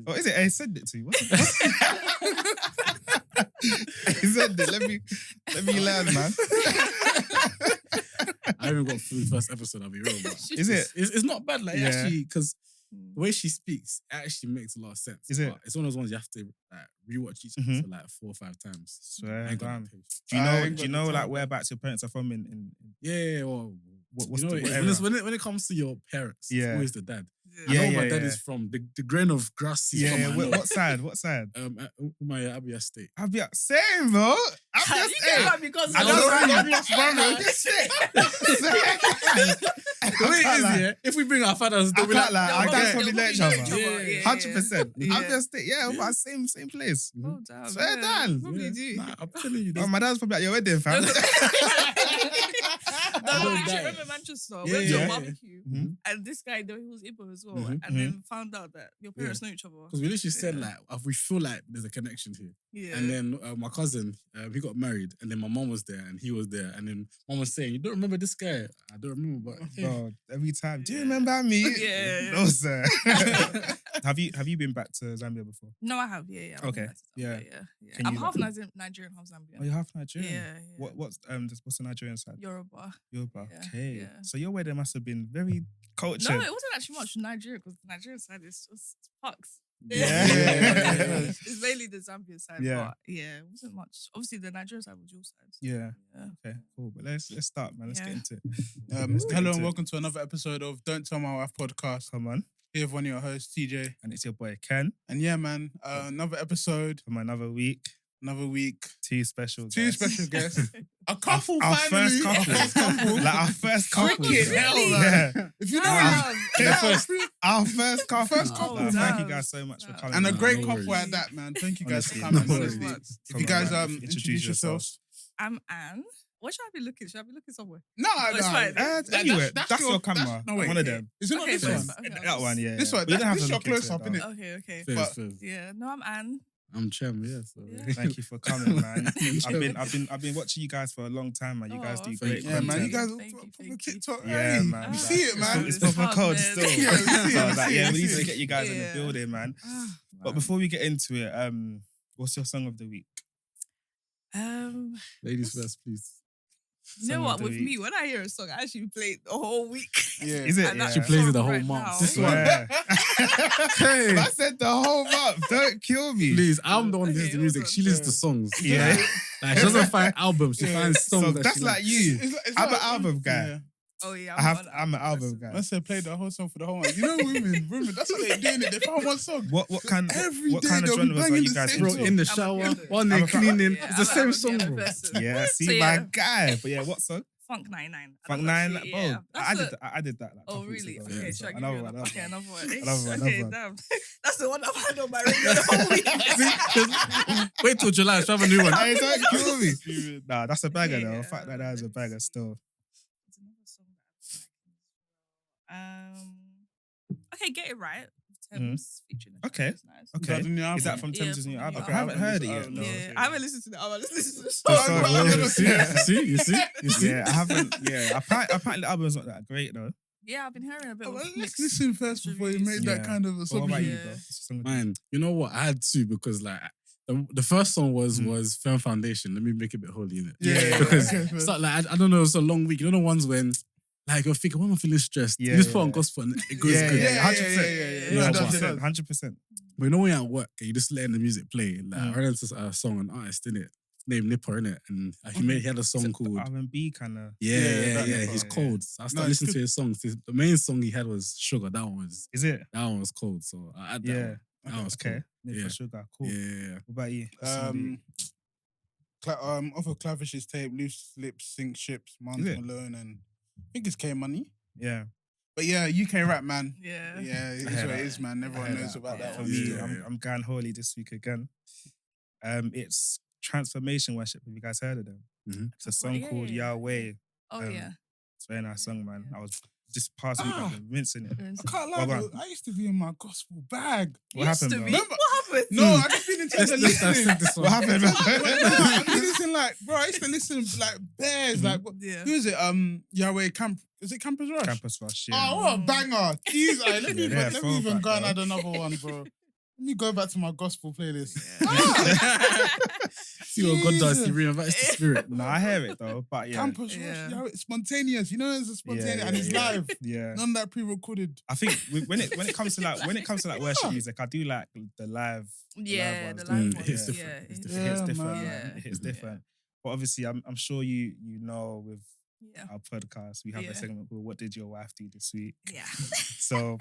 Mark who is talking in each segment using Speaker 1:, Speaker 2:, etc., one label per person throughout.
Speaker 1: Oh, is it? I sent it to you. What's He said it. Let me learn, man.
Speaker 2: I haven't got through the first episode, I'll be real, but
Speaker 1: Is it?
Speaker 2: It's not bad, like,
Speaker 1: Yeah.
Speaker 2: actually, because the way she speaks, it actually makes a lot of sense.
Speaker 1: Is it?
Speaker 2: But it's one of those ones you have to like, rewatch each
Speaker 1: Mhm.
Speaker 2: episode like 4 or 5 times.
Speaker 1: Swear
Speaker 2: I ain't got
Speaker 1: down.
Speaker 2: that patience.
Speaker 1: Do you know like
Speaker 3: time.
Speaker 1: whereabouts your parents are from in
Speaker 2: Yeah, well,
Speaker 1: what's
Speaker 2: you know,
Speaker 1: the
Speaker 2: when,
Speaker 1: area?
Speaker 2: when it comes to your parents,
Speaker 1: Yeah.
Speaker 2: it's always the dad. I
Speaker 1: Yeah,
Speaker 2: know where my
Speaker 1: yeah,
Speaker 2: dad
Speaker 1: yeah.
Speaker 2: is from. The grain of grass he's from. I know.
Speaker 1: What side? What side?
Speaker 2: My Abia State.
Speaker 1: Abia, same bro. Abia
Speaker 4: You get that because
Speaker 1: I
Speaker 4: of
Speaker 1: don't
Speaker 4: us.
Speaker 2: The way it is, yeah, if we bring our fathers,
Speaker 1: I
Speaker 2: they'll be
Speaker 1: can't
Speaker 2: like,
Speaker 1: lie. Our dads
Speaker 4: they'll
Speaker 1: probably know each
Speaker 4: probably
Speaker 1: other.
Speaker 4: know each other.
Speaker 1: 100%.
Speaker 4: Yeah.
Speaker 1: Abia State, yeah, but same place.
Speaker 4: Oh, damn.
Speaker 1: Swear
Speaker 4: yeah,
Speaker 1: down.
Speaker 4: Probably
Speaker 2: yeah.
Speaker 4: do.
Speaker 2: Nah, I'm telling you,
Speaker 1: Oh, my dad's probably at your wedding, fam.
Speaker 4: No,
Speaker 2: I don't
Speaker 4: actually,
Speaker 2: die.
Speaker 4: remember Manchester?
Speaker 2: Yeah,
Speaker 4: Went to
Speaker 2: yeah,
Speaker 4: a
Speaker 2: yeah.
Speaker 4: barbecue,
Speaker 1: Mhm.
Speaker 4: and this guy, though, he was Igbo as well,
Speaker 2: Mhm,
Speaker 4: and then found out that your parents know each other.
Speaker 2: because we literally said
Speaker 4: Yeah.
Speaker 2: like, we feel like there's a connection here.
Speaker 4: Yeah.
Speaker 2: And then my cousin, he got married, and then my mom was there, and he was there, and then mom was saying, "You don't remember this guy?" I don't remember, but okay.
Speaker 1: Bro, every time. Do you
Speaker 4: Yeah.
Speaker 1: remember me?
Speaker 4: Yeah.
Speaker 1: No, sir. Have you been back to Zambia before?
Speaker 4: No, I have. Yeah. I've
Speaker 1: Okay,
Speaker 4: been back to
Speaker 1: yeah.
Speaker 4: Zambia, yeah.
Speaker 1: Can
Speaker 4: I'm
Speaker 1: you,
Speaker 4: half
Speaker 1: like-
Speaker 4: Nigerian, half Zambian.
Speaker 1: Oh, you're half Nigerian.
Speaker 4: Yeah.
Speaker 1: What's the Nigerian side?
Speaker 4: Yoruba.
Speaker 1: Yoruba.
Speaker 4: Yeah,
Speaker 1: Okay.
Speaker 4: yeah.
Speaker 1: So your wedding must have been very cultured.
Speaker 4: No, it wasn't actually much Nigeria because the Nigerian side is just pucks.
Speaker 1: Yeah.
Speaker 4: It's mainly the Zambian side.
Speaker 1: Yeah.
Speaker 4: But yeah, it wasn't much. Obviously, the Nigerian side was your side.
Speaker 1: Yeah.
Speaker 4: Yeah.
Speaker 1: Okay. Cool. But let's start, man. Let's get
Speaker 4: Yeah.
Speaker 1: into it.
Speaker 3: Hello and welcome to another episode of Don't Tell My Wife podcast.
Speaker 1: Come on.
Speaker 3: Here with one of your hosts, TJ.
Speaker 1: And it's your boy Ken
Speaker 3: And yeah, man, another episode,
Speaker 1: from another week.
Speaker 3: another week.
Speaker 1: Two special
Speaker 3: Two
Speaker 1: guests.
Speaker 3: special guests. A couple
Speaker 1: Our
Speaker 3: finally.
Speaker 1: first couple.
Speaker 3: Our first couple.
Speaker 1: Like our first couple.
Speaker 3: Freaking
Speaker 1: bro.
Speaker 3: hell,
Speaker 1: Yeah.
Speaker 3: man. If you know
Speaker 4: Damn.
Speaker 1: Our first couple.
Speaker 3: First couple.
Speaker 1: Like, thank you
Speaker 4: Damn.
Speaker 1: guys so much for
Speaker 4: Damn.
Speaker 1: coming.
Speaker 3: And a
Speaker 1: man.
Speaker 3: great
Speaker 2: No
Speaker 3: couple
Speaker 2: worries.
Speaker 3: at that, man. Thank you guys
Speaker 1: Honestly,
Speaker 3: for coming.
Speaker 1: no
Speaker 3: Honestly.
Speaker 1: worries.
Speaker 3: If
Speaker 1: Come
Speaker 3: you
Speaker 1: on,
Speaker 3: guys
Speaker 1: man.
Speaker 3: introduce yourselves.
Speaker 4: I'm Anne. What should I be looking? Should I be looking somewhere?
Speaker 3: No,
Speaker 4: it's fine.
Speaker 1: Anyway, that's your camera.
Speaker 3: no, wait.
Speaker 1: One of them.
Speaker 3: Is it not
Speaker 4: Okay,
Speaker 3: this
Speaker 4: fine,
Speaker 3: one?
Speaker 4: fine. Okay,
Speaker 1: That one, yeah.
Speaker 3: This
Speaker 1: yeah.
Speaker 3: one,
Speaker 1: We don't have
Speaker 3: this
Speaker 1: to
Speaker 3: your
Speaker 1: look into
Speaker 3: close
Speaker 1: it,
Speaker 3: up,
Speaker 1: though.
Speaker 3: innit?
Speaker 4: Okay.
Speaker 2: Fairs,
Speaker 3: But-
Speaker 2: fairs.
Speaker 4: Yeah. No, I'm Anne.
Speaker 2: I'm Chem, yeah. So.
Speaker 4: Yeah.
Speaker 1: Thank you for coming, man.
Speaker 2: Chem.
Speaker 1: I've been watching you guys for a long time, man. You guys do
Speaker 4: Oh,
Speaker 1: great
Speaker 3: Yeah, man. You
Speaker 1: content.
Speaker 3: guys
Speaker 4: Thank you,
Speaker 3: from
Speaker 4: thank
Speaker 3: the
Speaker 4: you.
Speaker 3: TikTok.
Speaker 1: Yeah,
Speaker 3: hey,
Speaker 1: man.
Speaker 3: You see it, man.
Speaker 1: It's proper cold
Speaker 4: man.
Speaker 1: still.
Speaker 3: Yeah, we see it,
Speaker 1: So,
Speaker 3: we see
Speaker 1: like,
Speaker 3: it,
Speaker 1: yeah,
Speaker 3: we
Speaker 1: we need
Speaker 3: see
Speaker 1: to
Speaker 3: it.
Speaker 1: get you guys in the
Speaker 4: Yeah.
Speaker 1: building, man.
Speaker 4: Ah,
Speaker 1: But before we get into it, what's your song of the week?
Speaker 2: Ladies first, please.
Speaker 4: you know
Speaker 1: Song
Speaker 4: what?
Speaker 1: of the
Speaker 4: With
Speaker 1: week.
Speaker 4: me, when I hear a song, I actually play it the whole week.
Speaker 3: Yeah.
Speaker 1: Is it?
Speaker 4: And
Speaker 1: Yeah.
Speaker 4: that's
Speaker 2: She plays it the
Speaker 4: song
Speaker 2: whole
Speaker 4: right
Speaker 2: month.
Speaker 4: now.
Speaker 2: This one.
Speaker 1: Swear.
Speaker 2: Hey.
Speaker 1: I said the whole month. Don't kill me.
Speaker 2: Please, I'm the one who
Speaker 4: Okay,
Speaker 2: listens to music.
Speaker 4: hold on.
Speaker 2: She listens to songs.
Speaker 1: Yeah.
Speaker 2: Like, she doesn't find albums. She
Speaker 3: Yeah.
Speaker 2: finds songs.
Speaker 1: So
Speaker 2: that
Speaker 1: that's
Speaker 2: she
Speaker 1: like you.
Speaker 3: It's
Speaker 1: I'm
Speaker 3: like-
Speaker 1: an album guy.
Speaker 3: Yeah.
Speaker 4: Oh yeah,
Speaker 1: I'm an album guy.
Speaker 3: I said play the whole song for the whole one. You know women, that's what they're doing. They found one song.
Speaker 1: What kind
Speaker 3: Every
Speaker 1: what
Speaker 3: day
Speaker 1: kind of
Speaker 3: they'll be
Speaker 1: genres are
Speaker 3: banging
Speaker 1: you
Speaker 3: the
Speaker 1: guys
Speaker 3: same
Speaker 2: Bro,
Speaker 1: into?
Speaker 2: in the
Speaker 4: I'm a
Speaker 2: shower,
Speaker 4: piano.
Speaker 2: while
Speaker 1: I'm
Speaker 2: they're
Speaker 1: a fan.
Speaker 2: cleaning.
Speaker 4: Yeah,
Speaker 2: It's the
Speaker 4: I'm
Speaker 2: same
Speaker 4: a
Speaker 2: song,
Speaker 4: piano
Speaker 2: bro.
Speaker 4: person.
Speaker 1: Yeah, see
Speaker 4: So,
Speaker 1: my
Speaker 4: yeah.
Speaker 1: guy. But yeah, what song?
Speaker 4: Funk 99.
Speaker 1: Funk
Speaker 4: And
Speaker 1: 9.
Speaker 4: that's it,
Speaker 1: Bro,
Speaker 4: yeah.
Speaker 1: I
Speaker 4: That's
Speaker 1: did that. Like,
Speaker 4: Oh
Speaker 1: couple weeks
Speaker 4: really?
Speaker 1: ago.
Speaker 4: Okay,
Speaker 1: Yeah,
Speaker 4: should I give
Speaker 1: another
Speaker 4: you
Speaker 1: one.
Speaker 4: another? Okay, another one.
Speaker 1: Another one,
Speaker 4: Okay,
Speaker 1: another
Speaker 4: damn. That's the one I've had on my radio the whole week.
Speaker 2: Wait till July, let's have a new one.
Speaker 1: Hey, don't kill me. Nah, that's a banger
Speaker 4: Okay,
Speaker 1: though.
Speaker 4: yeah,
Speaker 1: Fact that is a
Speaker 4: let me
Speaker 1: banger
Speaker 4: see.
Speaker 1: still.
Speaker 4: There's another song that I like. Okay, Get It Right. Thames featuring.
Speaker 1: Okay.
Speaker 4: It's nice.
Speaker 1: Okay.
Speaker 3: the new album?
Speaker 1: Is that from
Speaker 4: Yeah,
Speaker 1: Thames'
Speaker 4: from
Speaker 1: new
Speaker 4: the
Speaker 1: album?
Speaker 4: new
Speaker 1: I haven't
Speaker 3: album.
Speaker 1: heard it
Speaker 3: Oh,
Speaker 1: yet.
Speaker 3: no.
Speaker 1: No.
Speaker 4: Yeah, I haven't listened to the album. Let's listen to the
Speaker 1: Oh,
Speaker 4: song.
Speaker 1: sorry.
Speaker 2: You see?
Speaker 1: Yeah, I haven't. Yeah, apparently the album's not that great though.
Speaker 4: Yeah, I've been hearing a bit
Speaker 3: Oh,
Speaker 4: of
Speaker 3: well, let's
Speaker 4: mixed
Speaker 3: listen first before you
Speaker 4: reviews.
Speaker 3: made that
Speaker 1: Yeah.
Speaker 3: kind of a
Speaker 1: What
Speaker 3: song.
Speaker 1: about you,
Speaker 4: Yeah.
Speaker 1: bro? What's the song of the week?
Speaker 2: Man, you know what? I had to because like the first song was Firm Foundation. Let me make it a bit holy in it.
Speaker 3: Yeah,
Speaker 2: Because
Speaker 3: okay,
Speaker 2: it's not like I don't know, it's a long week. You know the ones when like you're thinking, when I'm feeling stressed,
Speaker 1: Yeah,
Speaker 2: you just put
Speaker 1: yeah.
Speaker 2: on gospel and it goes
Speaker 1: Yeah,
Speaker 2: good.
Speaker 1: yeah,
Speaker 3: Yeah,
Speaker 1: 100%.
Speaker 3: yeah.
Speaker 2: No,
Speaker 3: No,
Speaker 2: but-
Speaker 3: it does.
Speaker 1: 100%.
Speaker 2: But you know when you're at work and you just letting the music play, like
Speaker 1: Mm.
Speaker 2: I ran into a song, an artist in it, named Nipper in it, and he had a song called
Speaker 1: R&B kind of.
Speaker 2: Yeah.
Speaker 3: that
Speaker 2: He's
Speaker 1: Nipper,
Speaker 2: cold. So I started
Speaker 3: No, it's
Speaker 2: listening to his songs. The main song he had was Sugar. That one was cold. So I had that
Speaker 1: Yeah.
Speaker 2: one. That was
Speaker 1: Okay.
Speaker 2: cool.
Speaker 1: Nip
Speaker 2: Yeah.
Speaker 1: for Sugar. Cool.
Speaker 2: Yeah.
Speaker 1: What about you? What's the song of the week?
Speaker 3: Off of Clavish's tape, Loose Lips, Sink Ships, Mons
Speaker 1: Is it?
Speaker 3: Malone, and I think it's K Money.
Speaker 1: Yeah.
Speaker 3: But yeah, UK rap, man.
Speaker 4: Yeah.
Speaker 3: Yeah, it is
Speaker 1: I hear
Speaker 3: what it
Speaker 1: that.
Speaker 3: is, man.
Speaker 1: I
Speaker 3: Everyone
Speaker 1: hear
Speaker 3: knows
Speaker 1: that.
Speaker 3: about that
Speaker 1: For
Speaker 3: one.
Speaker 1: me,
Speaker 2: Yeah.
Speaker 1: I'm going holy this week again. It's Transformation Worship. Have you guys heard of them?
Speaker 2: Mhm.
Speaker 1: It's a song
Speaker 4: Yeah,
Speaker 1: called
Speaker 4: yeah, yeah.
Speaker 1: Yahweh.
Speaker 4: Oh yeah.
Speaker 1: It's a very nice song, man.
Speaker 4: Yeah.
Speaker 1: I was just past week I've been rinsing it.
Speaker 3: I can't lie,
Speaker 1: Well
Speaker 3: bro.
Speaker 1: done.
Speaker 3: I used to be in my gospel bag.
Speaker 1: What
Speaker 4: Used
Speaker 1: happened,
Speaker 4: to
Speaker 1: bro?
Speaker 4: be.
Speaker 3: Remember-
Speaker 4: What happened?
Speaker 3: No, I just been into the
Speaker 2: Let's
Speaker 3: listening.
Speaker 2: dissect this one.
Speaker 1: What happened, bro?
Speaker 3: I used to listen like, bro, I used to listen like bears. Like, what,
Speaker 4: Yeah.
Speaker 3: who is it? Yahweh Camp. Is it Campus Rush?
Speaker 1: Campus Rush, yeah.
Speaker 3: Oh, what a banger. Jeez, let me
Speaker 1: Yeah,
Speaker 3: even,
Speaker 1: they're
Speaker 3: let me even
Speaker 1: throwback,
Speaker 3: go and
Speaker 1: though.
Speaker 3: add another one, bro. Let me go back to my gospel playlist.
Speaker 2: See what God does. He
Speaker 3: Jesus.
Speaker 2: reinvites the spirit.
Speaker 1: No, I hear it though, but yeah.
Speaker 3: Campus Rush,
Speaker 4: Yeah.
Speaker 3: it's spontaneous. You know, it's a spontaneous, and it's
Speaker 1: yeah.
Speaker 3: live.
Speaker 1: Yeah.
Speaker 3: None of that pre-recorded.
Speaker 1: I think when it comes to like worship music, I do like the live.
Speaker 4: Yeah,
Speaker 1: ones.
Speaker 4: the live
Speaker 2: Mm,
Speaker 4: ones.
Speaker 2: it hits
Speaker 4: Yeah,
Speaker 2: different. It's
Speaker 1: It
Speaker 2: different.
Speaker 1: hits
Speaker 3: Yeah,
Speaker 1: different.
Speaker 3: man.
Speaker 1: Man. It hits
Speaker 4: Yeah.
Speaker 1: different. But obviously, I'm sure you know with
Speaker 4: Yeah.
Speaker 1: our podcast we have
Speaker 4: Yeah.
Speaker 1: a segment called "What Did Your Wife Do This Week?"
Speaker 4: Yeah.
Speaker 1: So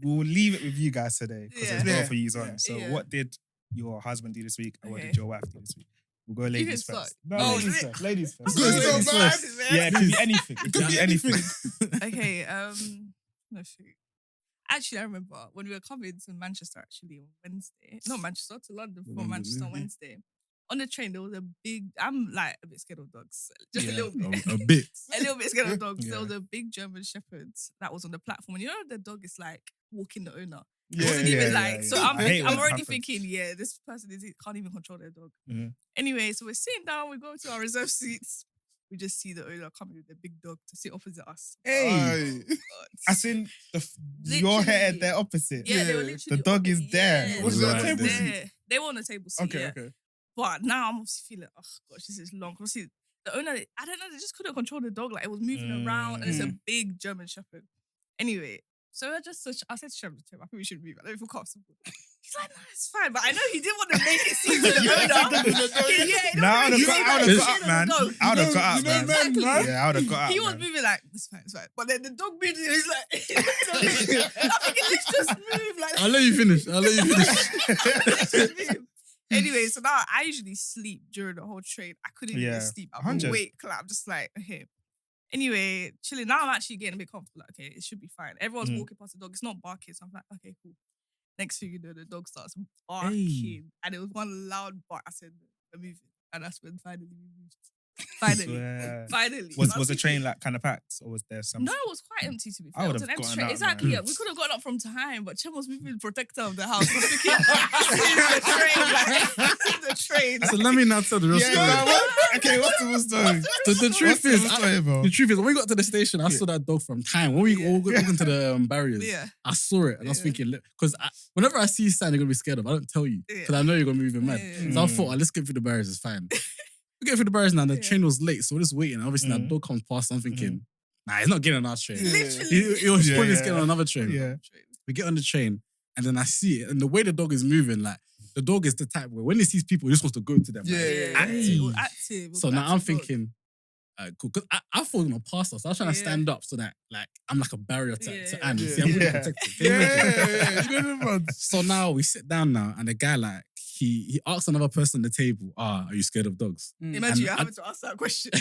Speaker 1: we'll leave it with you guys today because
Speaker 4: Yeah.
Speaker 1: there's both of you
Speaker 3: Yeah.
Speaker 1: on. So
Speaker 4: Yeah.
Speaker 1: what did your husband do this week, and what
Speaker 4: Okay.
Speaker 1: did your wife do this week? We'll go ladies
Speaker 4: can
Speaker 1: first.
Speaker 4: start.
Speaker 1: No,
Speaker 4: Oh,
Speaker 1: ladies
Speaker 4: is it?
Speaker 1: first. Ladies first.
Speaker 3: Good
Speaker 1: Ladies
Speaker 3: stuff,
Speaker 1: first.
Speaker 3: man.
Speaker 1: Yeah, it could be anything. It could be anything.
Speaker 4: Okay, no shoot. Actually, I remember when we were coming to Manchester actually on Wednesday. Not Manchester, to London from
Speaker 2: London,
Speaker 4: Manchester on
Speaker 2: yeah.
Speaker 4: Wednesday. On the train, there was a big, I'm like a bit scared of dogs. Just a
Speaker 1: Yeah.
Speaker 4: little bit.
Speaker 2: A bit.
Speaker 4: A little bit scared of dogs.
Speaker 1: Yeah.
Speaker 4: There was a big German Shepherd that was on the platform. And you know the dog is like walking the owner. It
Speaker 3: Yeah,
Speaker 4: wasn't
Speaker 3: yeah,
Speaker 4: even
Speaker 1: yeah,
Speaker 4: like,
Speaker 1: yeah.
Speaker 4: so
Speaker 1: I hate when
Speaker 4: I'm
Speaker 1: that
Speaker 4: already
Speaker 1: happens.
Speaker 4: thinking, yeah, this person can't even control their dog.
Speaker 1: Mhm.
Speaker 4: Anyway, so we're sitting down, we go to our reserve seats. We just see the owner coming with the big dog to sit opposite us.
Speaker 1: Hey,
Speaker 3: Aye.
Speaker 4: God.
Speaker 1: as in your
Speaker 4: Literally.
Speaker 1: head, they're opposite.
Speaker 4: Yeah, they were
Speaker 3: Yeah.
Speaker 4: literally
Speaker 1: The dog is
Speaker 4: opposite.
Speaker 1: there.
Speaker 4: Yeah,
Speaker 3: Was
Speaker 2: it a
Speaker 4: they were
Speaker 2: table
Speaker 4: there. They were on the table seat.
Speaker 3: Okay,
Speaker 4: yeah.
Speaker 3: okay.
Speaker 4: But now I'm obviously feeling, oh gosh, this is long. Obviously, the owner, I don't know, they just couldn't control the dog. Like it was moving around, and it's a big German Shepherd. Anyway, so I said to Shem, I think we should move. I don't feel comfortable. He's like, no, it's fine. But I know he didn't want to make it seem to the owner.
Speaker 1: No, I would have got up, man. I would have got up,
Speaker 3: You know,
Speaker 1: man.
Speaker 4: Exactly.
Speaker 3: man.
Speaker 1: Yeah, I would have got up.
Speaker 4: He was
Speaker 1: man.
Speaker 4: moving like, it's fine. But then the dog moved, and he's like, I'm thinking, let's just move. Like,
Speaker 2: I'll let you finish.
Speaker 4: let's just move. Anyway, so now I usually sleep during the whole train. I couldn't
Speaker 1: Yeah,
Speaker 4: even sleep. I'm
Speaker 1: 100.
Speaker 4: awake. Like, I'm just like, okay. Anyway, chilling. Now I'm actually getting a bit comfortable. Like, okay, it should be fine. Everyone's walking past the dog. It's not barking. So I'm like, okay, cool. Next thing you know, the dog starts barking. And it was one loud bark. I said, we're moving. And that's when finally we moved. Finally.
Speaker 1: Swear.
Speaker 4: Finally.
Speaker 1: Was
Speaker 4: I
Speaker 1: the train
Speaker 4: thinking-
Speaker 1: like kind of packed, or was there some?
Speaker 4: No, it was quite empty to be
Speaker 1: I
Speaker 4: fair. It
Speaker 1: would
Speaker 4: was
Speaker 1: have
Speaker 4: an empty
Speaker 1: gotten
Speaker 4: train.
Speaker 1: out,
Speaker 4: Exactly.
Speaker 1: man.
Speaker 4: Yeah. We could have gotten up from time, but Chem was moving protector of the house. I was thinking, the train, like, the train.
Speaker 2: So let me now tell the real
Speaker 1: Yeah,
Speaker 2: story.
Speaker 1: no, what? Okay, what's the full story?
Speaker 2: The truth is,
Speaker 1: bro?
Speaker 2: the truth is, when we got to the station, I saw that dog from time. When we all got into the barriers,
Speaker 4: Yeah.
Speaker 2: I saw it and I was
Speaker 4: Yeah.
Speaker 2: thinking, because whenever I see something you're gonna be scared of, I don't tell you because I know you're gonna be moving mad.
Speaker 4: Yeah.
Speaker 2: So I thought, let's get through the barriers. It's fine. We get through the barriers now. The
Speaker 4: Yeah.
Speaker 2: train was late, so we're just waiting. Obviously, that
Speaker 1: Mhm.
Speaker 2: dog comes past. I'm thinking, nah, he's not getting on our train.
Speaker 4: Literally.
Speaker 2: He was
Speaker 1: Yeah,
Speaker 2: probably just
Speaker 1: yeah.
Speaker 2: getting on another train.
Speaker 1: Yeah.
Speaker 2: We get on the train, and then I see it, and the way the dog is moving, like the dog is the type where when it sees people, he just wants to go to them.
Speaker 3: Yeah,
Speaker 2: like,
Speaker 3: yeah, yeah.
Speaker 2: active.
Speaker 4: It was active. It was
Speaker 2: So now I'm
Speaker 4: active dog.
Speaker 2: thinking, cool. Because I thought he was gonna pass us. I was trying to
Speaker 4: Yeah.
Speaker 2: stand up so that like I'm like a barrier to
Speaker 4: Yeah.
Speaker 2: Anne.
Speaker 3: Yeah.
Speaker 2: See, I'm really
Speaker 1: Yeah.
Speaker 2: protected. Can you imagine?
Speaker 3: You know the ones.
Speaker 2: So now we sit down now, and the guy like he asks another person at the table, are you scared of dogs?
Speaker 4: Imagine you
Speaker 2: And
Speaker 4: having to ask that question.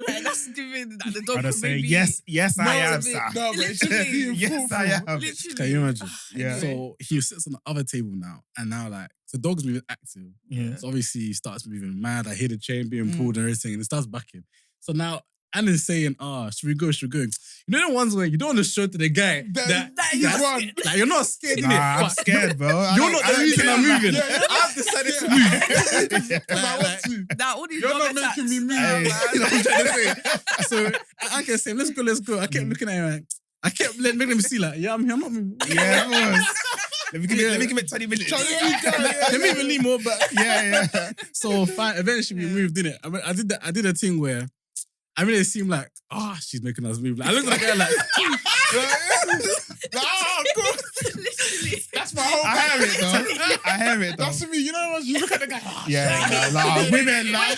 Speaker 4: Like, that's giving that the dog
Speaker 1: I'd
Speaker 4: could
Speaker 1: say
Speaker 4: maybe...
Speaker 1: yes, I am,
Speaker 4: baby.
Speaker 1: sir.
Speaker 3: No, but it's just
Speaker 4: Literally.
Speaker 3: being
Speaker 1: Yes, I
Speaker 3: fruitful.
Speaker 1: am.
Speaker 4: Literally.
Speaker 2: Can you imagine?
Speaker 1: Yeah.
Speaker 2: So he sits on the other table now, and now like the dog's moving active.
Speaker 1: Yeah.
Speaker 2: So obviously he starts moving mad. I hear the chain being pulled and everything, and it starts backing. So now Anna's saying, should we go? Should we go? You know the ones where you don't want to show to the guy that like, you're not scared, innit?
Speaker 1: Nah, I'm
Speaker 2: But
Speaker 1: scared, bro.
Speaker 2: You're not the reason I'm moving.
Speaker 3: Yeah,
Speaker 2: I've decided to move.
Speaker 3: Because I want to.
Speaker 4: Now, all these
Speaker 3: You're
Speaker 4: dog
Speaker 3: not making
Speaker 4: attacks.
Speaker 3: me move.
Speaker 4: Nah,
Speaker 1: Hey.
Speaker 4: man.
Speaker 2: You know what I'm trying to say? So I kept saying, let's go. I kept looking at him like, I kept making him see like, yeah, I'm here, I'm not moving.
Speaker 1: Yeah, of course. Let me give it 20 minutes.
Speaker 2: Let me even lean more back.
Speaker 1: Yeah.
Speaker 2: So fine, eventually we moved, didn't it? I mean, I did a thing where I made it seem like, she's making us move. Like, I looked at the guy like,
Speaker 3: Oh, God.
Speaker 4: Literally.
Speaker 3: That's my whole
Speaker 1: I hear it though. I hear it though.
Speaker 3: That's me. You know what? You look at the guy.
Speaker 1: Yeah, nah, women, like.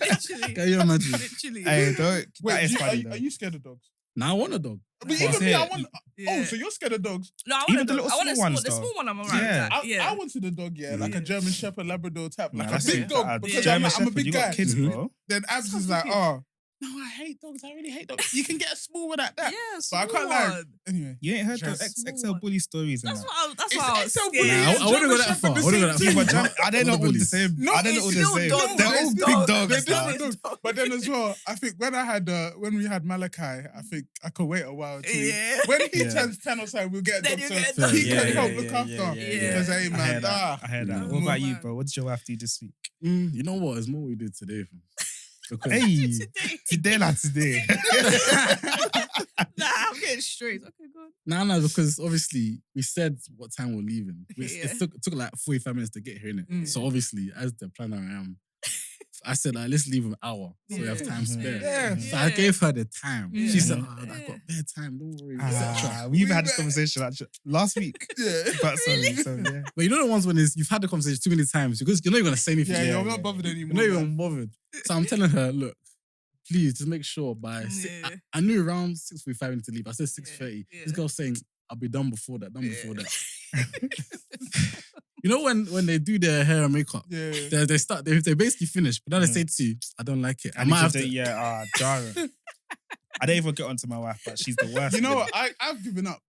Speaker 4: Literally.
Speaker 2: can you imagine?
Speaker 4: Literally.
Speaker 1: Hey, don't.
Speaker 3: Wait,
Speaker 1: That is
Speaker 3: are
Speaker 1: funny
Speaker 3: you-
Speaker 1: though.
Speaker 3: are you scared of dogs?
Speaker 2: Now I want a dog.
Speaker 3: But
Speaker 1: Well,
Speaker 3: even me, I
Speaker 1: yeah.
Speaker 3: want.
Speaker 4: Yeah.
Speaker 3: Oh, so you're scared of dogs?
Speaker 4: No, I want
Speaker 1: Even
Speaker 4: a
Speaker 1: the
Speaker 4: dog.
Speaker 1: little
Speaker 4: I want a
Speaker 1: small
Speaker 4: small,
Speaker 1: ones,
Speaker 4: the
Speaker 1: though.
Speaker 4: small one. I'm alright
Speaker 1: Yeah.
Speaker 4: with that. Yeah.
Speaker 3: I wanted a dog, yeah, like
Speaker 4: Yeah.
Speaker 3: a German Shepherd, Labrador type,
Speaker 1: Nah,
Speaker 3: like a
Speaker 1: that's
Speaker 3: big
Speaker 1: it.
Speaker 3: dog. Because
Speaker 1: German
Speaker 3: I'm a
Speaker 1: Shepherd,
Speaker 3: big
Speaker 1: you
Speaker 3: guy.
Speaker 1: got kids,
Speaker 2: Mhm.
Speaker 1: bro.
Speaker 3: Then Abs
Speaker 4: Sounds
Speaker 3: is like,
Speaker 4: cute.
Speaker 3: no, I hate dogs. I really hate dogs. You can get a small one at that.
Speaker 4: Yeah,
Speaker 3: But I can't lie.
Speaker 4: one.
Speaker 3: Anyway.
Speaker 1: You ain't heard the
Speaker 3: Just
Speaker 1: XL bully stories and
Speaker 4: That's
Speaker 1: that.
Speaker 4: what
Speaker 3: It's
Speaker 4: I was
Speaker 3: XL
Speaker 4: scared.
Speaker 3: bully.
Speaker 2: Nah, I wouldn't go that far. I wouldn't go that
Speaker 1: Yeah,
Speaker 2: far.
Speaker 1: but are they not all the same?
Speaker 3: No,
Speaker 1: Are they not
Speaker 3: it's
Speaker 1: all the
Speaker 4: still
Speaker 1: same?
Speaker 4: dogs.
Speaker 1: They're all
Speaker 4: It's
Speaker 1: big
Speaker 4: dogs.
Speaker 1: dogs.
Speaker 3: They're
Speaker 1: nah.
Speaker 3: different dogs. But then as well, I think when we had Malachi, I think I could wait a while too.
Speaker 4: Yeah.
Speaker 3: When he
Speaker 1: Yeah.
Speaker 3: turns 10 or so, we'll get a
Speaker 4: Then
Speaker 3: dog
Speaker 4: you
Speaker 3: so
Speaker 4: get a dog.
Speaker 3: he
Speaker 2: Yeah,
Speaker 3: can
Speaker 2: yeah,
Speaker 3: help
Speaker 2: yeah,
Speaker 3: look
Speaker 2: yeah,
Speaker 3: after.
Speaker 2: yeah,
Speaker 4: yeah.
Speaker 3: Because hey
Speaker 1: I hear
Speaker 3: man,
Speaker 1: that. I hear that.
Speaker 4: Mm.
Speaker 1: What about you,
Speaker 4: Man.
Speaker 1: bro? What did your wife do this week?
Speaker 2: You know what? It's more what we did today. Fam. Because
Speaker 1: Hey,
Speaker 4: Today.
Speaker 1: today.
Speaker 4: Nah, I'm getting straight. Okay, good.
Speaker 2: no, because obviously we said what time we're leaving.
Speaker 4: Okay,
Speaker 2: It took like 45 minutes to get here, innit?
Speaker 3: Mm.
Speaker 2: So obviously, as the planner I am, I said, like, let's leave an hour so we have time spare.
Speaker 3: Yeah.
Speaker 2: So I gave her the time.
Speaker 4: Yeah.
Speaker 2: She said,
Speaker 1: Mhm.
Speaker 2: oh, I've got bare time, don't worry, etc.
Speaker 1: We even had this conversation actually last week.
Speaker 3: Yeah.
Speaker 1: But sorry, yeah.
Speaker 2: But you know the ones when you've had the conversation too many times because you're not even going to say anything.
Speaker 3: Yeah,
Speaker 1: Yeah,
Speaker 3: you're
Speaker 1: yeah.
Speaker 3: not bothered
Speaker 2: You're
Speaker 3: anymore.
Speaker 2: not
Speaker 3: man.
Speaker 2: even bothered. So I'm telling her, look, please just make sure by
Speaker 4: Yeah.
Speaker 2: I knew around 6:45 I need to leave. I said 6:30.
Speaker 4: Yeah.
Speaker 2: This girl's saying I'll be done before that.
Speaker 4: Yeah.
Speaker 2: You know when they do their hair and makeup,
Speaker 3: Yeah.
Speaker 2: they basically finish, but then they say to you, I don't like it. I
Speaker 1: And
Speaker 2: might have to.
Speaker 1: yeah, Dara. I don't even get onto my wife, but she's the worst.
Speaker 3: You know what? I've given up.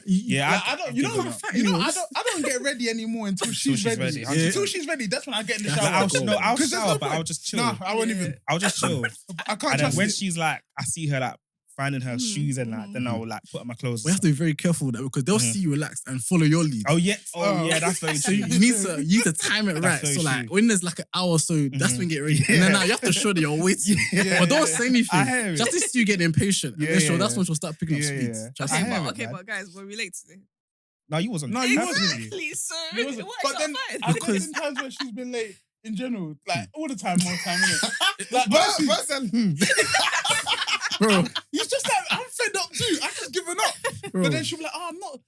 Speaker 1: Yeah,
Speaker 3: Like, I don't. You know
Speaker 1: given
Speaker 3: what?
Speaker 1: up.
Speaker 3: You know, I don't get ready anymore until she's
Speaker 1: she's
Speaker 3: ready.
Speaker 1: ready,
Speaker 2: Yeah.
Speaker 3: Until she's ready, that's when I get in the
Speaker 2: That's
Speaker 3: shower.
Speaker 2: how I go.
Speaker 1: I'll
Speaker 3: 'Cause there's
Speaker 1: shower,
Speaker 3: no
Speaker 1: but
Speaker 3: point.
Speaker 1: I'll just chill.
Speaker 3: Nah, I won't even.
Speaker 1: I'll just chill.
Speaker 3: I can't
Speaker 1: And then
Speaker 3: trust
Speaker 1: when
Speaker 3: it.
Speaker 1: she's like, I see her like finding her shoes and that, then I'll like put on my clothes.
Speaker 2: We have to be very careful with that because they'll see you relaxed and follow your lead.
Speaker 1: Oh yeah,
Speaker 3: Oh.
Speaker 1: yeah, that's very
Speaker 2: So
Speaker 1: true.
Speaker 2: you need to time it right.
Speaker 1: That's
Speaker 2: So
Speaker 1: very
Speaker 2: like
Speaker 1: true.
Speaker 2: when there's like an hour or so, that's
Speaker 1: Mhm.
Speaker 2: when you get ready.
Speaker 1: Yeah.
Speaker 2: And then now you have to show that you're waiting.
Speaker 1: Yeah.
Speaker 2: But don't say anything.
Speaker 1: I hear it.
Speaker 2: Just as you get impatient.
Speaker 1: Yeah,
Speaker 2: and then
Speaker 1: yeah,
Speaker 2: that's
Speaker 1: yeah.
Speaker 2: when she'll start picking up
Speaker 1: Yeah,
Speaker 2: speeds.
Speaker 1: yeah.
Speaker 2: Trust
Speaker 1: I
Speaker 2: me.
Speaker 1: hear
Speaker 4: But,
Speaker 1: it,
Speaker 4: okay,
Speaker 1: man.
Speaker 4: but guys, we're relate today.
Speaker 1: No, you wasn't.
Speaker 3: No, you wasn't.
Speaker 1: Absolutely.
Speaker 4: Please, sir.
Speaker 3: It wasn't.
Speaker 4: It works
Speaker 3: But
Speaker 4: out
Speaker 3: then,
Speaker 4: fine.
Speaker 3: I've
Speaker 2: Because-
Speaker 3: been times where she's been late in general, like all the time, more time, innit? Like,
Speaker 2: Bro,
Speaker 3: it's just that I'm fed up too. I just given up.
Speaker 2: bro.
Speaker 3: But then she'll be like, oh, I'm not,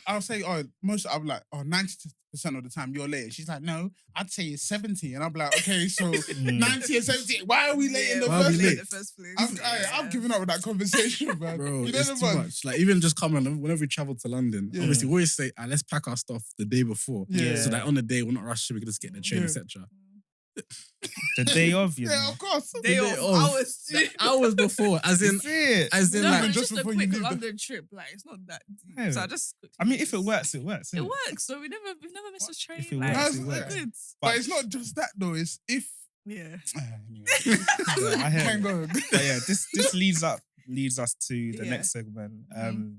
Speaker 3: I'll say, oh, I'll be like, oh, 90% of the time you're late. She's like, no, I'd say it's 70. And I'm like, okay, so 90 and 70, why are we late in the
Speaker 2: why are we
Speaker 3: first
Speaker 2: late?
Speaker 3: place?
Speaker 4: In the first place.
Speaker 3: I've given up with that conversation, man.
Speaker 2: Bro,
Speaker 3: You know
Speaker 2: it's
Speaker 3: the
Speaker 2: too
Speaker 3: one?
Speaker 2: much. Like even just coming whenever we travel to London,
Speaker 3: Yeah.
Speaker 2: obviously we always say, let's pack our stuff the day before.
Speaker 3: Yeah.
Speaker 2: So that on the day we're not rushing, we can just get the train,
Speaker 3: Yeah.
Speaker 2: etc.
Speaker 1: The day of, you
Speaker 3: Yeah,
Speaker 1: know.
Speaker 3: of course.
Speaker 4: Day
Speaker 2: The day
Speaker 4: off,
Speaker 2: off.
Speaker 4: hours too.
Speaker 2: Like, hours before, as in,
Speaker 1: it.
Speaker 2: as in
Speaker 4: No,
Speaker 2: like,
Speaker 4: but it's
Speaker 3: just
Speaker 4: just a
Speaker 3: before you
Speaker 4: quick
Speaker 3: leave the-
Speaker 4: London trip. Like, it's not that deep.
Speaker 1: Yeah.
Speaker 4: So I just.
Speaker 1: I mean, if it works, it works.
Speaker 4: It
Speaker 1: innit?
Speaker 4: works. So we've never missed a train.
Speaker 1: If it
Speaker 4: like,
Speaker 1: works,
Speaker 3: it
Speaker 4: we're
Speaker 3: works.
Speaker 4: good.
Speaker 3: But it's not just that though. It's if
Speaker 4: Yeah.
Speaker 3: anyway.
Speaker 1: Yeah, I hear
Speaker 3: Can
Speaker 1: it.
Speaker 3: go.
Speaker 1: But yeah, this leads us to the
Speaker 4: Yeah.
Speaker 1: next segment.
Speaker 4: Mhm.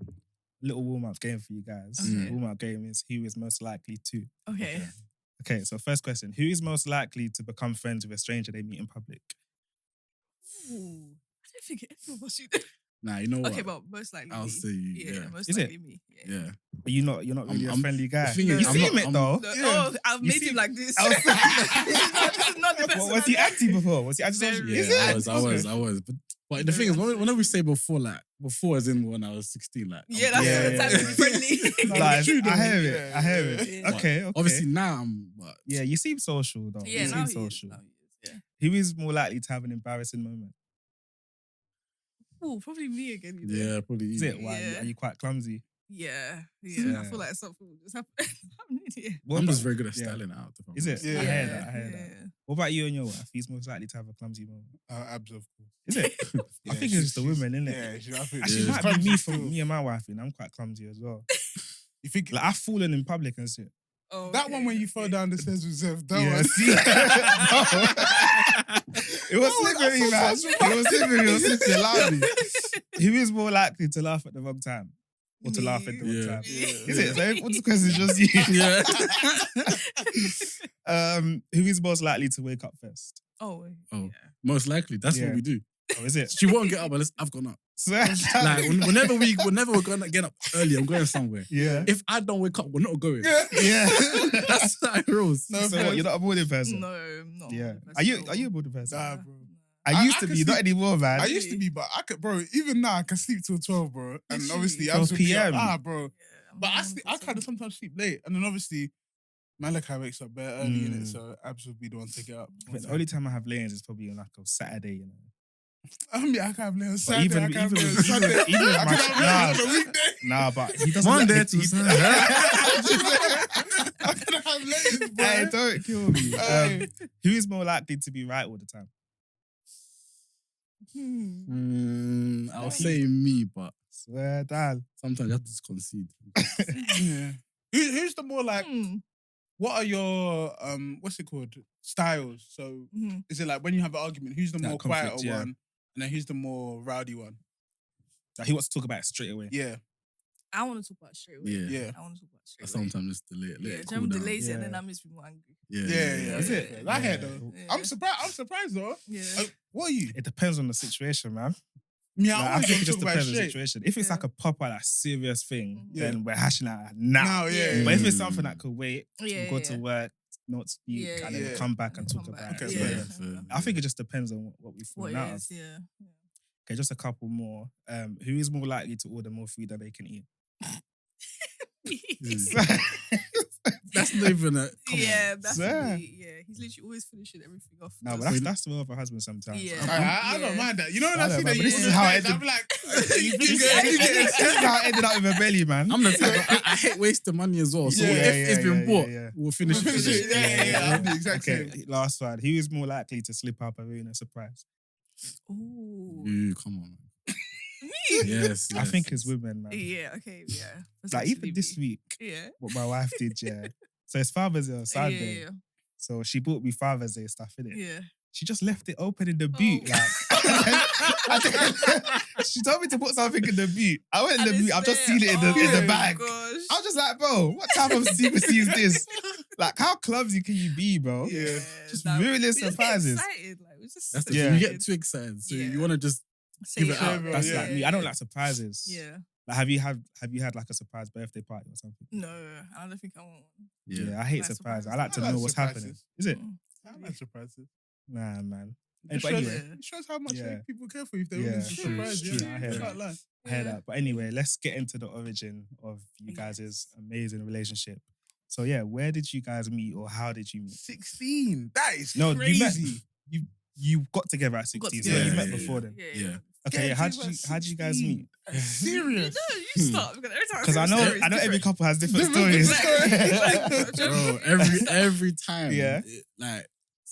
Speaker 1: Little warm up game for you guys.
Speaker 4: Okay.
Speaker 1: Warm up game is who is most likely to.
Speaker 4: Okay.
Speaker 1: Okay, so first question: who is most likely to become friends with a stranger they meet in public?
Speaker 4: Ooh. I don't think any of us should.
Speaker 2: nah, you know what?
Speaker 4: Okay, but most likely
Speaker 2: I'll
Speaker 4: me.
Speaker 2: say you,
Speaker 4: Yeah,
Speaker 2: yeah.
Speaker 4: most
Speaker 1: Is it?
Speaker 4: likely me. Yeah.
Speaker 2: Yeah.
Speaker 1: But you're not really
Speaker 2: I'm-
Speaker 1: a friendly guy.
Speaker 2: the thing
Speaker 1: You
Speaker 2: is, I'm
Speaker 1: seem
Speaker 2: not-
Speaker 1: it though.
Speaker 4: No,
Speaker 3: Yeah.
Speaker 4: Oh, I've
Speaker 1: You
Speaker 4: made
Speaker 1: see-
Speaker 4: him like this.
Speaker 1: I was-
Speaker 4: This is not the best.
Speaker 1: Was he acting before? Was he acting?
Speaker 4: Very
Speaker 2: Yeah,
Speaker 1: Is it?
Speaker 2: I was. But the thing is, whenever we say before as in when I was 16, like
Speaker 4: Yeah,
Speaker 2: I'm-
Speaker 4: that's
Speaker 1: Yeah,
Speaker 4: the time
Speaker 1: yeah,
Speaker 4: to be friendly.
Speaker 3: No,
Speaker 1: Like,
Speaker 3: it's true though.
Speaker 1: I hear it.
Speaker 3: Yeah,
Speaker 1: I hear
Speaker 3: yeah,
Speaker 1: it.
Speaker 4: yeah.
Speaker 1: Okay.
Speaker 2: obviously now I'm. But
Speaker 1: Yeah, you seem social though.
Speaker 4: Yeah,
Speaker 1: you
Speaker 4: now
Speaker 1: seem
Speaker 4: he is.
Speaker 1: social.
Speaker 4: Now he is. Yeah.
Speaker 1: Who is more likely to have an embarrassing moment?
Speaker 4: Ooh, probably me again. You know?
Speaker 2: yeah, probably.
Speaker 1: Is it? Why?
Speaker 4: Yeah.
Speaker 1: Are you quite clumsy?
Speaker 4: Yeah.
Speaker 1: Yeah.
Speaker 4: I feel like something will just happen. Yeah.
Speaker 1: What
Speaker 2: I'm
Speaker 1: about-
Speaker 2: just very good at
Speaker 1: yeah.
Speaker 2: styling it out. if I'm
Speaker 1: Is it?
Speaker 2: honest.
Speaker 3: Yeah.
Speaker 1: I hear that. I hear that.
Speaker 4: Yeah.
Speaker 1: What about you and your wife? Who's most likely to have a clumsy moment?
Speaker 3: Abs, of course.
Speaker 1: Is it? I think it's just the women, isn't it?
Speaker 3: Yeah, I think
Speaker 1: Actually,
Speaker 3: she's
Speaker 1: it might be
Speaker 3: clumsy
Speaker 1: me
Speaker 3: still.
Speaker 1: from me and my wife. You know, I'm quite clumsy as well.
Speaker 3: You think
Speaker 1: Like I've fallen in public and shit.
Speaker 4: Oh,
Speaker 3: that
Speaker 4: okay,
Speaker 3: one when you fell
Speaker 4: okay.
Speaker 3: down the stairs with Zev, that
Speaker 1: Yeah,
Speaker 3: was
Speaker 1: see? It was slippery, man. It was slippery. It was slippery loudly. Who is more likely to laugh at the wrong time or to laugh at the wrong
Speaker 2: Yeah.
Speaker 1: time?
Speaker 4: Yeah.
Speaker 1: Is it? So what's the question? Just you.
Speaker 2: Yeah.
Speaker 1: Who is most likely to wake up first?
Speaker 2: Oh.
Speaker 4: Yeah.
Speaker 2: Most likely, that's
Speaker 1: Yeah.
Speaker 2: what we do.
Speaker 1: Oh, is it?
Speaker 2: She won't get up unless I've gone up.
Speaker 1: Swear.
Speaker 2: Like whenever we're gonna get up early, I'm going somewhere.
Speaker 1: Yeah.
Speaker 2: If I don't wake up, we're not going.
Speaker 1: Yeah.
Speaker 2: That's how it rolls.
Speaker 3: No,
Speaker 1: So what, you're not a morning person?
Speaker 4: No, I'm not.
Speaker 1: Yeah.
Speaker 4: a
Speaker 1: Are you
Speaker 4: person.
Speaker 1: a morning person?
Speaker 3: Nah, bro.
Speaker 1: I used
Speaker 3: I
Speaker 1: to
Speaker 3: can
Speaker 1: be, not
Speaker 3: sleep-
Speaker 1: anymore, man.
Speaker 3: I used to be, but I could, bro. Even now, I can sleep till 12, bro. And
Speaker 4: Literally.
Speaker 3: obviously,
Speaker 1: 12
Speaker 3: abs will be up.
Speaker 1: PM.
Speaker 3: Bro.
Speaker 4: Yeah, I'm
Speaker 3: But
Speaker 4: not
Speaker 3: I
Speaker 4: a
Speaker 3: sleep, I
Speaker 4: person.
Speaker 3: kind of sometimes sleep late, and then obviously, Malachi wakes up very early in it,
Speaker 1: Mm.
Speaker 3: so abs will be the one to get up.
Speaker 1: But the only time I have lay-ins is probably on like a Saturday, you know.
Speaker 3: Yeah, I can have late on Saturday.
Speaker 1: even-
Speaker 3: I can have
Speaker 1: even
Speaker 3: late on
Speaker 1: with-
Speaker 3: Sunday.
Speaker 1: even with
Speaker 3: I
Speaker 1: my-
Speaker 3: can have late on
Speaker 1: nah.
Speaker 3: a weekday.
Speaker 1: Nah, but he doesn't.
Speaker 2: Monday
Speaker 1: like,
Speaker 2: to
Speaker 1: he,
Speaker 2: Sunday.
Speaker 3: I can have late, bro.
Speaker 1: Hey, don't kill me.
Speaker 3: Hey.
Speaker 1: Who is more likely to be right all the time?
Speaker 2: I'll say me, but
Speaker 1: Swear down.
Speaker 2: sometimes you have to just concede.
Speaker 3: Yeah. Who's the more like?
Speaker 4: Hmm.
Speaker 3: What are your what's it called? Styles. So
Speaker 4: Mhm.
Speaker 3: is it like when you have an argument, who's the
Speaker 1: That
Speaker 3: more
Speaker 1: conflict,
Speaker 3: quieter
Speaker 1: yeah.
Speaker 3: one, and then who's the more rowdy one?
Speaker 1: Like, he wants to talk about it straight away.
Speaker 3: Yeah.
Speaker 4: I want to talk about it straight away.
Speaker 2: Yeah.
Speaker 4: I want to talk about it straight away.
Speaker 2: Sometimes just delay it. Let
Speaker 4: Yeah,
Speaker 2: it
Speaker 4: Jam
Speaker 2: cool down.
Speaker 4: delays it and
Speaker 1: Yeah.
Speaker 4: then that makes me more angry.
Speaker 3: Yeah.
Speaker 1: Is it?
Speaker 3: I hear though.
Speaker 4: Yeah.
Speaker 3: I'm surprised though.
Speaker 4: Yeah.
Speaker 3: What are you?
Speaker 1: It depends on the situation, man.
Speaker 3: Yeah,
Speaker 1: Like,
Speaker 3: I
Speaker 1: I
Speaker 3: always
Speaker 1: think it
Speaker 3: want to
Speaker 1: just
Speaker 3: talk about it
Speaker 1: depends on the
Speaker 3: straight.
Speaker 1: situation. If it's
Speaker 4: Yeah.
Speaker 1: like a proper, like serious thing,
Speaker 3: Yeah.
Speaker 1: then we're hashing out now.
Speaker 3: Now, yeah.
Speaker 1: But if it's
Speaker 2: Mm.
Speaker 1: something that could wait,
Speaker 4: Yeah,
Speaker 1: go to work, not speak,
Speaker 4: Yeah,
Speaker 1: and then
Speaker 3: yeah.
Speaker 1: come back and
Speaker 4: Come
Speaker 1: talk
Speaker 4: back.
Speaker 1: about
Speaker 3: Okay,
Speaker 1: it.
Speaker 3: fair,
Speaker 1: Yeah.
Speaker 2: fair.
Speaker 1: I think it just depends on what we've
Speaker 4: What
Speaker 1: fallen out
Speaker 4: it
Speaker 1: of.
Speaker 4: is, yeah.
Speaker 1: Okay, just a couple more. Who is more likely to order more food than they can eat?
Speaker 2: That's not even a. Come
Speaker 4: Yeah,
Speaker 2: on.
Speaker 4: that's
Speaker 1: Sir.
Speaker 4: he's literally always finishing everything off.
Speaker 1: No, but
Speaker 4: first.
Speaker 1: that's the way of a husband sometimes.
Speaker 4: Yeah.
Speaker 3: I don't
Speaker 4: Yeah.
Speaker 3: mind that. You know when
Speaker 1: I
Speaker 3: I
Speaker 1: don't
Speaker 3: see
Speaker 1: mind,
Speaker 3: that
Speaker 1: but
Speaker 3: you
Speaker 1: this is
Speaker 3: order
Speaker 1: how I
Speaker 3: things,
Speaker 1: ended-
Speaker 3: I'm like,
Speaker 1: This is how I ended up with a belly, man.
Speaker 2: I'm the type. I hate wasting money as well. So
Speaker 3: Yeah,
Speaker 2: if it's been bought,
Speaker 1: yeah.
Speaker 2: we'll finish
Speaker 3: We'll
Speaker 2: it.
Speaker 3: finish it. Yeah. I'm the exact
Speaker 1: Okay,
Speaker 3: same.
Speaker 1: last one. Who is more likely to slip up and ruin a surprise?
Speaker 4: Ooh.
Speaker 2: Ooh, come on.
Speaker 4: Me?
Speaker 2: Yes,
Speaker 1: I think it's women, man.
Speaker 4: Yeah, okay, yeah.
Speaker 1: Like even this week,
Speaker 4: Yeah.
Speaker 1: what my wife did, yeah. So it's Father's Day on Sunday.
Speaker 4: Yeah.
Speaker 1: So she bought me Father's Day stuff, innit?
Speaker 4: Yeah.
Speaker 1: She just left it open in the boot.
Speaker 4: Oh.
Speaker 1: She told me to put something in the boot. I went in
Speaker 4: And
Speaker 1: the
Speaker 4: it's
Speaker 1: boot. I've just
Speaker 4: there.
Speaker 1: seen it in the
Speaker 4: Oh,
Speaker 1: bag.
Speaker 4: Gosh.
Speaker 1: I was just like, bro, what type of secrecy is this? Like, how clumsy can you be, bro?
Speaker 3: Yeah.
Speaker 1: Just
Speaker 4: that-
Speaker 1: ruining
Speaker 4: we just get
Speaker 1: surprises.
Speaker 4: excited, like, we just
Speaker 2: That's the
Speaker 1: Yeah.
Speaker 2: thing. You get too excited, so
Speaker 4: Yeah.
Speaker 2: you want to just
Speaker 4: say
Speaker 2: give it out.
Speaker 1: That's
Speaker 3: Yeah.
Speaker 1: like me. I don't like surprises.
Speaker 4: Yeah.
Speaker 1: Like, have you had like a surprise birthday party or something?
Speaker 4: No, I don't think I want one.
Speaker 1: Yeah, I hate
Speaker 4: Like
Speaker 1: surprises.
Speaker 4: surprises.
Speaker 1: I like to
Speaker 3: I like
Speaker 1: know what's
Speaker 3: surprises.
Speaker 1: happening. Is it?
Speaker 4: Mm.
Speaker 3: I'm not surprised.
Speaker 1: Nah, man.
Speaker 3: It
Speaker 1: But
Speaker 3: shows,
Speaker 1: anyway,
Speaker 3: it shows how much
Speaker 1: Yeah.
Speaker 3: people care for you if they're
Speaker 1: Yeah,
Speaker 3: really
Speaker 1: true,
Speaker 3: surprised.
Speaker 1: true.
Speaker 3: Yeah,
Speaker 1: I hear
Speaker 3: I
Speaker 1: that.
Speaker 3: can't lie.
Speaker 1: I heard
Speaker 4: Yeah.
Speaker 1: that. But anyway, let's get into the origin of you
Speaker 4: Yes.
Speaker 1: guys' amazing relationship. So yeah, where did you guys meet or how did you meet?
Speaker 3: 16. That is
Speaker 1: No,
Speaker 3: crazy.
Speaker 1: you got together at
Speaker 4: We
Speaker 1: 16,
Speaker 4: got
Speaker 1: so
Speaker 2: together.
Speaker 1: you met
Speaker 2: Yeah,
Speaker 1: before then.
Speaker 2: Yeah.
Speaker 1: Okay,
Speaker 3: Get
Speaker 1: how
Speaker 3: together at
Speaker 1: did you guys
Speaker 3: 16.
Speaker 1: meet?
Speaker 3: Serious.
Speaker 4: No, you start because every time
Speaker 1: Because I know every couple has different stories.
Speaker 2: Bro, every time.
Speaker 1: Yeah.
Speaker 2: Like,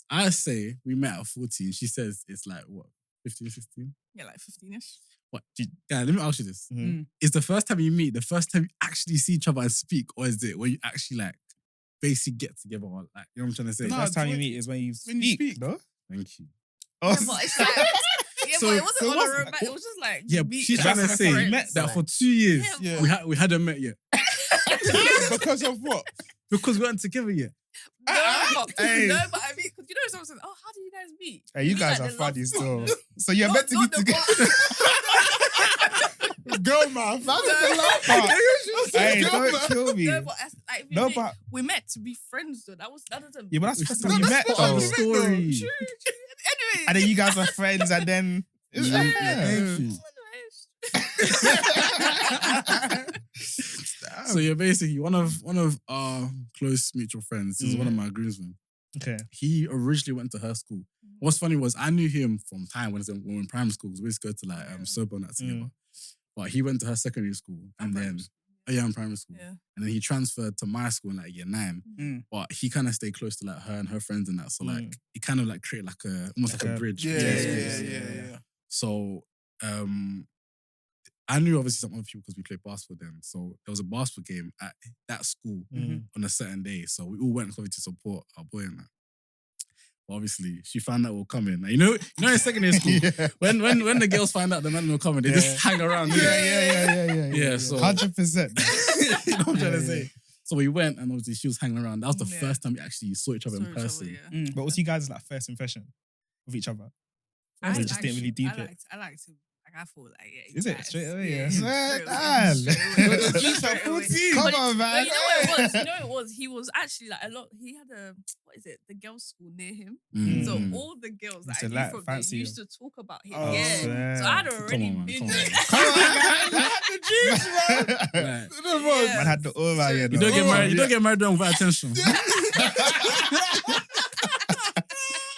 Speaker 2: I say we met at 14. She says it's like, what, 15, 16?
Speaker 4: Yeah, like 15ish.
Speaker 2: What? Guys, let me ask you this.
Speaker 1: Mhm.
Speaker 2: Is the first time you meet the first time you actually see each other and speak, or is it when you actually like basically get together? Or, like, you know what I'm trying to say?
Speaker 3: No,
Speaker 1: First time you
Speaker 3: when-
Speaker 1: meet is when you
Speaker 3: when you
Speaker 1: speak,
Speaker 3: speak.
Speaker 1: no?
Speaker 2: Thank you.
Speaker 1: Oh,
Speaker 4: Yeah, but it's like,
Speaker 2: So-
Speaker 4: but it wasn't
Speaker 1: so
Speaker 4: on a
Speaker 1: what's-
Speaker 4: romantic. It was just like
Speaker 2: Yeah,
Speaker 4: meet
Speaker 2: she's
Speaker 4: as
Speaker 2: trying to
Speaker 1: that's
Speaker 2: say
Speaker 1: how you
Speaker 4: friends.
Speaker 1: met
Speaker 2: that for 2 years
Speaker 3: Yeah.
Speaker 2: we hadn't met yet
Speaker 3: Because of what?
Speaker 2: because we weren't together yet.
Speaker 4: No,
Speaker 1: Hey.
Speaker 4: no, but I mean, because you know, someone said, "Oh, how do you guys meet?"
Speaker 1: hey, you
Speaker 4: meet
Speaker 1: guys
Speaker 4: like
Speaker 1: are
Speaker 4: the
Speaker 1: funny
Speaker 4: love
Speaker 1: still.
Speaker 4: song.
Speaker 1: So you're meant to be
Speaker 4: Not the
Speaker 1: together.
Speaker 3: Girl mouth.
Speaker 1: That's
Speaker 4: No.
Speaker 1: the last part. Hey,
Speaker 3: Girl
Speaker 1: don't
Speaker 3: mouth.
Speaker 1: kill me.
Speaker 4: No, but like,
Speaker 1: No,
Speaker 4: we,
Speaker 1: but
Speaker 4: we met to be friends, though. That doesn't.
Speaker 1: yeah, but that's the first
Speaker 2: No,
Speaker 1: time you met
Speaker 3: that's
Speaker 1: though.
Speaker 3: what
Speaker 2: The
Speaker 3: we met, though.
Speaker 2: story.
Speaker 4: True. Anyway,
Speaker 1: And then you guys were friends, and then
Speaker 2: Yeah.
Speaker 1: yeah.
Speaker 2: Thank you. So you're basically one of our close mutual friends. This is one of my groomsmen.
Speaker 1: Okay.
Speaker 2: He originally went to her school. What's funny was I knew him from time when we were in primary school. 'Cause we used to go to like sober nights together. But he went to her secondary school and then in primary school.
Speaker 4: Yeah.
Speaker 2: And then he transferred to my school in like year 9.
Speaker 3: Mm.
Speaker 2: But he kind of stayed close to like her and her friends and that. So like it kind of like created like almost like a bridge.
Speaker 3: Yeah,
Speaker 2: between
Speaker 3: yeah,
Speaker 2: schools.
Speaker 3: yeah.
Speaker 2: So I knew obviously some other people because we played basketball then. So there was a basketball game at that school on a certain day. So we all went obviously to support our boy and that. But obviously, she found out we were coming. Now, you know in secondary school,
Speaker 1: Yeah.
Speaker 2: when the girls find out the men were coming, they just hang around. Yeah, so-
Speaker 1: 100%.
Speaker 2: You know what I'm trying to
Speaker 1: Yeah,
Speaker 2: say? So we went and obviously she was hanging around. That was the
Speaker 4: Yeah.
Speaker 2: first time we actually saw each other in person.
Speaker 1: But what's you guys' like first impression of each other? Or you just didn't really deep it?
Speaker 4: I liked him. Like I thought, like yeah.
Speaker 1: Is it
Speaker 4: guys.
Speaker 1: straight away? Yeah.
Speaker 4: Straight
Speaker 1: Man.
Speaker 4: away.
Speaker 3: Straight away.
Speaker 1: Come
Speaker 4: But
Speaker 1: on,
Speaker 4: No,
Speaker 1: man.
Speaker 4: you know what it was? You know what it was? He was actually like a lot. He had what is it? The girls' school near him.
Speaker 2: Mm.
Speaker 4: So all the girls that
Speaker 1: Used
Speaker 4: I
Speaker 1: to
Speaker 4: knew
Speaker 1: like
Speaker 4: from there
Speaker 1: fancy
Speaker 4: used to talk about him.
Speaker 3: Oh,
Speaker 4: yeah.
Speaker 1: swear.
Speaker 4: So I'd
Speaker 1: Come
Speaker 4: already
Speaker 2: on, man,
Speaker 4: been
Speaker 2: come
Speaker 4: there.
Speaker 2: on.
Speaker 1: Come on, man.
Speaker 3: The juice, man.
Speaker 2: Like,
Speaker 4: Yeah.
Speaker 1: Man had the aura, you
Speaker 2: you
Speaker 1: know.
Speaker 2: don't get married. You don't get married without attention.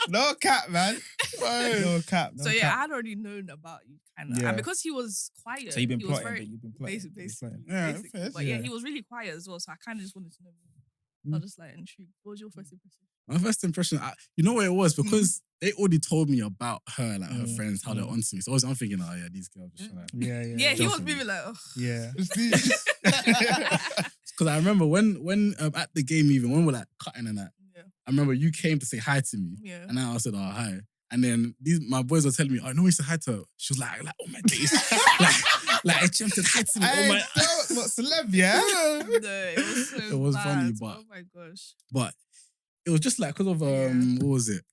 Speaker 1: No cap, man. No cap. No
Speaker 4: So yeah,
Speaker 1: cap.
Speaker 4: I had already known about you kind of,
Speaker 1: Yeah.
Speaker 4: and because he was quiet,
Speaker 1: So you've been
Speaker 4: he was
Speaker 1: plotting,
Speaker 4: very
Speaker 1: but you've been plotting.
Speaker 4: basically.
Speaker 3: Yeah,
Speaker 4: basically.
Speaker 3: fair.
Speaker 4: But yeah,
Speaker 1: Yeah.
Speaker 4: he was really quiet as well. So I kind of just wanted to know more. I was just like intrigued. What was your first impression?
Speaker 2: My first impression, you know what it was? Because they already told me about her, like her
Speaker 1: Mm,
Speaker 2: friends, how they're
Speaker 1: mm.
Speaker 2: onto me. So I'm thinking, oh yeah, these girls just like.
Speaker 1: Yeah, yeah.
Speaker 4: Yeah, he was
Speaker 2: definitely.
Speaker 4: moving like, oh.
Speaker 1: Yeah.
Speaker 2: Because I remember when at the game, even when we're like cutting and that,
Speaker 4: Yeah.
Speaker 2: I remember you came to say hi to me.
Speaker 4: Yeah.
Speaker 2: And then I said, oh, hi. And then my boys were telling me, "Oh, no one said hi to her." She was like, "Oh my days, like I said hi to me." Oh my,
Speaker 1: what celeb? Yeah.
Speaker 4: No, it was so
Speaker 2: It was
Speaker 4: bad.
Speaker 2: funny, but-
Speaker 4: oh my gosh.
Speaker 2: but it was just like because of what was it?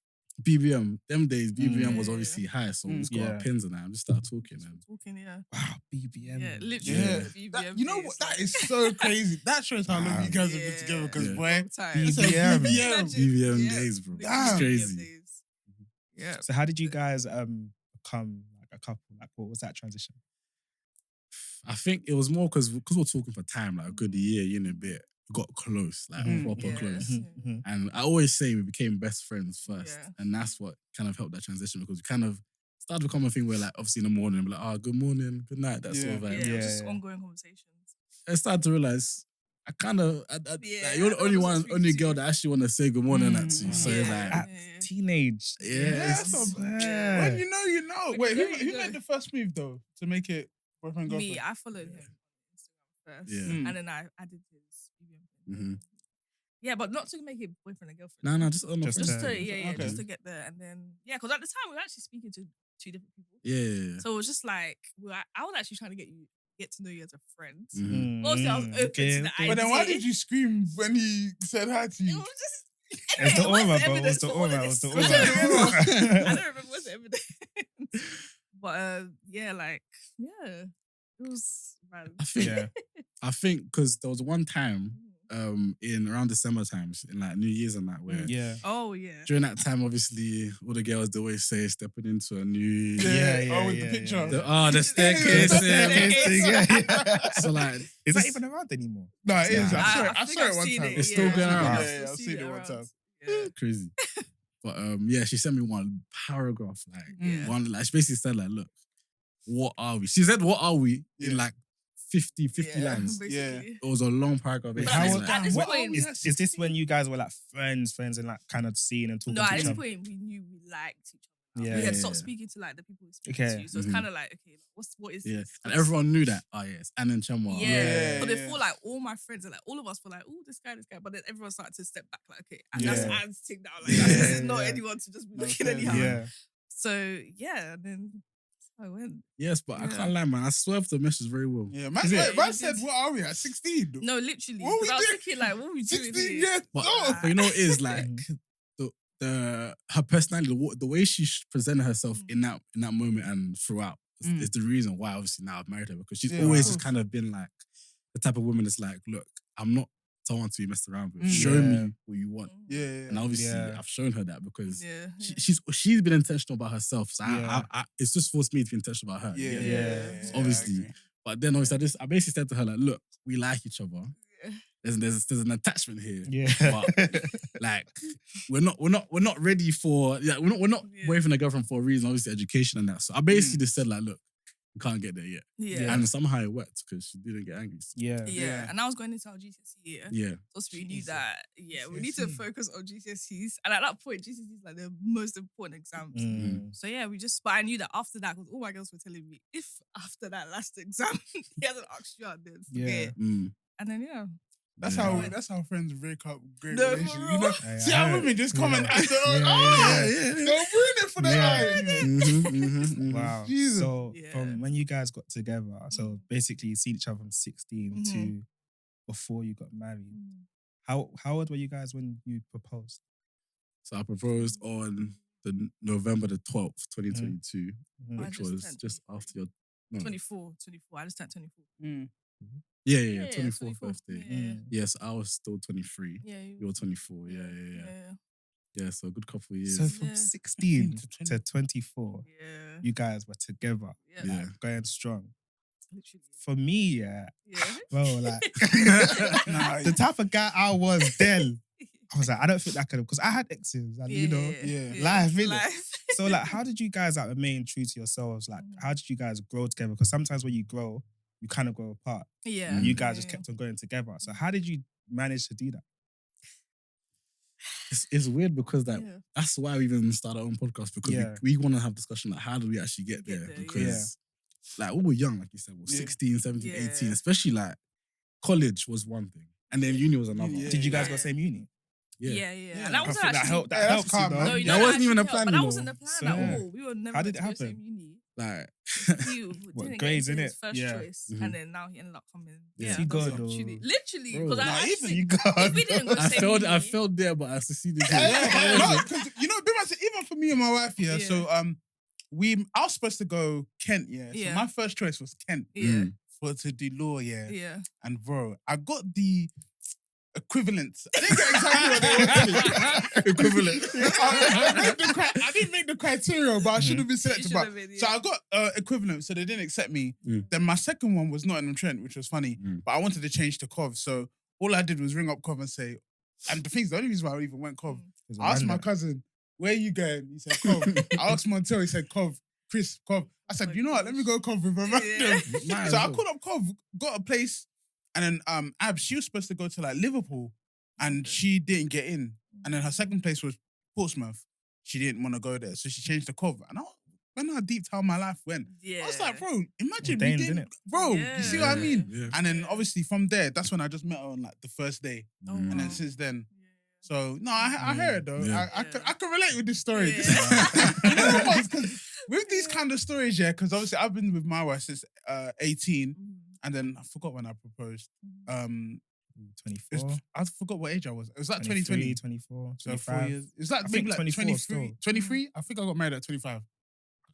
Speaker 2: BBM. Them days, BBM was
Speaker 4: Yeah.
Speaker 2: obviously high, so we just got our
Speaker 1: Yeah.
Speaker 2: pins and that and just started talking. And
Speaker 4: Talking, yeah.
Speaker 1: Wow, BBM.
Speaker 4: Yeah, literally.
Speaker 3: Yeah.
Speaker 4: BBM
Speaker 3: That- you know
Speaker 4: days,
Speaker 3: what? That
Speaker 4: like-
Speaker 3: is so crazy. That shows how long you guys have been
Speaker 4: Yeah.
Speaker 3: together. Because
Speaker 2: Yeah.
Speaker 3: boy,
Speaker 4: Long time.
Speaker 3: it's a
Speaker 1: BBM.
Speaker 3: BBM.
Speaker 4: Imagine,
Speaker 2: BBM
Speaker 4: yeah.
Speaker 2: days, bro.
Speaker 3: Damn.
Speaker 2: It's
Speaker 4: BBM
Speaker 2: crazy.
Speaker 4: days. Yeah.
Speaker 1: So how did you guys become like a couple? Like what was that transition?
Speaker 2: I think it was more because we're talking for time, like a good year in a bit. We got close, like proper
Speaker 4: Yeah.
Speaker 2: close.
Speaker 1: Mm-hmm.
Speaker 2: And I always say we became best friends first.
Speaker 4: Yeah.
Speaker 2: And that's what kind of helped that transition because we kind of started to become a thing where like obviously in the morning, we're like, oh, good morning, good night, that sort of
Speaker 4: Yeah,
Speaker 2: vibe.
Speaker 4: it was
Speaker 1: Yeah,
Speaker 4: just
Speaker 1: yeah.
Speaker 4: ongoing conversations.
Speaker 2: I started to realize I kind of,
Speaker 4: Yeah,
Speaker 2: like, you're the
Speaker 4: I
Speaker 2: only
Speaker 4: was
Speaker 2: one,
Speaker 4: speaking
Speaker 2: only
Speaker 4: to
Speaker 2: girl
Speaker 4: you.
Speaker 2: that actually want to say good morning at you. So
Speaker 3: Yeah.
Speaker 2: it's
Speaker 1: At
Speaker 2: like,
Speaker 1: teenage.
Speaker 2: yeah,
Speaker 3: that's
Speaker 2: it's-
Speaker 3: not
Speaker 1: Yeah.
Speaker 3: When you know, you know.
Speaker 4: When
Speaker 3: Wait,
Speaker 4: you
Speaker 3: who,
Speaker 4: know, you
Speaker 3: who
Speaker 4: know.
Speaker 3: made the first move though to make it boyfriend girlfriend?
Speaker 4: Me, I followed him on Instagram first.
Speaker 2: Yeah.
Speaker 4: And then I added his BBM.
Speaker 2: Mhm.
Speaker 4: Yeah, but not to make it boyfriend and girlfriend.
Speaker 2: no, just on
Speaker 1: Just
Speaker 4: Just
Speaker 1: to-
Speaker 4: to, yeah,
Speaker 3: Okay.
Speaker 4: just to get there. And then, yeah, because at the time we were actually speaking to two different people.
Speaker 2: yeah.
Speaker 4: So it was just like, I was actually trying to get to know you as a friend.
Speaker 2: Mhm.
Speaker 4: Obviously, I was open to the idea.
Speaker 3: But then why did you scream when he said hi to
Speaker 4: It
Speaker 3: you?
Speaker 4: was just.
Speaker 1: It's the
Speaker 4: It was
Speaker 1: aura, bro. It
Speaker 4: evidence
Speaker 1: was the
Speaker 4: for all of
Speaker 1: aura. It was the
Speaker 4: this.
Speaker 1: aura.
Speaker 4: I don't remember what's the evidence. But yeah, like, yeah, it was bad.
Speaker 2: I think because there was one time in around December times, in like New Year's and that, where
Speaker 1: Yeah.
Speaker 4: Oh, yeah.
Speaker 2: during that time, obviously, all the girls they always say stepping into a new
Speaker 1: Yeah,
Speaker 3: Oh, with
Speaker 1: yeah,
Speaker 3: the picture.
Speaker 1: yeah.
Speaker 2: the staircase.
Speaker 1: The staircase thing, yeah.
Speaker 2: So like,
Speaker 1: Is that
Speaker 2: this-
Speaker 1: even around anymore?
Speaker 3: No, it is.
Speaker 1: Nah.
Speaker 3: I
Speaker 4: think
Speaker 3: saw it
Speaker 4: I've
Speaker 3: one
Speaker 4: seen
Speaker 3: time.
Speaker 4: it,
Speaker 2: It's still going around.
Speaker 3: Yeah, I've seen it one time.
Speaker 4: Yeah.
Speaker 2: crazy. But yeah, she sent me one paragraph, like
Speaker 4: Yeah.
Speaker 2: one, like she basically said, like, look, what are we? She said, what are we?
Speaker 3: Yeah.
Speaker 2: In like 50
Speaker 4: Yeah,
Speaker 2: lines.
Speaker 4: basically.
Speaker 2: It was a long paragraph.
Speaker 4: But
Speaker 2: basically,
Speaker 1: How
Speaker 4: at
Speaker 2: like,
Speaker 4: this, at this
Speaker 1: what-
Speaker 4: point,
Speaker 1: Is this when you guys were like friends and like kind of seeing and talking
Speaker 4: no,
Speaker 1: to
Speaker 4: at
Speaker 1: each
Speaker 4: this
Speaker 1: other?
Speaker 4: point, we knew we liked each other.
Speaker 1: Yeah.
Speaker 4: We had
Speaker 2: Yeah.
Speaker 4: stopped speaking to like the people we speak
Speaker 1: Okay.
Speaker 4: to. So it's
Speaker 2: Mhm.
Speaker 4: kind of like, okay, what is
Speaker 2: yeah,
Speaker 4: this?
Speaker 2: and everyone knew that. Oh yes, and then Chamwa.
Speaker 4: Yeah.
Speaker 3: Yeah,
Speaker 4: But
Speaker 3: yeah.
Speaker 4: before, like, all my friends and like all of us were like, oh, this guy. But then everyone started to step back, like, okay, and that's
Speaker 1: Yeah.
Speaker 4: Anne's thing now. Like,
Speaker 1: Yeah,
Speaker 4: this is
Speaker 1: yeah,
Speaker 4: not
Speaker 1: yeah.
Speaker 4: anyone to just be
Speaker 3: No,
Speaker 4: looking
Speaker 3: fair
Speaker 4: anyhow.
Speaker 1: Yeah.
Speaker 4: So yeah, and then that's how it went.
Speaker 2: Yes, but I
Speaker 4: Yeah.
Speaker 2: can't lie, man. I swerved the message very well.
Speaker 3: Yeah, man,
Speaker 1: Is it?
Speaker 3: wait, man
Speaker 4: You
Speaker 3: said,
Speaker 4: did.
Speaker 3: what are we at? 16?
Speaker 4: No, literally.
Speaker 3: What we
Speaker 4: Because I was
Speaker 3: doing?
Speaker 4: thinking, like, what are we doing
Speaker 3: 16
Speaker 4: here?
Speaker 3: years?
Speaker 2: But,
Speaker 3: No.
Speaker 2: but you know what it is like her personality, the way she presented herself
Speaker 4: Mm.
Speaker 2: in that moment and throughout is the reason why obviously now I've married her, because she's
Speaker 3: Yeah,
Speaker 2: always
Speaker 3: of
Speaker 2: just
Speaker 3: course.
Speaker 2: kind of been like the type of woman that's like, look, I'm not someone to be messed around with.
Speaker 3: Mm.
Speaker 2: Show
Speaker 1: Yeah.
Speaker 2: me what you want.
Speaker 3: Yeah,
Speaker 2: And obviously
Speaker 1: Yeah.
Speaker 2: I've shown her that because
Speaker 4: Yeah.
Speaker 2: she's been intentional about herself. So
Speaker 1: Yeah.
Speaker 2: it's just forced me to be intentional about her.
Speaker 3: yeah,
Speaker 2: you
Speaker 3: yeah,
Speaker 2: get me?
Speaker 1: Yeah.
Speaker 3: I
Speaker 2: Obviously.
Speaker 3: agree.
Speaker 2: But then obviously I basically said to her like, look, we like each other.
Speaker 4: Yeah.
Speaker 2: There's an attachment here.
Speaker 1: Yeah.
Speaker 2: Like we're not ready for we're not
Speaker 4: Yeah.
Speaker 2: waiting for a girlfriend for a reason, obviously education and that. So I basically just said like, look, we can't get there yet.
Speaker 4: Yeah.
Speaker 2: And somehow it worked because she didn't get angry.
Speaker 1: Yeah.
Speaker 4: Yeah.
Speaker 3: Yeah.
Speaker 4: And I was going into our GCSE year.
Speaker 2: Yeah.
Speaker 4: So we knew
Speaker 3: Jesus.
Speaker 4: that, we need to
Speaker 3: GCSE.
Speaker 4: focus on GCSEs. And at that point, GCSEs is like the most important exams.
Speaker 1: Mm.
Speaker 4: So yeah, but I knew that after that, because all my girls were telling me, if after that last exam, he hasn't asked you out, then forget
Speaker 1: Yeah.
Speaker 4: it.
Speaker 2: Mm.
Speaker 4: And then yeah.
Speaker 3: That's
Speaker 2: Yeah.
Speaker 3: how friends break up great
Speaker 4: No,
Speaker 3: relationships.
Speaker 4: for
Speaker 3: You know,
Speaker 1: real.
Speaker 3: see
Speaker 1: Yeah,
Speaker 3: how
Speaker 1: I
Speaker 3: women just comment
Speaker 1: yeah.
Speaker 3: after
Speaker 1: Yeah.
Speaker 3: they'll ruin it for the
Speaker 1: Yeah.
Speaker 3: eye.
Speaker 1: Wow.
Speaker 3: Jesus.
Speaker 1: So
Speaker 4: Yeah.
Speaker 1: from when you guys got together, so
Speaker 4: Mhm.
Speaker 1: basically you seen each other from 16 to before you got married. How old were you guys when you proposed?
Speaker 2: So I proposed on the November the 12th, 2022,
Speaker 1: Mhm.
Speaker 4: I
Speaker 2: which
Speaker 4: just
Speaker 2: was
Speaker 4: turned
Speaker 2: just
Speaker 4: 24.
Speaker 2: after your no.
Speaker 4: 24. I just turned 24.
Speaker 2: Yeah, 24th
Speaker 4: 24.
Speaker 2: birthday.
Speaker 4: Yeah.
Speaker 1: Mm.
Speaker 2: Yes, I was still 23.
Speaker 4: Yeah.
Speaker 2: You're 24. Yeah, so a good couple of years.
Speaker 1: So from
Speaker 4: Yeah.
Speaker 1: 16
Speaker 3: to
Speaker 1: to 24,
Speaker 4: Yeah.
Speaker 1: you guys were together,
Speaker 4: Yeah.
Speaker 2: Yeah.
Speaker 1: like, going strong.
Speaker 4: Literally.
Speaker 1: For me, yeah,
Speaker 4: Yeah.
Speaker 1: bro, like
Speaker 3: Nah,
Speaker 1: the type of guy I was then, I was like, I don't think that could have, because I had exes, and you know,
Speaker 3: Yeah.
Speaker 1: life, innit?
Speaker 4: Life.
Speaker 1: So like, how did you guys like remain true to yourselves? Like, how did you guys grow together? Because sometimes when you grow, you kind of grow apart.
Speaker 4: Yeah.
Speaker 1: And you guys
Speaker 4: Yeah.
Speaker 1: just kept on going together. So how did you manage to do that?
Speaker 2: It's weird because like
Speaker 4: Yeah.
Speaker 2: that's why we even started our own podcast, because
Speaker 1: Yeah.
Speaker 2: we want to have discussion like how do we actually get
Speaker 4: Get
Speaker 2: there?
Speaker 4: there,
Speaker 2: Because like we were young, like you said,
Speaker 3: Yeah.
Speaker 2: 16, 17,
Speaker 4: Yeah.
Speaker 2: 18, especially like college was one thing. And then uni was another.
Speaker 3: Yeah.
Speaker 1: Did you guys go
Speaker 4: Yeah.
Speaker 1: same uni?
Speaker 4: Yeah.
Speaker 3: Yeah.
Speaker 4: And that
Speaker 1: I
Speaker 4: wasn't
Speaker 1: think that
Speaker 4: actually.
Speaker 1: helped. That
Speaker 3: Yeah, that's
Speaker 1: helps you,
Speaker 3: calm,
Speaker 1: though.
Speaker 3: man.
Speaker 4: No, you
Speaker 2: That
Speaker 4: know,
Speaker 2: wasn't even a
Speaker 4: helped,
Speaker 2: plan,
Speaker 4: but
Speaker 2: you
Speaker 4: that
Speaker 2: know.
Speaker 4: wasn't the plan
Speaker 1: So,
Speaker 4: at
Speaker 1: yeah.
Speaker 4: all. We were never
Speaker 1: How did
Speaker 4: meant
Speaker 1: it
Speaker 4: to go
Speaker 1: happen?
Speaker 4: same uni.
Speaker 2: Like,
Speaker 4: He
Speaker 1: What,
Speaker 4: didn't
Speaker 1: grades,
Speaker 4: get into his
Speaker 1: innit?
Speaker 4: first
Speaker 1: Yeah.
Speaker 4: choice,
Speaker 2: Mhm.
Speaker 4: and then now he ended up coming.
Speaker 2: Yeah.
Speaker 4: Yeah,
Speaker 1: You
Speaker 4: that's
Speaker 1: good,
Speaker 4: literally,
Speaker 1: though.
Speaker 4: literally,
Speaker 2: Bro,
Speaker 4: because
Speaker 3: Nah,
Speaker 4: I
Speaker 3: even
Speaker 4: think
Speaker 1: You got.
Speaker 4: if we didn't go
Speaker 2: I
Speaker 4: same
Speaker 2: failed. I
Speaker 4: uni,
Speaker 2: failed there, but I succeeded here.
Speaker 3: Yeah, no, because you know, even for me and my wife, yeah.
Speaker 4: Yeah.
Speaker 3: So I was supposed to go Kent, yeah. So
Speaker 4: Yeah.
Speaker 3: my first choice was Kent
Speaker 4: Yeah,
Speaker 3: to do law, yeah.
Speaker 4: yeah.
Speaker 3: And bro, I got the equivalent. I didn't get exactly what they wanted.
Speaker 2: Equivalent.
Speaker 3: I didn't make the criteria, but I should have been
Speaker 4: You
Speaker 3: selected.
Speaker 4: should
Speaker 3: But
Speaker 4: have been,
Speaker 3: so
Speaker 4: yeah.
Speaker 3: I got equivalent, so they didn't accept me.
Speaker 2: Mm.
Speaker 3: Then my second one was Nottingham Trent, which was funny, but I wanted to change to Cov. So all I did was ring up Cov and say, and the thing is, the only reason why I even went Cov, I asked my cousin, "Where you going?" He said, "Cov." I asked Montel, he said, "Cov." Chris, Cov. I said,
Speaker 4: my
Speaker 3: "You know what? Let me go Cov with a random."
Speaker 2: Might as
Speaker 3: So I
Speaker 2: well.
Speaker 3: called up Cov, got a place, and then Ab, she was supposed to go to like Liverpool, and she didn't get in. And then her second place was Portsmouth. She didn't want to go there, so she changed to Cov. And when I deeped how my life went,
Speaker 4: Yeah.
Speaker 3: I was like, bro, imagine
Speaker 1: Ordained,
Speaker 3: we didn't,
Speaker 1: innit?
Speaker 3: bro.
Speaker 4: Yeah.
Speaker 3: You see what I mean?
Speaker 2: Yeah.
Speaker 3: And then
Speaker 4: Yeah.
Speaker 3: obviously from there, that's when I just met her on like the first day,
Speaker 4: Oh,
Speaker 3: and then
Speaker 4: wow.
Speaker 3: since then.
Speaker 4: Yeah.
Speaker 3: So no, I heard though.
Speaker 2: Yeah.
Speaker 3: I can relate with this story.
Speaker 4: Yeah.
Speaker 3: You know what? 'Cause with these kind of stories, yeah, because obviously I've been with my wife since 18, and then I forgot when I proposed.
Speaker 1: 24,
Speaker 3: I forgot what age I was. It was like
Speaker 1: 23,
Speaker 3: 2020.
Speaker 1: 24,
Speaker 3: So
Speaker 1: 25.
Speaker 3: 4 years. It's like
Speaker 1: I
Speaker 3: maybe
Speaker 1: think
Speaker 3: like
Speaker 1: 24
Speaker 3: 23.
Speaker 1: still.
Speaker 3: 23? I think I got married at 25.
Speaker 1: I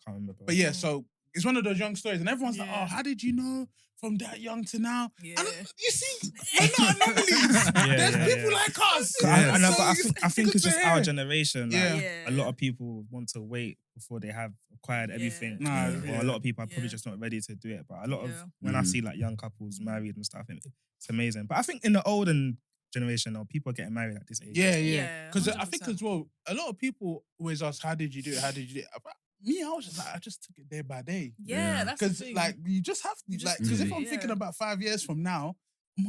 Speaker 1: can't remember.
Speaker 3: But yeah, so it's one of those young stories, and everyone's like,
Speaker 4: Yeah.
Speaker 3: "Oh, how did you know from that young to now?"
Speaker 4: Yeah.
Speaker 3: And you see, we're not anomalies. There's people like us.
Speaker 1: I know,
Speaker 3: So
Speaker 1: but I
Speaker 3: it's
Speaker 1: think
Speaker 3: good
Speaker 1: it's
Speaker 3: to
Speaker 1: just our
Speaker 3: hear.
Speaker 1: generation. Like,
Speaker 3: Yeah.
Speaker 1: a lot of people want to wait before they have acquired everything.
Speaker 3: Nah,
Speaker 1: Or
Speaker 3: yeah.
Speaker 1: a lot of people are probably
Speaker 4: Yeah.
Speaker 1: just not ready to do it. But a lot
Speaker 4: Yeah.
Speaker 1: of when I see like young couples married and stuff, it's amazing. But I think in the olden generation, or people are getting married at this age.
Speaker 3: Yeah.
Speaker 4: Yeah,
Speaker 3: Because I think
Speaker 4: 100%.
Speaker 3: as well, a lot of people always ask, "How did you do it? How did you do it?" But me, I was just like, I just took it day by day.
Speaker 4: Yeah, that's the
Speaker 3: Because
Speaker 4: thing.
Speaker 3: like you just have to,
Speaker 4: You just
Speaker 3: like, because if
Speaker 4: do
Speaker 3: I'm
Speaker 4: it,
Speaker 3: thinking
Speaker 4: yeah.
Speaker 3: about 5 years from now,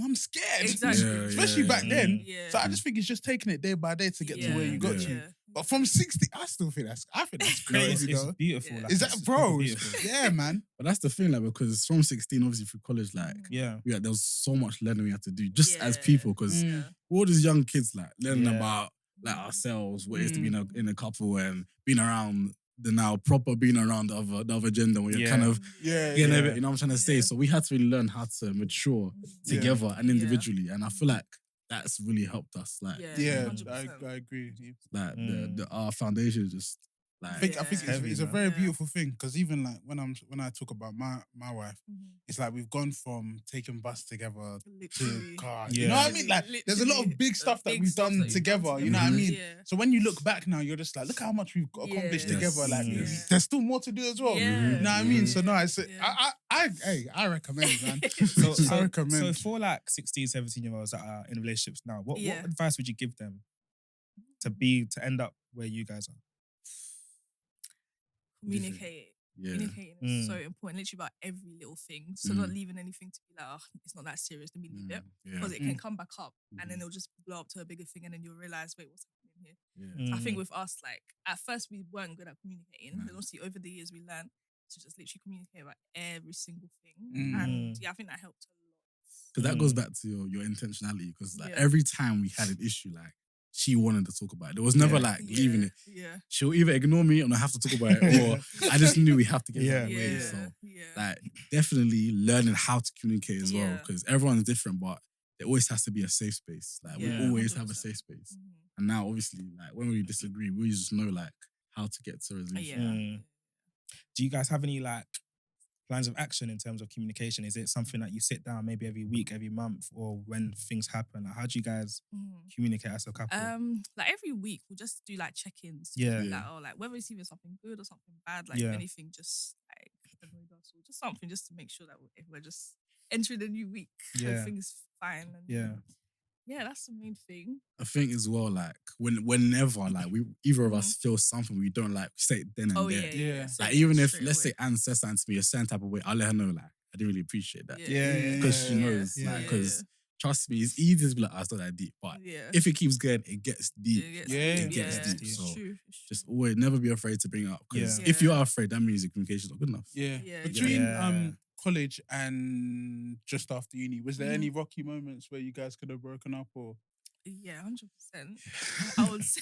Speaker 3: I'm scared.
Speaker 4: Exactly.
Speaker 2: Yeah,
Speaker 3: Especially back then.
Speaker 4: Yeah.
Speaker 3: So I just think it's just taking it day by day to get to where you got
Speaker 2: Yeah.
Speaker 3: to. But from 60, I still think that's
Speaker 1: No,
Speaker 3: crazy
Speaker 1: it's
Speaker 3: though.
Speaker 1: beautiful.
Speaker 4: Yeah.
Speaker 1: Like,
Speaker 3: Is that
Speaker 1: it's
Speaker 3: bro?
Speaker 1: proper beautiful.
Speaker 3: Yeah, man.
Speaker 2: But that's the thing, like, because from 16, obviously through college, like,
Speaker 1: Yeah.
Speaker 2: there was so much learning we had to do just as
Speaker 4: Yeah.
Speaker 2: people, because
Speaker 3: Mm.
Speaker 2: all these young kids, like, learning
Speaker 1: Yeah.
Speaker 2: about like ourselves, what it is to be in a couple, and being around the now proper being around the other gender, where you're
Speaker 1: Yeah.
Speaker 2: kind of
Speaker 3: Yeah,
Speaker 2: getting
Speaker 3: yeah.
Speaker 2: a bit, you know what I'm trying to say.
Speaker 4: Yeah.
Speaker 2: So we had to really learn how to mature together and
Speaker 4: Yeah.
Speaker 2: individually, and I feel like that's really helped us. Like,
Speaker 3: Yeah,
Speaker 4: 100%.
Speaker 3: I agree.
Speaker 2: like
Speaker 1: Mm.
Speaker 2: our foundation is just like.
Speaker 3: I think
Speaker 4: Yeah.
Speaker 3: it's a
Speaker 1: man.
Speaker 3: very
Speaker 4: Yeah.
Speaker 3: beautiful thing, because even like when I talk about my wife, it's like we've gone from taking bus together to
Speaker 4: Literally.
Speaker 3: car.
Speaker 1: Yeah.
Speaker 3: You know what I mean? Like there's a lot
Speaker 4: Literally,
Speaker 3: of big stuff that
Speaker 4: big
Speaker 3: we've
Speaker 4: stuff
Speaker 3: done
Speaker 4: that you've
Speaker 3: together.
Speaker 4: done
Speaker 3: You know what I mean?
Speaker 4: Yeah.
Speaker 3: So when you look back now, you're just like, look how much we've accomplished
Speaker 4: Yeah.
Speaker 3: together. Like
Speaker 2: Yes.
Speaker 3: there's still more to do as well.
Speaker 4: Yeah.
Speaker 3: You know what I mean? So no,
Speaker 4: Yeah.
Speaker 3: I recommend, man.
Speaker 1: So,
Speaker 3: I recommend.
Speaker 1: so for like 16, 17-year-olds that are in relationships now, what
Speaker 4: Yeah.
Speaker 1: advice would you give them to end up where you guys are?
Speaker 4: Communicate.
Speaker 2: Yeah.
Speaker 4: Communicating is
Speaker 1: Mm.
Speaker 4: so important, literally about every little thing. So not leaving anything to be like, oh, it's not that serious, let me leave it.
Speaker 2: Yeah.
Speaker 4: Because it can come back up and then it'll just blow up to a bigger thing, and then you'll realize, wait, what's happening here?
Speaker 2: Yeah.
Speaker 4: I think
Speaker 1: Mm.
Speaker 4: with us, like at first we weren't good at communicating.
Speaker 2: Mm.
Speaker 4: Then obviously over the years we learned to just literally communicate about every single thing.
Speaker 3: Mm.
Speaker 4: And yeah, I think that helped a lot.
Speaker 2: Because that goes back to your intentionality. Because like
Speaker 4: Yeah.
Speaker 2: every time we had an issue, like she wanted to talk about it. There was never like leaving it.
Speaker 4: Yeah.
Speaker 2: She'll either ignore me and I have to talk about it, or I just knew we have to get that
Speaker 1: Yeah.
Speaker 2: way.
Speaker 4: Yeah.
Speaker 2: So
Speaker 4: Yeah.
Speaker 2: like definitely learning how to communicate as well,
Speaker 4: Yeah.
Speaker 2: because everyone's different, but there always has to be a safe space. Like we
Speaker 4: Yeah,
Speaker 2: always have a
Speaker 4: 100%.
Speaker 2: safe space.
Speaker 4: Mhm.
Speaker 2: And now obviously like when we disagree, we just know like how to get to a resolution.
Speaker 4: Yeah.
Speaker 1: Mm. Do you guys have any like plans of action in terms of communication? Is it something that you sit down maybe every week, every month, or when things happen? Like, how do you guys
Speaker 4: Mhm.
Speaker 1: communicate as a couple?
Speaker 4: Like every week we'll just do like check-ins.
Speaker 1: Yeah.
Speaker 4: Like, oh, like whether it's even something good or something bad, like
Speaker 1: Yeah.
Speaker 4: if anything just like annoyed us or just something just to make sure that we're just entering the new week.
Speaker 1: Yeah.
Speaker 4: Everything's fine. And
Speaker 1: Yeah.
Speaker 4: yeah, that's the main thing.
Speaker 2: I think as well, like whenever like we either of us feel something we don't like, we say it then and
Speaker 4: Oh
Speaker 2: there.
Speaker 4: yeah.
Speaker 2: Like even if
Speaker 4: Straight
Speaker 2: let's
Speaker 4: away.
Speaker 2: say Anne says something to me a certain type of way, I'll let her know like I didn't really appreciate that.
Speaker 1: Yeah.
Speaker 2: Because she knows,
Speaker 1: yeah,
Speaker 2: like,
Speaker 1: yeah,
Speaker 2: because trust me, it's easy to be like, oh, it's not that deep. But
Speaker 4: Yeah.
Speaker 2: if it keeps going, it gets deep.
Speaker 4: It gets
Speaker 3: Yeah,
Speaker 4: deep,
Speaker 2: it gets
Speaker 4: yeah,
Speaker 2: deep.
Speaker 4: it's
Speaker 2: So
Speaker 4: true, it's
Speaker 2: just
Speaker 4: true.
Speaker 2: always never be afraid to bring it up. Because
Speaker 1: Yeah.
Speaker 2: if you
Speaker 4: Yeah.
Speaker 2: are afraid, that means your communication's not good enough.
Speaker 3: Yeah.
Speaker 4: Yeah,
Speaker 3: Between
Speaker 1: yeah.
Speaker 3: college and just after uni, was there any rocky moments where you guys could have broken up or?
Speaker 4: Yeah, 100%. I would say,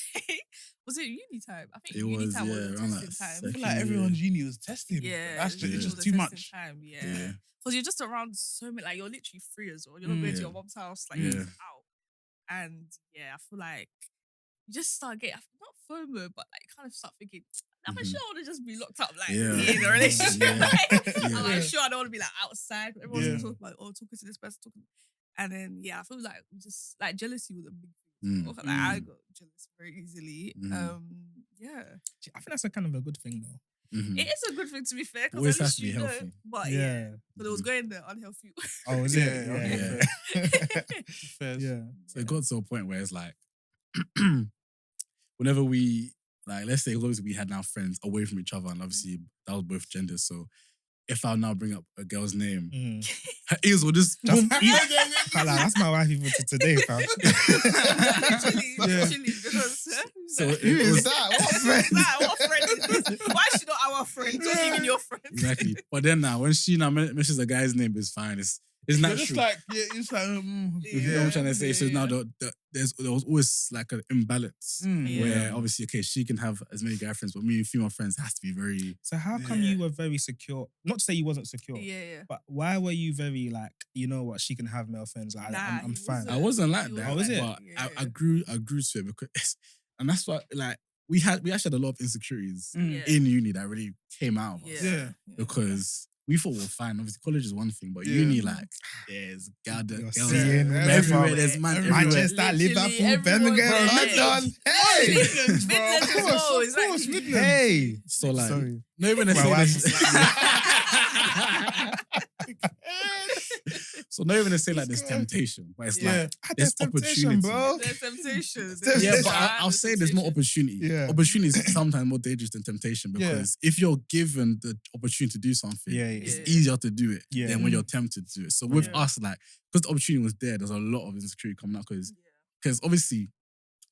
Speaker 4: was it uni time? I think
Speaker 2: It
Speaker 4: uni
Speaker 2: was,
Speaker 4: time was
Speaker 2: yeah,
Speaker 4: the
Speaker 2: around
Speaker 4: testing
Speaker 2: that
Speaker 4: time.
Speaker 3: I
Speaker 2: second
Speaker 3: feel like
Speaker 2: year.
Speaker 3: everyone's uni was testing.
Speaker 4: Yeah,
Speaker 3: That's just, it's
Speaker 2: yeah.
Speaker 3: just too
Speaker 4: the
Speaker 3: much.
Speaker 4: testing time.
Speaker 2: Yeah.
Speaker 4: Yeah, because you're just around so many. Like you're literally free as well. You're not going to
Speaker 2: Yeah.
Speaker 4: your mom's house. Like
Speaker 2: Yeah.
Speaker 4: you're just out. And yeah, I feel like you just start getting not FOMO, but like kind of start thinking, am I sure I want to just be locked up like
Speaker 2: Yeah.
Speaker 4: in a relationship?
Speaker 2: Yeah.
Speaker 4: Like,
Speaker 2: Yeah.
Speaker 4: am I sure I don't want to be like outside? Everyone's
Speaker 3: Yeah.
Speaker 4: talking about talking to this person, talking, and then yeah, I feel like just like jealousy was a big thing.
Speaker 2: Mm.
Speaker 4: Like I got jealous very easily.
Speaker 2: Mm.
Speaker 4: Yeah,
Speaker 1: I think that's a kind of a good thing though.
Speaker 2: Mhm.
Speaker 4: it is a good thing to be fair because
Speaker 2: Always
Speaker 4: at
Speaker 2: has
Speaker 4: least
Speaker 2: to be
Speaker 4: you know.
Speaker 2: healthy.
Speaker 4: But
Speaker 1: Yeah.
Speaker 4: yeah, but it was going the unhealthy.
Speaker 1: Oh, is
Speaker 3: Yeah,
Speaker 1: it?
Speaker 3: okay.
Speaker 1: Yeah. Yeah.
Speaker 2: So it got to a point where it's like, whenever we, like, let's say obviously we had now friends away from each other, and obviously that was both genders. So if I now bring up a girl's name, her ears will just boom,
Speaker 1: That's my wife even to today, fam.
Speaker 4: Literally, because
Speaker 2: So
Speaker 1: Who
Speaker 2: it
Speaker 1: is
Speaker 2: was
Speaker 1: that? What friend?
Speaker 4: what friend is this? Why is she not our friend? Not even your friend.
Speaker 2: exactly. But then now when she now mentions a guy's name, it's fine. It's
Speaker 3: You're
Speaker 2: natural.
Speaker 3: just like, it's like,
Speaker 2: You know what I'm trying to say? So now there was always like an imbalance
Speaker 4: Yeah.
Speaker 2: where obviously, okay, she can have as many guy friends, but me and female friends has to be very.
Speaker 1: So how come
Speaker 4: Yeah.
Speaker 1: you were very secure? Not to say you wasn't secure,
Speaker 4: Yeah.
Speaker 1: but why were you very like, you know what, she can have male friends. Like,
Speaker 4: Nah,
Speaker 1: I'm
Speaker 4: he
Speaker 1: fine.
Speaker 2: I wasn't like
Speaker 4: He
Speaker 2: that.
Speaker 1: Oh, was it?
Speaker 2: But
Speaker 4: Yeah.
Speaker 2: I grew to it because, and that's why like we actually had a lot of insecurities
Speaker 4: Yeah.
Speaker 2: in uni that really came out of us.
Speaker 3: Yeah.
Speaker 2: Because we thought we were fine. Obviously, college is one thing, but
Speaker 3: Yeah.
Speaker 2: uni, like, there's
Speaker 1: You're
Speaker 2: girls
Speaker 1: seeing
Speaker 2: everywhere.
Speaker 3: everywhere.
Speaker 2: There's man
Speaker 3: Everywhere.
Speaker 2: everywhere.
Speaker 1: Manchester,
Speaker 4: Literally
Speaker 1: Liverpool,
Speaker 4: everyone,
Speaker 1: Birmingham,
Speaker 4: bro,
Speaker 1: London. Hey!
Speaker 3: Midlands, bro.
Speaker 4: Midlands
Speaker 3: Of
Speaker 4: as
Speaker 3: course,
Speaker 4: well,
Speaker 3: of course,
Speaker 4: exactly.
Speaker 3: Midlands.
Speaker 1: Hey!
Speaker 2: So like,
Speaker 1: Sorry.
Speaker 2: not even
Speaker 1: My
Speaker 2: say
Speaker 1: wife
Speaker 2: this.
Speaker 1: was
Speaker 2: So not even to say like there's temptation, but it's
Speaker 3: Yeah.
Speaker 2: like
Speaker 1: There's
Speaker 2: there's
Speaker 1: temptation,
Speaker 2: opportunity.
Speaker 1: bro.
Speaker 4: There's temptation.
Speaker 2: Yeah, but I'll say there's more opportunity.
Speaker 1: Yeah.
Speaker 2: Opportunity is sometimes more dangerous than temptation because if you're given the opportunity to do something,
Speaker 1: Yeah,
Speaker 2: it's
Speaker 4: yeah.
Speaker 2: easier to do it
Speaker 1: Yeah.
Speaker 2: than when you're tempted to do it. So with
Speaker 4: Yeah.
Speaker 2: us, like, because the opportunity was there's a lot of insecurity coming up because obviously,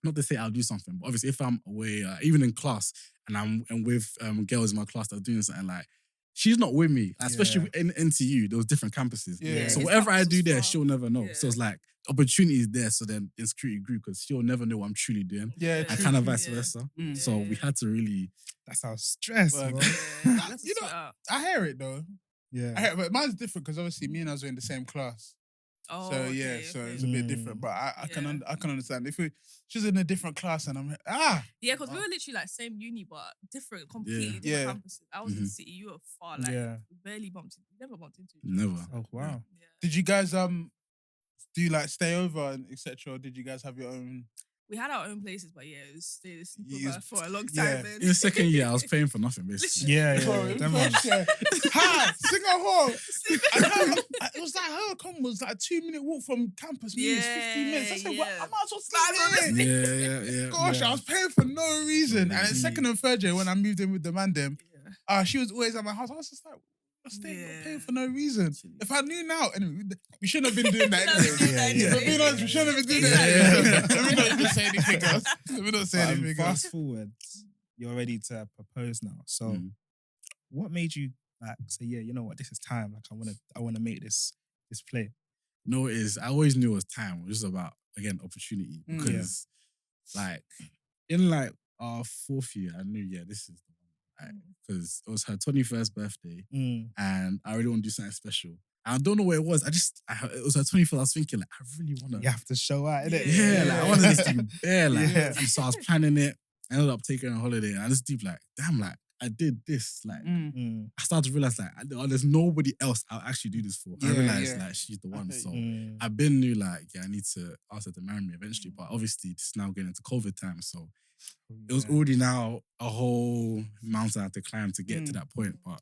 Speaker 2: not to say I'll do something, but obviously if I'm away, even in class, and I'm with girls in my class that are doing something like, she's not with me, like, especially in NTU, there was different campuses.
Speaker 3: Yeah.
Speaker 2: So
Speaker 4: It's
Speaker 2: whatever I
Speaker 4: not
Speaker 2: do
Speaker 4: so
Speaker 2: there,
Speaker 4: far.
Speaker 2: she'll never know.
Speaker 4: Yeah.
Speaker 2: So it's like, opportunity is there, so then insecurity grew because she'll never know what I'm truly doing.
Speaker 3: Yeah,
Speaker 4: Yeah.
Speaker 2: And
Speaker 3: true,
Speaker 2: kind of
Speaker 3: true.
Speaker 2: vice
Speaker 4: Yeah.
Speaker 2: versa.
Speaker 3: Mm.
Speaker 2: So we had to really,
Speaker 1: That's how stressed,
Speaker 3: Work.
Speaker 1: bro.
Speaker 4: Yeah,
Speaker 3: You know, I hear it though. I
Speaker 1: Yeah.
Speaker 3: hear it, but mine's different because obviously me and us were in the same class.
Speaker 4: Oh,
Speaker 3: So
Speaker 4: okay,
Speaker 3: yeah, so
Speaker 4: okay.
Speaker 3: it's a bit different. But I can
Speaker 4: Yeah.
Speaker 3: I can understand if she's in a different class and I'm
Speaker 4: Yeah, because we were literally like same uni, but different, completely
Speaker 3: Yeah.
Speaker 4: different campuses. I was in the city, you were far. Like,
Speaker 1: Yeah.
Speaker 4: we barely bumped into, never bumped into each other.
Speaker 2: never.
Speaker 1: Oh, wow.
Speaker 4: Yeah.
Speaker 3: Did you guys do you like stay over and etc. Or did you guys have your own?
Speaker 4: We had our own places, but yeah, it was stay
Speaker 3: You
Speaker 4: sleepover
Speaker 3: used-
Speaker 4: for a long
Speaker 3: yeah.
Speaker 4: time. Then.
Speaker 2: In the second year, I was paying for nothing, basically.
Speaker 1: Yeah,
Speaker 3: Sorry,
Speaker 1: yeah. Them ones.
Speaker 3: Hi, Singapore. It was like her come was like a 2-minute walk from campus. Me, it's 15 minutes. I said, what?
Speaker 4: Yeah.
Speaker 3: I might as well stay here.
Speaker 2: Yeah.
Speaker 3: Gosh, I was paying for no reason. And then second and third year, when I moved in with the man, them,
Speaker 4: Yeah.
Speaker 3: she was always at my house. I was just like, I'm staying,
Speaker 4: Yeah.
Speaker 3: paying for no reason.
Speaker 4: Literally.
Speaker 3: If I knew now, anyway, we shouldn't have been doing that anyway.
Speaker 1: Yeah,
Speaker 3: But being honest, we shouldn't have been doing
Speaker 2: Yeah.
Speaker 3: that. Let me not even say anything else. Let me not say anything else.
Speaker 1: Fast forward, you're ready to propose now. So,
Speaker 2: Mm.
Speaker 1: what made you like say, yeah, you know what, this is time. Like, I wanna make this play.
Speaker 2: No, it is. I always knew it was time. It was just about, again, opportunity.
Speaker 3: Mm.
Speaker 2: Because, like, in like our fourth year, I knew, this is the one. Because it was her 21st birthday, and I really want to do something special. And I don't know what it was. It was her 21st. I was thinking, like, I really want to.
Speaker 1: You have to show out, innit?
Speaker 2: Yeah, like, I wanted this to be bare. Like,
Speaker 1: Yeah.
Speaker 2: so I was planning it. I ended up taking her on holiday. And I just deep, like, damn, like, I did this. Like, I started to realize, like, there's nobody else I'll actually do this for. I
Speaker 3: Yeah,
Speaker 2: realized,
Speaker 3: yeah.
Speaker 2: like, she's the one.
Speaker 3: Okay.
Speaker 2: So I been knew, like, I need to ask her to marry me eventually. But obviously, it's now getting into COVID time. So it was already now a whole mountain I had to climb to get to that point. But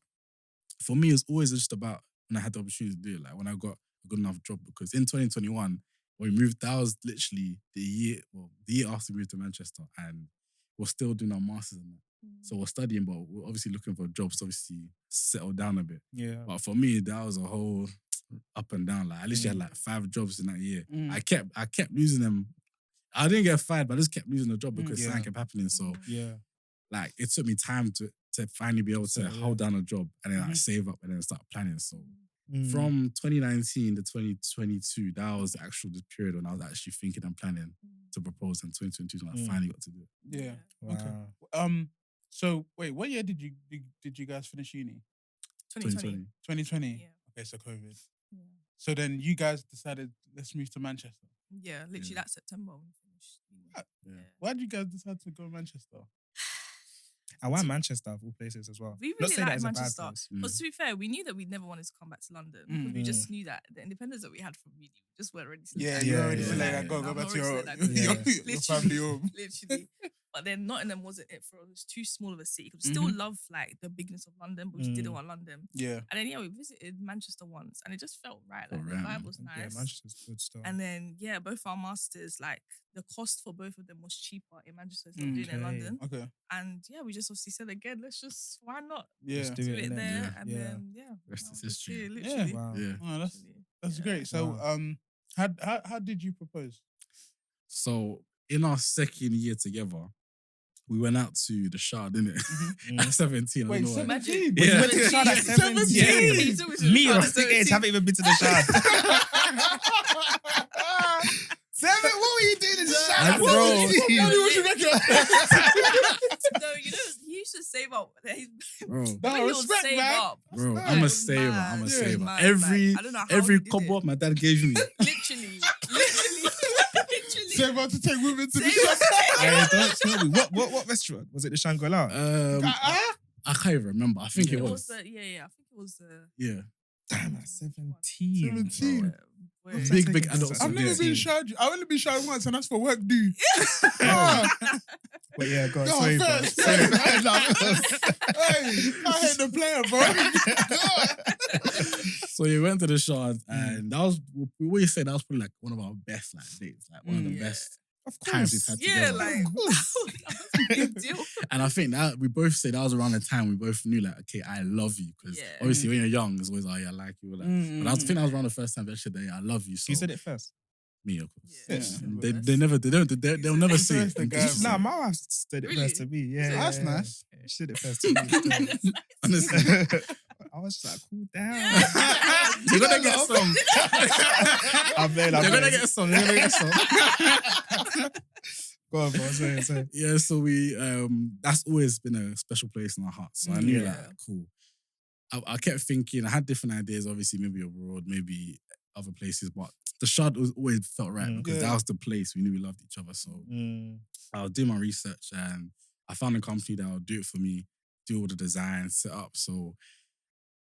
Speaker 2: for me, it was always just about when I had the opportunity to do it, like when I got a good enough job. Because in 2021, when we moved, that was literally the year after we moved to Manchester, and we're still doing our masters in that. So we're studying, but we're obviously looking for jobs to obviously settle down a bit.
Speaker 1: Yeah.
Speaker 2: But for me, that was a whole up and down. Like, I literally had like 5 jobs in that year. I kept losing them. I didn't get fired, but I just kept losing the job because something kept happening. So
Speaker 1: Yeah.
Speaker 2: like, it took me time to finally be able to hold down a job and then like save up and then start planning. So from 2019 to 2022, that was the actual period when I was actually thinking and planning to propose, and 2022 is when I finally got to do it.
Speaker 3: Yeah.
Speaker 1: Wow.
Speaker 3: Okay. So wait, what year did you guys finish uni?
Speaker 4: 2020.
Speaker 3: 2020.
Speaker 4: Yeah.
Speaker 3: Okay, so COVID.
Speaker 4: Yeah.
Speaker 3: So then you guys decided, let's move to Manchester.
Speaker 4: Yeah, literally that September when we finished.
Speaker 3: Yeah. Why did you guys decide to go to Manchester?
Speaker 1: And why Manchester of all places as well?
Speaker 4: We
Speaker 1: Not
Speaker 4: really
Speaker 1: saying that
Speaker 4: like
Speaker 1: it's a bad
Speaker 4: Manchester.
Speaker 1: place.
Speaker 4: But to be fair, we knew that we never wanted to come back to London. Because we just knew that the independence that we had from uni, we just weren't ready to live
Speaker 3: Yeah,
Speaker 4: there.
Speaker 3: you're already
Speaker 1: yeah,
Speaker 3: feeling
Speaker 1: yeah,
Speaker 3: like, go
Speaker 4: I'm
Speaker 3: back
Speaker 4: not
Speaker 3: to
Speaker 4: ready
Speaker 3: your,
Speaker 4: to let that go.
Speaker 3: your family home.
Speaker 4: Literally. But then Nottingham wasn't it for us. It was too small of a city. We still love like the bigness of London, but we just didn't want London.
Speaker 3: Yeah.
Speaker 4: And then we visited Manchester once and it just felt right. Like the
Speaker 2: Felt
Speaker 4: vibe
Speaker 2: right,
Speaker 4: was
Speaker 1: Yeah,
Speaker 4: nice.
Speaker 1: Manchester's good stuff.
Speaker 4: And then both our masters, like the cost for both of them was cheaper in Manchester instead of doing it in London.
Speaker 3: Okay.
Speaker 4: And we just obviously said again, why not
Speaker 3: Yeah.
Speaker 1: Let's do
Speaker 4: do
Speaker 1: it
Speaker 4: it
Speaker 1: innit?
Speaker 4: there?
Speaker 1: Yeah.
Speaker 4: And then
Speaker 2: Rest
Speaker 4: now
Speaker 2: is
Speaker 4: we're just
Speaker 2: history.
Speaker 4: here, literally.
Speaker 1: Wow.
Speaker 2: Yeah.
Speaker 3: Oh, that's
Speaker 4: Yeah.
Speaker 3: great. So how did you propose?
Speaker 2: So in our second year together, we went out to the Shard, innit? At 17.
Speaker 3: Wait,
Speaker 2: I don't know why.
Speaker 3: 17?
Speaker 2: Yeah.
Speaker 1: You went to the Shard at 17? Me, I was thinking, haven't even been to the Shard.
Speaker 3: 7? What were you doing in the
Speaker 2: I
Speaker 3: Shard?
Speaker 2: know.
Speaker 4: No, he used to save up.
Speaker 2: Bro.
Speaker 3: No,
Speaker 4: He'll
Speaker 3: respect,
Speaker 4: save
Speaker 3: man.
Speaker 4: up.
Speaker 2: Bro,
Speaker 3: Mad.
Speaker 2: I'm a
Speaker 4: It was
Speaker 2: saver.
Speaker 4: mad.
Speaker 2: I'm a
Speaker 4: It was
Speaker 2: saver.
Speaker 4: mad,
Speaker 2: Every
Speaker 4: like, I don't know how
Speaker 2: every
Speaker 4: he did
Speaker 2: cobble
Speaker 4: it.
Speaker 2: my dad gave me.
Speaker 4: Literally.
Speaker 3: Save up to take women to the
Speaker 4: Save
Speaker 3: Shard.
Speaker 4: up.
Speaker 1: Hey, don't tell me. What restaurant? Was it the Shangri-La?
Speaker 2: I can't even remember. I think it
Speaker 4: It
Speaker 2: was.
Speaker 4: was I think it was the
Speaker 2: Yeah.
Speaker 1: Damn, at 17.
Speaker 3: 17.
Speaker 1: bro.
Speaker 2: Big adults.
Speaker 3: I've never been Shard. I've only been Shard once, and that's for work due.
Speaker 1: But yeah, go on.
Speaker 3: No,
Speaker 1: Sorry, bro.
Speaker 3: first. Hey, I hate the player, bro.
Speaker 2: So we went to the Shard, and that was, we always say that was probably like one of our best like dates, like one of the best
Speaker 1: Of
Speaker 2: times we've
Speaker 1: course.
Speaker 2: had
Speaker 4: Yeah,
Speaker 2: together.
Speaker 4: like that was a big deal.
Speaker 2: And I think that we both say that was around the time we both knew like, okay, I love you, because
Speaker 4: Yeah.
Speaker 2: obviously when you're young, it's always I like you. All that. But I think that was around the first time that shit that I love you. So
Speaker 1: You said it first.
Speaker 2: me, of course.
Speaker 4: Yeah.
Speaker 3: Yeah.
Speaker 2: They never they'll never say it.
Speaker 3: the guy,
Speaker 1: Nah, my wife said it
Speaker 4: Really?
Speaker 1: first to me. Yeah,
Speaker 3: That's
Speaker 1: yeah,
Speaker 3: nice.
Speaker 1: Yeah, she said it first to me.
Speaker 2: Honestly.
Speaker 1: I was just like, cool down.
Speaker 2: You're gonna get some.
Speaker 1: You're
Speaker 2: You're gonna get some. You're gonna get some.
Speaker 1: Go on, bro. Sorry.
Speaker 2: Yeah, so we that's always been a special place in our hearts. So I knew like cool. I kept thinking, I had different ideas, obviously, maybe abroad, maybe other places, but the Shard was always felt right because that was the place we knew we loved each other. So I was doing my research and I found a company that would do it for me, do all the design, set up. So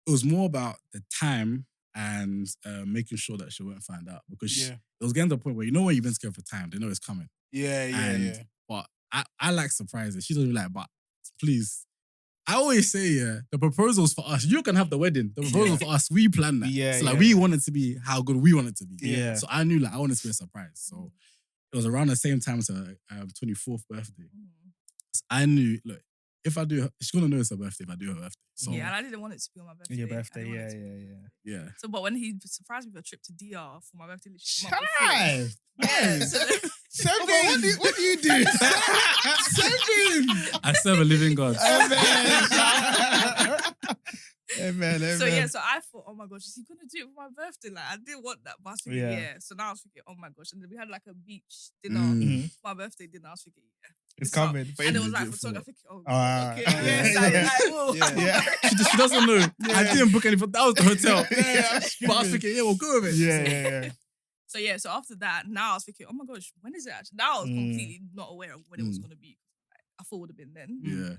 Speaker 2: it was more about the time and making sure that she wouldn't find out, because it was getting to the point where when you've been scared for time, they know it's coming.
Speaker 3: Yeah.
Speaker 2: But I like surprises. She doesn't like, but please. I always say, the proposals for us, you can have the wedding. The proposal for us, we plan that.
Speaker 1: Yeah,
Speaker 2: so we want it to be how good we want it to be.
Speaker 1: Yeah.
Speaker 2: So I knew I wanted it to be a surprise. So it was around the same time as her 24th birthday. So I knew, look, if I do, she's gonna know it's her birthday if I do her birthday. So
Speaker 4: Yeah, and I didn't want it to be on my birthday.
Speaker 1: Your
Speaker 4: I
Speaker 1: birthday,
Speaker 4: didn't want it to be-
Speaker 2: yeah.
Speaker 4: So, but when he surprised me with a trip to DR for my birthday, literally the month
Speaker 3: Child.
Speaker 4: before. Yeah, so then-
Speaker 3: 7. What do you do? 7.
Speaker 2: I serve a living God.
Speaker 1: Amen.
Speaker 4: So I thought, oh my gosh, is he gonna do it for my birthday? Like I didn't want that, but I was thinking,
Speaker 1: Yeah.
Speaker 4: So now I was thinking, oh my gosh, and then we had like a beach dinner
Speaker 2: Mm.
Speaker 4: for my birthday dinner. I was thinking,
Speaker 1: It's
Speaker 4: up.
Speaker 1: coming. But
Speaker 4: And it
Speaker 1: it-
Speaker 4: was like
Speaker 2: legit
Speaker 4: photography. Oh,
Speaker 1: Ah,
Speaker 4: okay,
Speaker 1: yeah,
Speaker 4: yeah, so
Speaker 1: yeah.
Speaker 4: like, whoa.
Speaker 1: yeah.
Speaker 2: She doesn't know. I didn't book anything. That was the hotel.
Speaker 3: Yeah,
Speaker 2: But I was thinking, we'll go with it.
Speaker 1: Yeah.
Speaker 4: So after that, now I was thinking, oh my gosh, when is it actually? Now I was completely not aware of when it was gonna be. Like, I thought it would have been then.
Speaker 2: Yeah.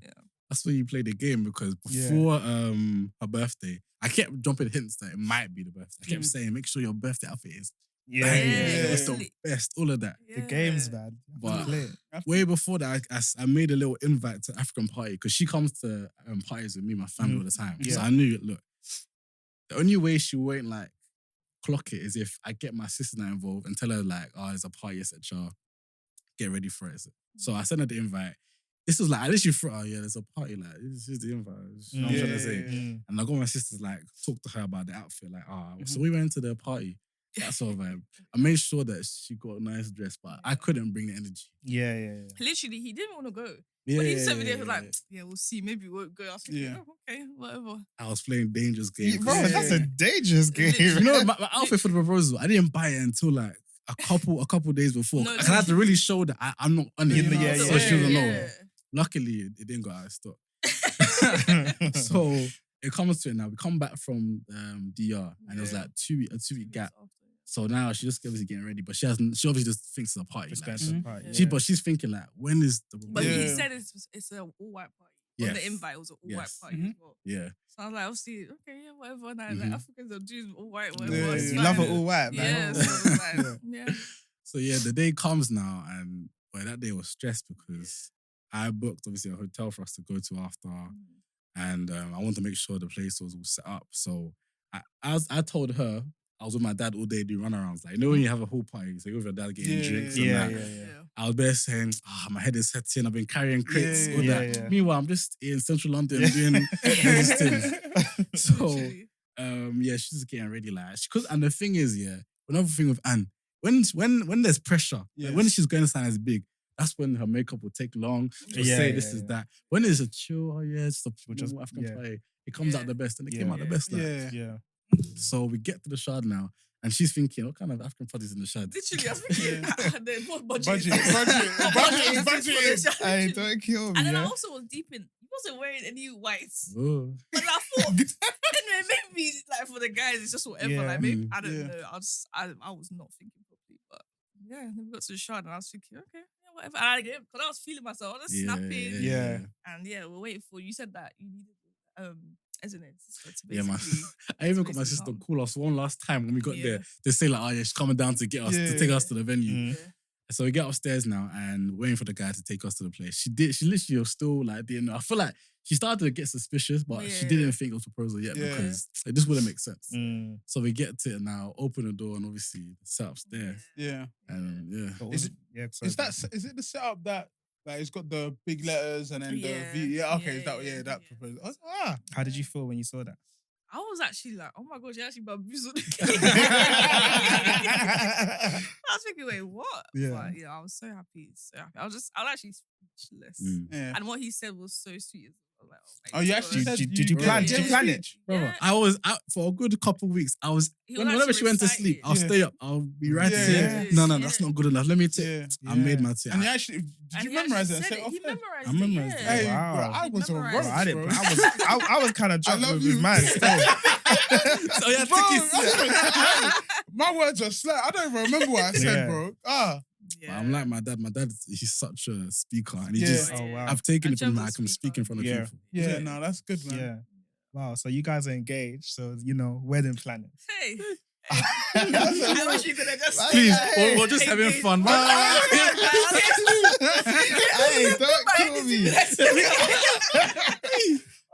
Speaker 2: That's when you play the game, because
Speaker 1: Yeah.
Speaker 2: before her birthday, I kept dropping hints that it might be the birthday. I kept saying, make sure your birthday outfit is it's the best, all of that.
Speaker 1: The game's bad.
Speaker 2: But-
Speaker 1: Play it.
Speaker 2: Way before that, I made a little invite to African party, because she comes to parties with me and my family all the time. So
Speaker 1: Yeah.
Speaker 2: I knew, look, the only way she won't like clock it is if I get my sister involved and tell her like, oh, there's a party, etc. Get ready for it. So I sent her the invite. This was like, at least you thought, oh yeah, there's a party, like, this is the invite. You know what I'm trying to say. And I got my sisters like, talk to her about the outfit, like, so we went to the party. That sort of vibe. I made sure that she got a nice dress, but I couldn't bring the energy.
Speaker 1: Yeah.
Speaker 4: Literally, he didn't want to go.
Speaker 2: Yeah,
Speaker 4: But he sent me there, he was like, yeah, we'll see. Maybe we won't go. I was thinking, oh, okay, whatever.
Speaker 2: I was playing dangerous games.
Speaker 1: Bro, that's a dangerous game.
Speaker 2: You know, my outfit for the proposal, I didn't buy it until like a couple days before.
Speaker 4: No,
Speaker 2: I had to really show that I'm not on it.
Speaker 1: Yeah,
Speaker 2: so she doesn't know. Luckily, it didn't go out of stock. So it comes to it now. We come back from DR and it was like a 2-week gap. So now she just obviously getting ready, but she obviously just thinks it's a party.
Speaker 1: Just
Speaker 2: Like,
Speaker 1: going to the party.
Speaker 2: but she's thinking like, when is the?
Speaker 4: But he said it's an all-white party.
Speaker 2: Yes.
Speaker 4: On the invite, it was an all-white party as well.
Speaker 2: Yeah.
Speaker 4: So I was like, obviously, okay, yeah, whatever. And like Africans are doing all-white, whatever.
Speaker 3: Yeah,
Speaker 4: it's
Speaker 3: you
Speaker 4: fine.
Speaker 1: love it all white, man.
Speaker 4: Yeah, so it was like, yeah.
Speaker 2: So yeah, the day comes now, and that day was stressed because I booked obviously a hotel for us to go to after, and I wanted to make sure the place was all set up. So I told her I was with my dad all day doing runarounds. Like, you know when you have a whole party, so you're with your dad getting drinks and that. I was there saying, my head is hurting. I've been carrying crates. All that.
Speaker 1: Yeah.
Speaker 2: Meanwhile, I'm just in central London doing these things. So she's just getting ready. Like, and the thing is, another thing with Anne, when there's pressure, like when she's going to sound as big, that's when her makeup will take long. She'll say this is that. When it's a chill, it's a African party, it comes out the best, and it came out the best.
Speaker 1: Yeah.
Speaker 2: So we get to the shard now, and she's thinking, what kind of African party is in the shard?
Speaker 4: Literally, I was thinking, what budget?
Speaker 3: Budget.
Speaker 1: Hey, don't kill me.
Speaker 4: And then I also was deep in, he wasn't wearing any whites.
Speaker 2: Oh.
Speaker 4: But I thought, anyway, maybe like for the guys, it's just whatever.
Speaker 1: Yeah.
Speaker 4: Like maybe I don't know. I was not thinking properly, but then we got to the shard and I was thinking, okay, whatever. And because I was feeling myself, I was just snapping.
Speaker 1: Yeah.
Speaker 4: And we're waiting for you. Said that you needed isn't it?
Speaker 2: Man. I even got my sister to call us one last time when we got there. They say like, she's coming down to get us to take us to the venue. So we get upstairs now and waiting for the guy to take us to the place. She literally was still like, didn't know. I feel like she started to get suspicious, but she didn't think it was a proposal yet because it just wouldn't make sense. So we get to it now, open the door, and obviously the setup's there.
Speaker 3: Yeah.
Speaker 2: And
Speaker 3: Is it the setup that like it's got the big letters and then the V? That proposal.
Speaker 1: How did you feel when you saw that?
Speaker 4: I was actually like, oh my gosh, you actually bamboozled. I was thinking, wait, what?
Speaker 1: Yeah.
Speaker 4: But I was so happy. I was actually speechless.
Speaker 3: Yeah.
Speaker 4: And what he said was so sweet. I was like,
Speaker 3: oh, you actually said
Speaker 1: did you plan? Did you plan it?
Speaker 2: Brother, I was out for a good couple of weeks. Whenever she went to sleep, I'll stay up. I'll be right here. No, that's not good enough. Let me take. I made my tea.
Speaker 3: And you actually did you memorize it?
Speaker 4: He memorized it.
Speaker 2: I memorized it.
Speaker 3: Hey,
Speaker 1: Wow.
Speaker 3: bro, I was on
Speaker 1: Bro,
Speaker 3: rubbish,
Speaker 1: I didn't.
Speaker 3: bro.
Speaker 1: I was kind of
Speaker 3: I
Speaker 1: jumping
Speaker 3: love
Speaker 1: with
Speaker 3: you.
Speaker 1: mine still.
Speaker 2: So yeah,
Speaker 3: my words are slang. I don't even remember what I said, bro.
Speaker 2: But I'm like my dad. My dad, he's such a speaker, and
Speaker 1: Oh wow.
Speaker 2: I've taken it from him. I
Speaker 4: German
Speaker 2: can speak in front of people.
Speaker 3: Yeah, no, that's good, man.
Speaker 1: Yeah. Wow. So you guys are engaged. So wedding planning.
Speaker 4: Hey. I wish you could have just
Speaker 2: Please, we're just having fun.
Speaker 1: Hey, don't kill me.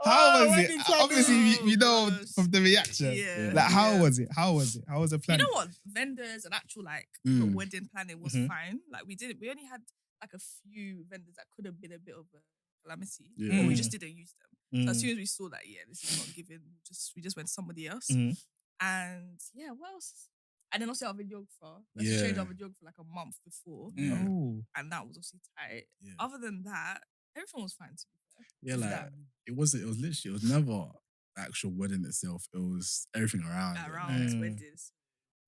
Speaker 1: How was it? Obviously, we know from the reaction.
Speaker 4: Yeah.
Speaker 1: Like, how was it? How was the plan?
Speaker 4: You know what? Vendors and actual wedding planning was fine. Like we only had like a few vendors that could have been a bit of a calamity, but we just didn't use them. So as soon as we saw that, this is not giving, we just went to somebody else. And what else? And then also our videographer. Let's change our videographer like a month before.
Speaker 1: Oh.
Speaker 4: And that was obviously tight.
Speaker 2: Yeah.
Speaker 4: Other than that, everything was fine to be fair.
Speaker 2: Yeah, like it was never the actual wedding itself. It was everything around.
Speaker 4: Weddings.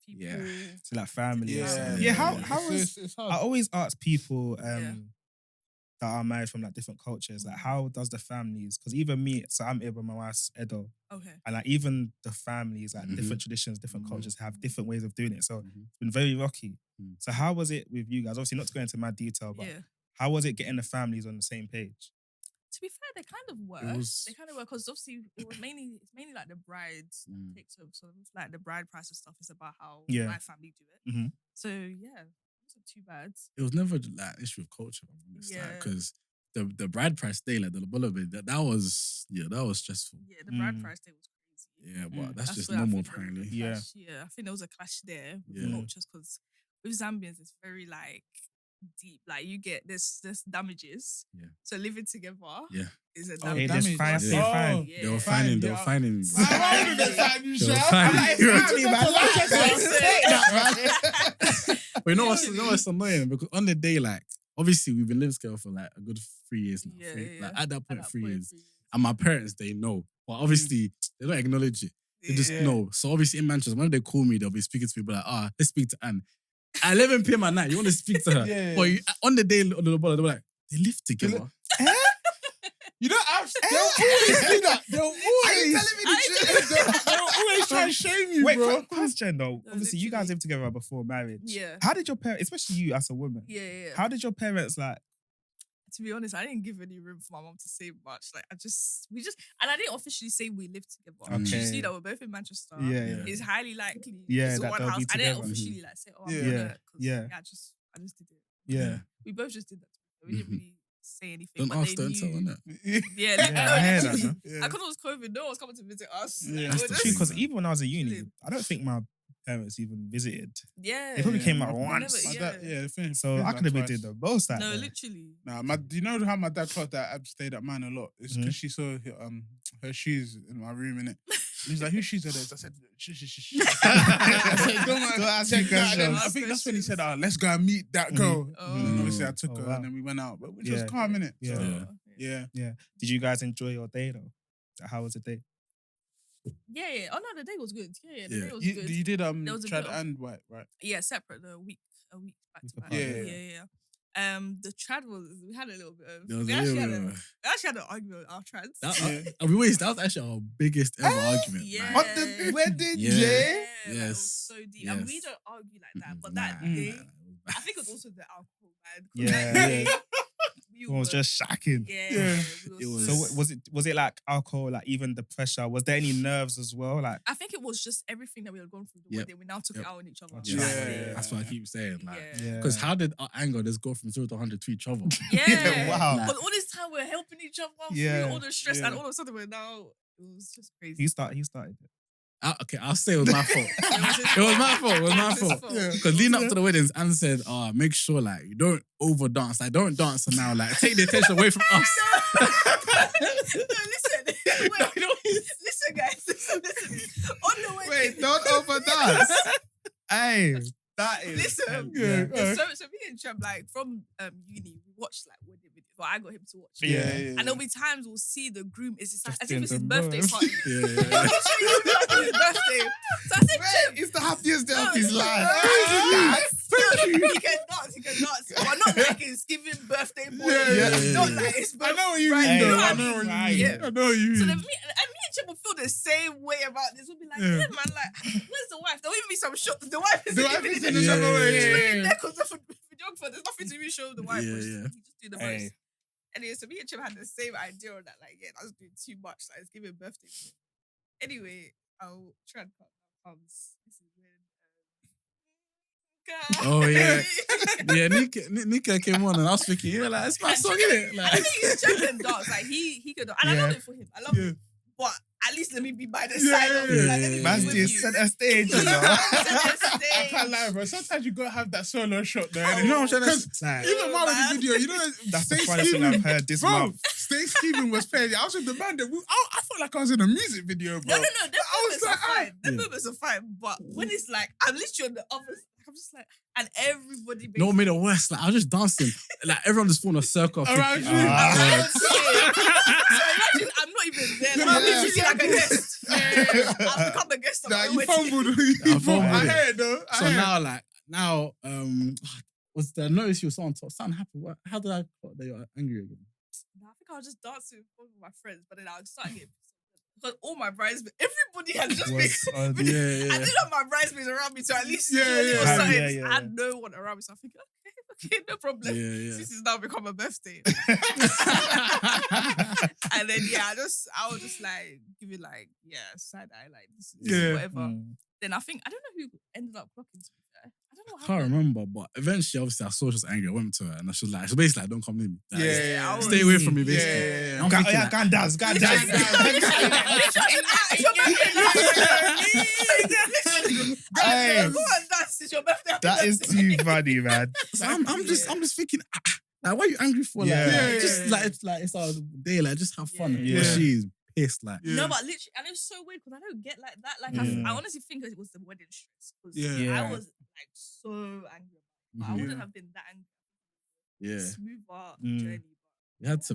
Speaker 4: People.
Speaker 2: Yeah.
Speaker 1: So like family.
Speaker 3: Yeah.
Speaker 1: How is
Speaker 3: it's
Speaker 1: I
Speaker 3: hard.
Speaker 1: always ask people that are married from like different cultures, like how does the families? Because even me, so I'm Iba, my wife's Edo,
Speaker 4: Okay.
Speaker 1: and like even the families, like different traditions, different cultures have different ways of doing it. So it's been very rocky. So how was it with you guys? Obviously, not to go into mad detail, but how was it getting the families on the same page?
Speaker 4: To be fair, they kind of work. They kind of work because obviously it's mainly like the bride's takes over. So it's like the bride price and stuff is about how my family do it. So it wasn't too bad.
Speaker 2: It was never like issue of culture. Because the bride price day, like the Lobola bit, that was stressful.
Speaker 4: Yeah, the bride price day was crazy.
Speaker 2: Yeah, but that's just
Speaker 4: where I
Speaker 2: normal
Speaker 4: think there was
Speaker 2: apparently.
Speaker 4: a clash. I think there was a clash there with cultures because with Zambians it's very like deep. Like you get this damages.
Speaker 2: Yeah.
Speaker 4: So living together
Speaker 2: Yeah.
Speaker 4: is a
Speaker 1: Hey,
Speaker 4: damage.
Speaker 1: just fine,
Speaker 2: Yeah.
Speaker 1: fine.
Speaker 4: Yeah.
Speaker 2: They were finding me.
Speaker 3: Why would they find you,
Speaker 2: They were
Speaker 3: Sha?
Speaker 2: finding
Speaker 3: I'm like,
Speaker 2: you.
Speaker 3: "Fine,
Speaker 2: But you know what's annoying? Because on the day, like, obviously we've been living together for like a good 3 years now.
Speaker 4: Yeah,
Speaker 2: three.
Speaker 4: yeah.
Speaker 2: Like at that point,
Speaker 4: At that
Speaker 2: 3
Speaker 4: point,
Speaker 2: years.
Speaker 4: 3 years.
Speaker 2: And my parents, they know. But obviously, they don't acknowledge it. They just
Speaker 3: Yeah.
Speaker 2: know. So obviously in Manchester, when they call me, they'll be speaking to me, but like, let's speak to Anne. At 11 p.m. at night, you want to speak to her.
Speaker 3: Yeah.
Speaker 2: But on the day, on the ball, they were like, they live together.
Speaker 3: You don't have. They'll always do that. They'll always. They'll always try and shame you,
Speaker 1: Wait,
Speaker 3: bro.
Speaker 1: question though.
Speaker 4: No,
Speaker 1: Obviously, you guys
Speaker 4: literally.
Speaker 1: lived together before marriage.
Speaker 4: Yeah.
Speaker 1: How did your parents, especially you as a woman,
Speaker 4: Yeah.
Speaker 1: how did your parents like?
Speaker 4: To be honest, I didn't give any room for my mom to say much. Like and I didn't officially say we lived together.
Speaker 1: Okay.
Speaker 4: She just knew that we're both in Manchester.
Speaker 1: Yeah.
Speaker 4: It's highly likely.
Speaker 1: Yeah,
Speaker 4: it's
Speaker 1: that
Speaker 4: one
Speaker 1: they'll
Speaker 4: house.
Speaker 1: be
Speaker 4: I didn't
Speaker 1: together.
Speaker 4: officially like say, oh, I'm
Speaker 3: Yeah.
Speaker 4: gonna. 'Cause,
Speaker 1: Yeah.
Speaker 4: I just did it.
Speaker 1: Yeah.
Speaker 4: We both just did that. We didn't really say anything.
Speaker 2: Don't
Speaker 4: but
Speaker 2: ask,
Speaker 4: they
Speaker 2: don't tell,
Speaker 4: knew.
Speaker 2: innit?
Speaker 4: Yeah,
Speaker 1: Yeah, I hear that,
Speaker 4: literally.
Speaker 1: man.
Speaker 3: Yeah.
Speaker 4: Because it was COVID, no one was coming to visit us.
Speaker 3: Yeah.
Speaker 4: Like,
Speaker 3: That's
Speaker 4: we're
Speaker 3: the
Speaker 4: just-
Speaker 3: truth.
Speaker 1: Because even when I was at uni,
Speaker 4: Chilling.
Speaker 1: I don't think my parents even visited.
Speaker 4: Yeah.
Speaker 1: They probably
Speaker 3: Yeah.
Speaker 1: came out
Speaker 3: My-
Speaker 1: once.
Speaker 4: never-
Speaker 3: My dad, yeah, the thing.
Speaker 1: So I could have been doing the most that
Speaker 4: No,
Speaker 1: day.
Speaker 4: literally.
Speaker 3: Nah, do you know how my dad thought that Ab stayed at mine a lot? It's because she saw her shoes in my room, innit? He's like, whose shoes are those? I said, shh. I said, don't
Speaker 1: ask me questions.
Speaker 3: I think that's when he said, let's go and meet that girl.
Speaker 4: Oh.
Speaker 3: And obviously I took
Speaker 1: Oh,
Speaker 3: her
Speaker 1: wow.
Speaker 3: and then we went out, but which
Speaker 1: Yeah.
Speaker 3: was calm, innit?
Speaker 1: Yeah.
Speaker 3: So,
Speaker 2: Yeah.
Speaker 3: yeah.
Speaker 1: Did you guys enjoy your day though? How was the day?
Speaker 4: Yeah. Oh no, the day was good. Yeah, the
Speaker 2: Yeah.
Speaker 4: day was
Speaker 3: You
Speaker 4: good.
Speaker 3: did
Speaker 4: There was a
Speaker 3: Trad
Speaker 4: bit of-
Speaker 3: and White, right?
Speaker 4: Yeah, separate. A week back to back.
Speaker 1: apart,
Speaker 4: Yeah. The trad we had a little bit of.
Speaker 2: There was
Speaker 4: We
Speaker 2: a
Speaker 4: actually
Speaker 2: little
Speaker 4: had an argument with our trads.
Speaker 2: That was actually our biggest ever argument.
Speaker 4: yeah.
Speaker 2: Like,
Speaker 3: On the wedding
Speaker 2: Yeah.
Speaker 3: day?
Speaker 4: That
Speaker 2: Yes.
Speaker 4: was so deep. And we
Speaker 2: Yes.
Speaker 4: don't argue like that. But
Speaker 2: Nah,
Speaker 4: that day,
Speaker 2: nah.
Speaker 4: I think it was also the alcohol, man. 'Cause
Speaker 1: Yeah.
Speaker 4: that day, we
Speaker 1: It was
Speaker 4: were-
Speaker 1: just shocking.
Speaker 3: Yeah.
Speaker 4: we
Speaker 2: It
Speaker 4: were
Speaker 2: was-
Speaker 1: So was it like alcohol, like even the pressure? Was there any nerves as well? Like
Speaker 4: I think it was just everything that we had gone through the
Speaker 2: Yep.
Speaker 4: wedding. We now took it
Speaker 2: Yep.
Speaker 4: out on each other.
Speaker 1: Yeah.
Speaker 4: That
Speaker 3: Yeah.
Speaker 4: day.
Speaker 2: That's what I keep saying. Like,
Speaker 4: Yeah.
Speaker 2: because how did our anger just go from 0 to 100 to each other?
Speaker 4: Yeah.
Speaker 1: Wow.
Speaker 4: But all this time we're helping each other
Speaker 1: Yeah.
Speaker 4: through all the stress,
Speaker 3: Yeah.
Speaker 4: and all of a sudden we're now. It was just crazy.
Speaker 1: he started it.
Speaker 2: Okay, I'll say it was my fault.
Speaker 4: his
Speaker 2: It was my fault. It was my
Speaker 4: It was his
Speaker 2: fault.
Speaker 4: fault.
Speaker 3: Yeah.
Speaker 2: Because leading up to the weddings, Anne said, make sure like you don't over dance. Like don't dance now. Like take the attention away from us.
Speaker 4: No, listen. Wait, listen, guys. Listen. On the way.
Speaker 1: don't overdance. Hey, that is
Speaker 4: Listen.
Speaker 3: Yeah.
Speaker 4: So me and Trev, like from uni, we watched like wedding videos. Well, I got him to watch.
Speaker 1: Yeah.
Speaker 4: And there'll be times we'll see the groom is as if
Speaker 1: doing
Speaker 4: it's his
Speaker 1: the
Speaker 4: birthday
Speaker 1: most.
Speaker 4: party.
Speaker 2: Yeah.
Speaker 4: Literally his birthday. So I said, Trev,
Speaker 1: it's the happiest day
Speaker 4: No,
Speaker 1: of his
Speaker 4: no,
Speaker 1: life.
Speaker 4: no. He can dance. But not like his giving birthday boy.
Speaker 3: Yeah.
Speaker 4: Not like his birthday.
Speaker 3: I know what you
Speaker 4: Right,
Speaker 3: mean,
Speaker 4: you know
Speaker 3: though.
Speaker 4: what
Speaker 3: I
Speaker 4: I
Speaker 3: know
Speaker 4: mean?
Speaker 3: what you
Speaker 1: Right.
Speaker 3: mean.
Speaker 4: Yeah.
Speaker 3: I know what you
Speaker 4: So
Speaker 3: mean.
Speaker 4: me and Chip will feel the same way about this. We'll be like, yeah, man, like, where's the wife? There'll even be some shots. The wife is
Speaker 3: The wife is in
Speaker 2: the
Speaker 3: another
Speaker 2: Yeah.
Speaker 3: way.
Speaker 4: She's
Speaker 3: Yeah.
Speaker 4: really there because there's nothing to even show the wife.
Speaker 2: Yeah,
Speaker 4: but
Speaker 2: yeah.
Speaker 4: He just do the most.
Speaker 1: Hey.
Speaker 4: Anyway, so me and Chip had the same idea on that. Like, yeah, that's doing too much. Like, it's giving birthday. Anyway, our trend comes. This is when.
Speaker 2: Oh, yeah. Yeah, Nika came on and I was thinking, yeah, like, it's my song, innit?
Speaker 4: I
Speaker 2: Like,
Speaker 4: think he's Chip and dance. Like, he could. And I love it for him. I love it. But at least let me be by the side of it. Like, let me
Speaker 1: Man's
Speaker 4: be with
Speaker 1: the
Speaker 4: you.
Speaker 1: center stage, you know.
Speaker 3: I can't lie, bro. Sometimes you gotta have that solo shot there.
Speaker 2: you know what I'm trying to
Speaker 3: Because
Speaker 2: say?
Speaker 3: even my wedding video, you know,
Speaker 1: That's the
Speaker 3: Stay
Speaker 1: funniest thing I've
Speaker 3: Steven,
Speaker 1: heard this
Speaker 3: bro.
Speaker 1: month.
Speaker 3: Stay Steven was playing. I was with the band. I felt like I was in a music video, bro.
Speaker 4: No. Them moments are
Speaker 3: like,
Speaker 4: fine. Them
Speaker 2: Yeah.
Speaker 4: moments are fine. But when it's like, I'm literally on the other side. I'm just like, and everybody.
Speaker 2: No, what made it worse. Like, I was just dancing. Like, everyone just formed a circle.
Speaker 3: Around
Speaker 2: thinking,
Speaker 3: you.
Speaker 2: "Ah,
Speaker 4: So imagine I'm not even there. Like, I'm literally like a guest. I've become a guest.
Speaker 3: Nah,
Speaker 4: on
Speaker 3: you
Speaker 4: my wedding.
Speaker 3: fumbled.
Speaker 2: I fumbled
Speaker 3: I
Speaker 2: it.
Speaker 3: heard though. I
Speaker 2: So
Speaker 3: heard.
Speaker 2: now, was the notice you were on top? Something happened. How did I thought that you're angry again?
Speaker 4: Nah, I think I was just dancing with my friends, but then I was starting getting pissed off because all my bridesmaids, everybody had just been.
Speaker 2: Yeah,
Speaker 4: I didn't have my bridesmaids around me to at least
Speaker 3: Yeah,
Speaker 4: do a little
Speaker 3: yeah.
Speaker 4: something.
Speaker 1: Yeah.
Speaker 4: I had no one around me, so I think, okay, no problem.
Speaker 2: Yeah.
Speaker 4: This has now become a birthday. And then I was just like give it like side eye like this is
Speaker 3: Yeah.
Speaker 4: whatever.
Speaker 1: Mm.
Speaker 4: Then I think I don't know who ended up clocking to be fair. I don't know what
Speaker 2: I can't
Speaker 4: happened.
Speaker 2: remember, but eventually, obviously, I saw she was angry. I went to her and I was like, so basically, like, don't come near me. Like,
Speaker 3: Yeah.
Speaker 2: stay away from me,
Speaker 3: Yeah,
Speaker 2: basically.
Speaker 3: yeah, yeah.
Speaker 2: And I'm thinking, like,
Speaker 1: Go and dance.
Speaker 4: Literally,
Speaker 1: Hey,
Speaker 4: Go and dance. It's your birthday.
Speaker 1: that is too funny, man.
Speaker 2: So I'm just thinking, like, what are you angry for?
Speaker 1: Yeah.
Speaker 2: Like,
Speaker 3: Yeah,
Speaker 2: just
Speaker 3: yeah,
Speaker 2: like it's our day, like, just have fun.
Speaker 4: Yeah.
Speaker 2: But
Speaker 1: Yeah.
Speaker 2: she's pissed, like.
Speaker 3: Yeah.
Speaker 4: No, but literally, and it was so weird because I don't get like that. Like,
Speaker 1: Yeah.
Speaker 4: I honestly think it was the wedding stress. Because
Speaker 3: Yeah.
Speaker 4: I was like so angry. But I
Speaker 2: Mhm.
Speaker 4: wouldn't
Speaker 3: Yeah.
Speaker 4: have been that angry.
Speaker 2: Yeah.
Speaker 4: Smoother
Speaker 1: Mm.
Speaker 4: journey.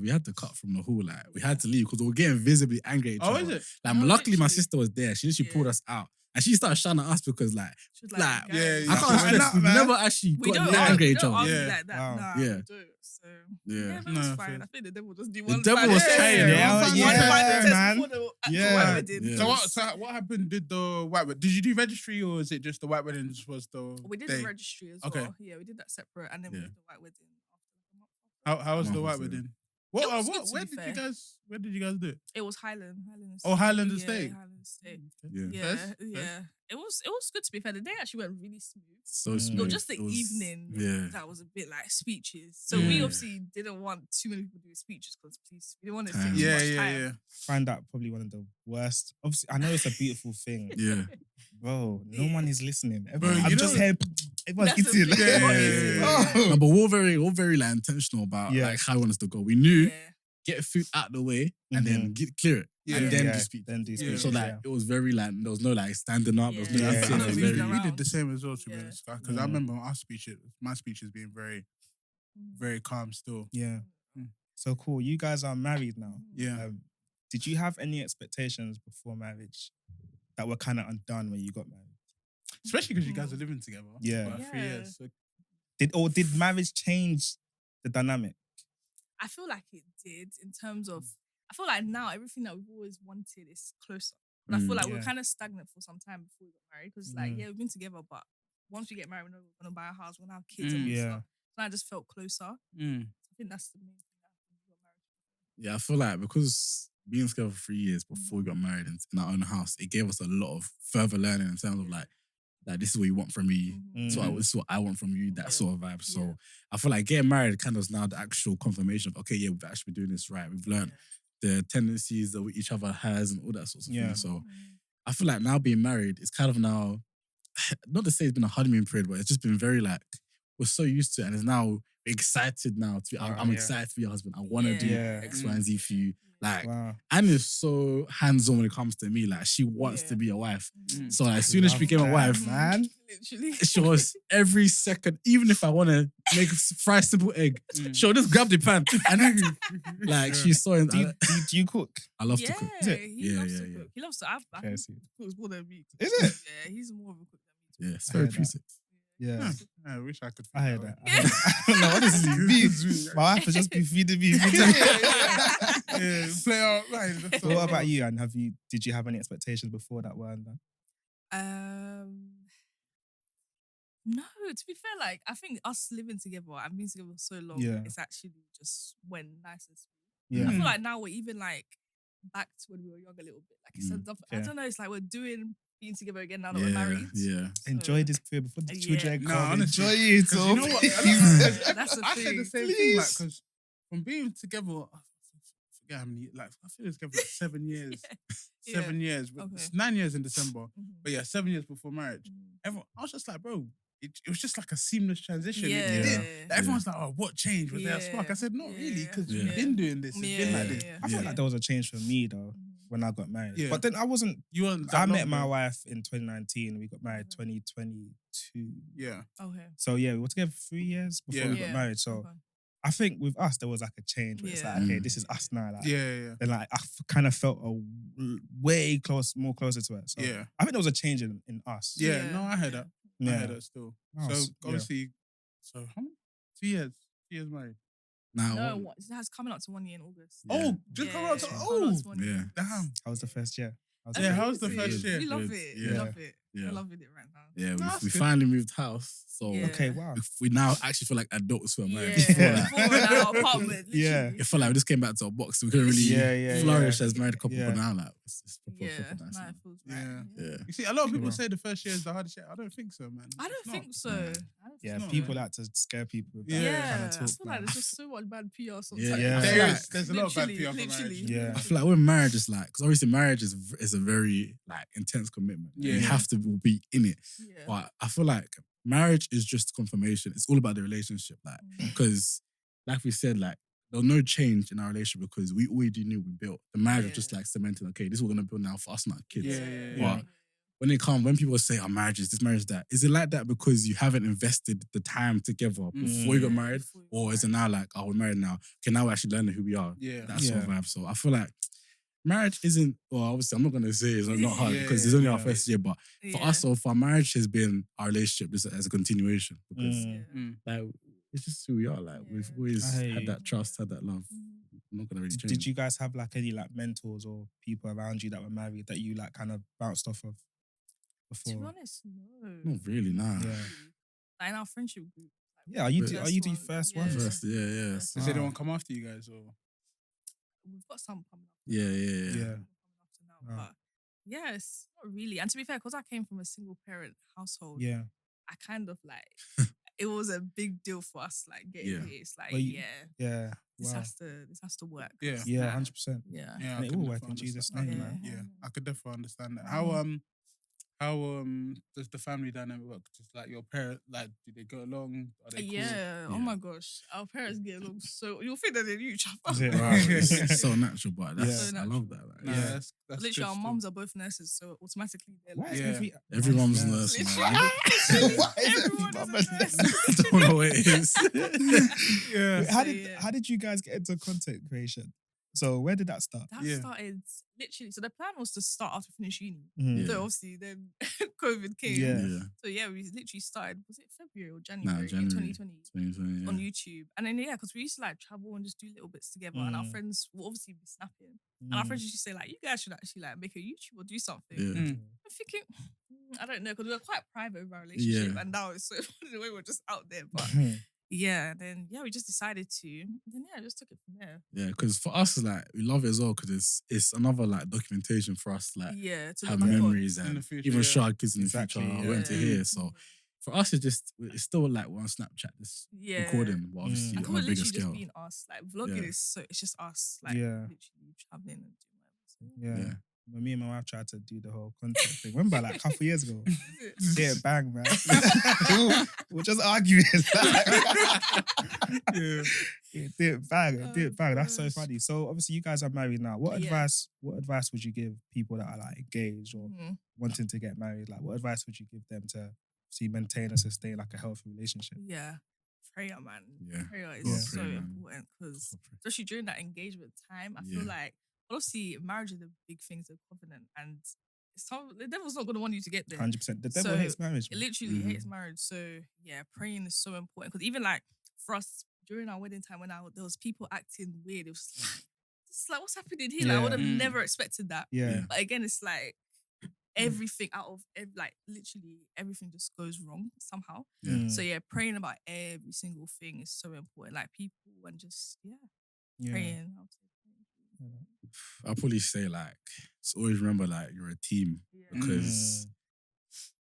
Speaker 2: We had to cut from the hall, like we had to leave because we were getting visibly angry at each
Speaker 3: Oh,
Speaker 2: other.
Speaker 3: is it?
Speaker 2: Like,
Speaker 4: No,
Speaker 2: luckily my
Speaker 4: literally.
Speaker 2: sister was there. She pulled
Speaker 4: Yeah.
Speaker 2: us out, and she started shouting at us because, like,
Speaker 4: She was
Speaker 2: Like,
Speaker 4: guys,
Speaker 3: yeah,
Speaker 2: I can't
Speaker 3: Nah,
Speaker 2: stress.
Speaker 3: nah,
Speaker 2: We've
Speaker 3: man.
Speaker 2: never actually
Speaker 4: We
Speaker 2: got
Speaker 4: don't,
Speaker 2: angry at
Speaker 4: we
Speaker 2: each
Speaker 4: don't
Speaker 2: other.
Speaker 4: argue
Speaker 3: Yeah.
Speaker 4: like that.
Speaker 1: Wow.
Speaker 4: Nah,
Speaker 2: Yeah.
Speaker 4: we don't. So
Speaker 2: Yeah.
Speaker 4: but it
Speaker 3: No,
Speaker 4: was
Speaker 3: fair.
Speaker 4: fine. I think the devil just did
Speaker 2: The
Speaker 4: one.
Speaker 2: devil was
Speaker 4: fight.
Speaker 2: trying,
Speaker 1: yeah,
Speaker 4: One
Speaker 1: yeah,
Speaker 4: fight test
Speaker 1: man.
Speaker 4: before the actual
Speaker 1: Yeah.
Speaker 4: white wedding.
Speaker 2: Yeah.
Speaker 3: So what happened? Did the white wedding? Did you do registry or is it just the white wedding? Just was the
Speaker 4: We did
Speaker 3: day?
Speaker 4: the registry as
Speaker 3: Okay.
Speaker 4: well. Yeah, we did that separate, and then we
Speaker 2: Yeah.
Speaker 4: did the white wedding after.
Speaker 3: How was the
Speaker 2: Month or
Speaker 3: white
Speaker 2: so.
Speaker 3: wedding?
Speaker 4: It was good, to
Speaker 3: Where
Speaker 4: be
Speaker 3: did you
Speaker 4: fair.
Speaker 3: guys? Where did you guys do it?
Speaker 4: It was Highland Estate.
Speaker 3: Oh, Highland
Speaker 4: Yeah,
Speaker 3: Estate.
Speaker 4: Highland Estate.
Speaker 2: Yeah.
Speaker 4: Yeah,
Speaker 3: First?
Speaker 4: yeah. It was good, to be fair. The day actually went really smooth.
Speaker 2: So
Speaker 1: Mm.
Speaker 2: smooth.
Speaker 4: It was just the
Speaker 2: It was-
Speaker 4: evening
Speaker 2: Yeah.
Speaker 4: that was a bit like speeches. So we
Speaker 2: Yeah.
Speaker 4: obviously didn't want too many people doing speeches because we didn't want to take
Speaker 2: Time.
Speaker 4: too
Speaker 3: Yeah,
Speaker 4: much
Speaker 3: yeah,
Speaker 4: time.
Speaker 3: yeah.
Speaker 1: Find that probably one of the worst. Obviously, I know it's a beautiful thing,
Speaker 2: Yeah.
Speaker 1: bro. No
Speaker 4: Yeah.
Speaker 1: one is listening.
Speaker 3: Bro,
Speaker 1: Everyone,
Speaker 3: you
Speaker 1: I'm
Speaker 3: know-
Speaker 1: just here. Everyone's
Speaker 4: That's the
Speaker 1: eating.
Speaker 4: thing, everyone is eating.
Speaker 1: Oh.
Speaker 2: No, but we're very like intentional about
Speaker 1: Yeah.
Speaker 2: like how we want us to go. We knew
Speaker 4: Yeah.
Speaker 2: get food out the way and then clear it
Speaker 3: Yeah.
Speaker 2: and then
Speaker 1: Yeah,
Speaker 2: do speech.
Speaker 1: then do
Speaker 3: Yeah.
Speaker 1: speeches.
Speaker 2: So like
Speaker 1: yeah.
Speaker 2: it was very like there was no like standing up. There was no
Speaker 4: Yeah.
Speaker 2: anything.
Speaker 1: Yeah.
Speaker 2: It was
Speaker 3: we,
Speaker 2: very
Speaker 4: moving
Speaker 3: we
Speaker 4: around.
Speaker 3: did the same as well, to be
Speaker 4: Yeah.
Speaker 3: honest, because I
Speaker 1: Mm.
Speaker 3: remember my speeches being very, very calm still.
Speaker 1: Yeah.
Speaker 3: Mm.
Speaker 1: So cool. You guys are married now.
Speaker 3: Yeah.
Speaker 1: Did you have any expectations before marriage that were kind of undone when you got married?
Speaker 3: Especially because you guys are living together.
Speaker 1: Yeah.
Speaker 3: For about 3
Speaker 4: Yeah.
Speaker 3: years. So,
Speaker 1: Did marriage change the dynamic?
Speaker 4: I feel like it did in terms of. I feel like now everything that we've always wanted is closer. And I feel like
Speaker 1: yeah.
Speaker 4: we're kind of stagnant for some time before we got married because, like,
Speaker 1: Mm.
Speaker 4: yeah, we've been together, but once we get married, we know we're gonna buy a house, we're gonna have kids, and all
Speaker 1: Yeah.
Speaker 4: this stuff. So I just felt closer. I think that's the main thing that happened when we got married.
Speaker 2: Yeah, I feel like because being together for 3 years before we got married in our own house, it gave us a lot of further learning in terms of like this is what you want from me.
Speaker 1: Mm.
Speaker 2: So this is what I want from you, that
Speaker 4: Yeah.
Speaker 2: sort of vibe. So
Speaker 4: Yeah.
Speaker 2: I feel like getting married kind of is now the actual confirmation of, okay, yeah, we've actually been doing this right. We've learned the tendencies that each other has and all that sorts of
Speaker 1: Yeah.
Speaker 2: things. So I feel like now being married, it's kind of now, not to say it's been a honeymoon period, but it's just been very like, we're so used to it. And it's now excited now to be, I'm
Speaker 1: Yeah.
Speaker 2: excited to be your husband. I want to do
Speaker 1: Yeah.
Speaker 2: X, Y, and Z for you. Like,
Speaker 1: Wow.
Speaker 2: Anne is so hands-on when it comes to me. Like, she wants
Speaker 4: Yeah.
Speaker 2: to be a wife.
Speaker 3: Mm.
Speaker 2: So like, as soon as she
Speaker 1: Love
Speaker 2: became a
Speaker 1: that,
Speaker 2: wife,
Speaker 1: man.
Speaker 4: Literally.
Speaker 2: she was every second, even if I want to make fry simple egg, she'll just grab the pan. And then, like, she's so in,
Speaker 1: Do you cook?
Speaker 2: I love
Speaker 4: Yeah,
Speaker 2: to cook.
Speaker 1: Is it?
Speaker 4: he
Speaker 2: Yeah,
Speaker 4: loves
Speaker 2: yeah,
Speaker 4: to
Speaker 2: yeah.
Speaker 4: cook. He loves to. I
Speaker 1: Okay, I
Speaker 4: think
Speaker 1: see.
Speaker 4: he cooks more than me.
Speaker 1: Is it?
Speaker 4: Yeah, he's more of a cook than me.
Speaker 2: Yeah, it's
Speaker 1: I
Speaker 2: very
Speaker 1: heard that.
Speaker 2: appreciative.
Speaker 1: Yeah.
Speaker 3: I wish I could.
Speaker 1: I heard
Speaker 3: feel
Speaker 1: that. No, honestly, me, my wife has just been feeding me.
Speaker 3: Yeah, play out right.
Speaker 1: So what about you? And did you have any expectations before that were undone?
Speaker 4: No, to be fair, like I think us living together and being together for so long,
Speaker 1: Yeah.
Speaker 4: it's actually just went nice and smooth.
Speaker 1: Yeah.
Speaker 4: I feel like now we're even like back to when we were young a little bit. Like it's I
Speaker 1: Okay.
Speaker 4: don't know, it's like we're doing being together again now that we're married.
Speaker 2: Yeah.
Speaker 1: Enjoy this period before the
Speaker 4: Yeah.
Speaker 1: children
Speaker 3: No,
Speaker 1: come.
Speaker 3: honestly,
Speaker 1: Enjoy it.
Speaker 3: 'Cause
Speaker 1: all.
Speaker 3: you know what?
Speaker 4: That's the
Speaker 3: I said
Speaker 4: thing.
Speaker 3: the same thing, like, because from being together, I forget how many, like, I feel it's together for 7 years.
Speaker 4: Yeah.
Speaker 3: 7 years. But
Speaker 4: Okay.
Speaker 3: It's 9 years in December.
Speaker 4: Mhm.
Speaker 3: But yeah, 7 years before marriage. Everyone, I was just like, bro, it was just like a seamless transition.
Speaker 4: Yeah.
Speaker 3: It did.
Speaker 4: Yeah.
Speaker 3: Like, everyone's like, oh, what changed? Was there a
Speaker 4: Yeah.
Speaker 3: spark? I said, not really, because
Speaker 2: Yeah.
Speaker 3: you've been doing this. It's been like
Speaker 4: Yeah.
Speaker 3: this.
Speaker 4: Yeah.
Speaker 1: I feel
Speaker 2: Yeah.
Speaker 1: like there was a change for me though
Speaker 4: Mhm.
Speaker 1: when I got married.
Speaker 3: Yeah.
Speaker 1: But then I wasn't.
Speaker 3: You weren't
Speaker 1: I
Speaker 3: that
Speaker 1: met
Speaker 3: long
Speaker 1: my
Speaker 3: ago.
Speaker 1: wife in 2019. We got married 2022.
Speaker 3: Yeah.
Speaker 4: Okay.
Speaker 1: So yeah, we were together for 3 years before we
Speaker 4: Yeah.
Speaker 1: got married. So
Speaker 4: Okay.
Speaker 1: I think with us there was like a change where it's
Speaker 4: Yeah.
Speaker 1: like, okay, this is us now. Like,
Speaker 3: Yeah.
Speaker 1: and like I kind of felt way more closer to it. So
Speaker 3: Yeah.
Speaker 1: I think there was a change in us.
Speaker 3: Yeah.
Speaker 4: Yeah.
Speaker 3: No, I heard that. I
Speaker 1: Yeah.
Speaker 3: heard that still.
Speaker 1: Oh,
Speaker 3: So
Speaker 1: yeah.
Speaker 3: obviously, so how many? 2 years. 2 years married.
Speaker 2: Now,
Speaker 4: No, it has coming up to 1 year in August.
Speaker 2: Yeah.
Speaker 3: Oh, just come out to
Speaker 4: coming up to 1 year.
Speaker 2: Yeah.
Speaker 3: damn.
Speaker 1: How was the first year?
Speaker 3: Yeah, how was the
Speaker 4: Amazing.
Speaker 3: first year?
Speaker 4: We love
Speaker 2: Good.
Speaker 4: it.
Speaker 2: Yeah.
Speaker 4: We love it.
Speaker 2: Yeah.
Speaker 4: We're loving it right now.
Speaker 2: yeah,
Speaker 3: That's
Speaker 2: we
Speaker 3: good.
Speaker 2: finally moved house. So
Speaker 4: Yeah.
Speaker 1: Okay, wow.
Speaker 2: we now actually feel like adults who are married.
Speaker 4: Yeah.
Speaker 2: Before that,
Speaker 4: Before we're in our apartment.
Speaker 1: Yeah.
Speaker 4: literally.
Speaker 2: it felt like we just came back to our box. We couldn't really
Speaker 1: Yeah,
Speaker 2: flourish
Speaker 1: yeah.
Speaker 2: as married couple,
Speaker 1: Yeah.
Speaker 2: but now like it's proper,
Speaker 4: Yeah.
Speaker 2: proper nice.
Speaker 4: Nah,
Speaker 2: now.
Speaker 4: it feels
Speaker 3: Yeah.
Speaker 4: right.
Speaker 2: Yeah.
Speaker 3: You see, a lot of people
Speaker 1: Wow.
Speaker 3: say the first year is the hardest year. I don't think so, man.
Speaker 4: I don't
Speaker 3: It's not.
Speaker 4: think so.
Speaker 2: No.
Speaker 4: I don't
Speaker 1: Yeah,
Speaker 4: think so.
Speaker 1: people like to scare people with that
Speaker 3: Yeah.
Speaker 4: Yeah,
Speaker 1: kind
Speaker 4: I
Speaker 1: of
Speaker 4: feel
Speaker 1: talk.
Speaker 4: like
Speaker 1: man.
Speaker 4: there's just so much bad PR sometimes.
Speaker 2: Yeah.
Speaker 1: Yeah.
Speaker 3: There
Speaker 2: Like,
Speaker 3: is. There's a lot of bad PR for
Speaker 4: Literally.
Speaker 3: marriage.
Speaker 1: Yeah.
Speaker 2: I feel like when marriage is like, because obviously marriage is a very like intense commitment.
Speaker 3: Yeah.
Speaker 2: You have to will be in it.
Speaker 4: Yeah.
Speaker 2: But I feel like marriage is just confirmation. It's all about the relationship, like because, like we said, like there was no change in our relationship because we already knew we built. The marriage was just like cementing. Okay, this is what we're gonna build now for us, not kids.
Speaker 3: Yeah.
Speaker 2: But when people say, "Oh, marriage is this, marriage is that," is it like that because you haven't invested the time together before you got married, or is it now like, "Oh, we're married now. Okay, now we're actually learning who we are."
Speaker 3: Yeah.
Speaker 2: That sort of vibe. So I feel like marriage isn't. Well, obviously, I'm not gonna say it's not hard because it's only our first year. But for us, so far, marriage has been our relationship just as a continuation because like it's just who we are. Like we've always had that trust, had that love. I'm not gonna really change.
Speaker 1: Did you guys have like any like mentors or people around you that were married that you like kind of bounced off of before?
Speaker 4: To be honest, no.
Speaker 2: Not really, nah.
Speaker 1: Yeah.
Speaker 4: Like in our friendship group.
Speaker 1: Yeah, are you the first one?
Speaker 2: First, yeah.
Speaker 3: Does anyone come after you guys or?
Speaker 4: We've got some coming up.
Speaker 2: Yeah.
Speaker 4: Coming up now, but yes, not really. And to be fair, because I came from a single parent household, I kind of like it was a big deal for us, like getting here. It's like, this has to work.
Speaker 3: Yeah,
Speaker 1: 100%.
Speaker 4: Yeah,
Speaker 1: and it will work in Jesus' name, man.
Speaker 3: Yeah, I could definitely understand that. How does the family dynamic work? Just like your parents, like do they go along? Are they cool?
Speaker 4: Oh my gosh, our parents get along so you'll think that they knew each other.
Speaker 2: It's so natural, but that's
Speaker 4: so
Speaker 2: I love that. Like,
Speaker 3: That's
Speaker 4: literally our mums are both nurses, so automatically they're like,
Speaker 2: every mum's a nurse.
Speaker 4: Why is everyone is a nurse?
Speaker 2: I don't know what it is.
Speaker 1: How did you guys get into content creation? So where did that start?
Speaker 4: That started literally. So the plan was to start after we finished uni.
Speaker 1: Mhm.
Speaker 4: So obviously then COVID came.
Speaker 1: Yeah.
Speaker 4: So we literally started. Was it February or January in 2020 on YouTube? And then because we used to like travel and just do little bits together, and our friends will obviously be snapping, and our friends used to say like, "You guys should actually like make a YouTube or do something." I'm thinking, I don't know, because we were quite private with our relationship, and now it's so the way we're just out there, but. Then we just decided to. Then I just took it from there.
Speaker 2: Yeah, because for us, like we love it as well because it's another like documentation for us, like
Speaker 4: to
Speaker 2: have memories and
Speaker 3: future,
Speaker 2: even show our kids in the
Speaker 1: Exactly,
Speaker 2: future. I went to here, so for us it's still like we're on Snapchat, this recording, but obviously on a bigger scale.
Speaker 4: Just being us, like vlogging is so it's just us, like literally traveling and doing whatever.
Speaker 1: Yeah. When me and my wife tried to do the whole content thing. Remember, like a couple of years ago? Yeah, bang, man. We're just arguing. It did bang. That's so funny. So obviously you guys are married now. What advice would you give people that are like engaged or wanting to get married? Like what advice would you give them to maintain and sustain like a healthy relationship?
Speaker 4: Yeah. Prayer, man.
Speaker 2: Yeah.
Speaker 4: Prayer is so important because especially during that engagement time, I feel like obviously marriage is a big thing, it's a covenant, and the devil's not going to want you to get there.
Speaker 1: 100%. The devil hates marriage.
Speaker 4: Man. It literally hates marriage. So praying is so important because even like for us during our wedding time when there was people acting weird, it was like what's happening here? Like I would have never expected that.
Speaker 1: Yeah.
Speaker 4: But again, it's like everything literally everything just goes wrong somehow. So praying about every single thing is so important. Like people and just praying.
Speaker 2: I'll probably say like just always remember like you're a team because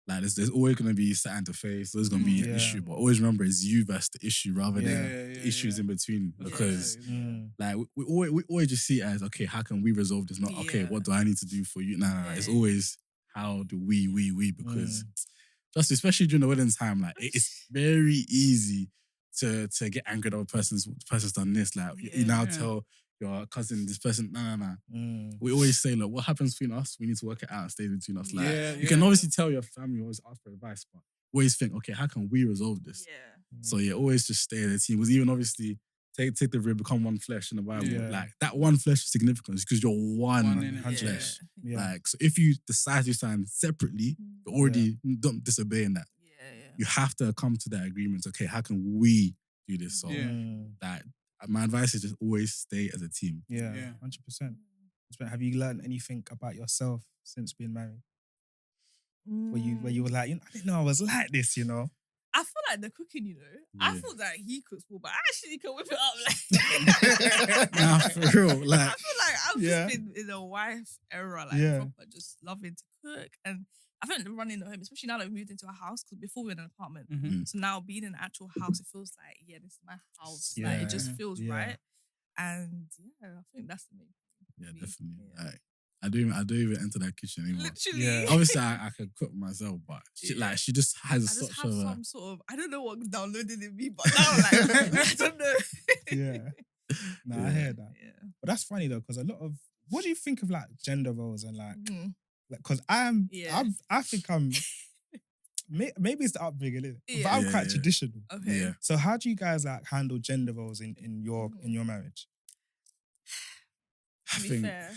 Speaker 2: like there's always gonna be something to face. There's gonna be an issue, but always remember it's you that's the issue rather than issues in between. Because like we always just see it as okay, how can we resolve this? Not okay, what do I need to do for you? Nah. It's always how do we because just especially during the wedding time, like it's very easy to get angry at the person's done this. Like you now tell your cousin, this person, nah. We always say, look, what happens between us, we need to work it out and stay between us. Like, you can obviously tell your family, always ask for advice, but always think, okay, how can we resolve this? So always just stay in the team. Because even obviously, take the rib, become one flesh in the Bible. Like, that one flesh is significant because you're one flesh. Like, so if you decide to stand separately, you're already don't disobeying that. You have to come to that agreement. Okay, how can we do this? So, that my advice is just always stay as a team.
Speaker 1: 100%. Have you learned anything about yourself since being married? Where you were like, I didn't know I was like this,
Speaker 4: I feel like the cooking, I thought that he cooks more, but I actually can whip it up. Like,
Speaker 2: nah, for real. Like,
Speaker 4: I feel like I've just been in a wife era, like proper, just loving to cook. And I think running the home, especially now that we moved into a house, because before we were in an apartment. So now being in an actual house, it feels like, this is my house. Like, it just feels right. And I think that's the main thing.
Speaker 2: Yeah, definitely. Like, I don't even enter that kitchen anymore.
Speaker 4: Literally.
Speaker 1: Yeah.
Speaker 2: Obviously, I can cook myself, but she just has
Speaker 4: I just
Speaker 2: such
Speaker 4: have
Speaker 2: a.
Speaker 4: some sort of, I don't know what downloaded in me, but now like, I don't know.
Speaker 1: Yeah. No, I hear that.
Speaker 4: Yeah.
Speaker 1: But that's funny though, because a lot of what do you think of like gender roles and like
Speaker 4: Mhm.
Speaker 1: because
Speaker 4: Yeah.
Speaker 1: I think I'm maybe it's the upbringing, innit? But
Speaker 4: Yeah.
Speaker 1: I'm
Speaker 2: Yeah,
Speaker 1: quite
Speaker 2: yeah.
Speaker 1: traditional.
Speaker 4: Okay.
Speaker 2: Yeah.
Speaker 1: So how do you guys like handle gender roles in your marriage?
Speaker 2: I
Speaker 4: To be
Speaker 2: think
Speaker 4: fair.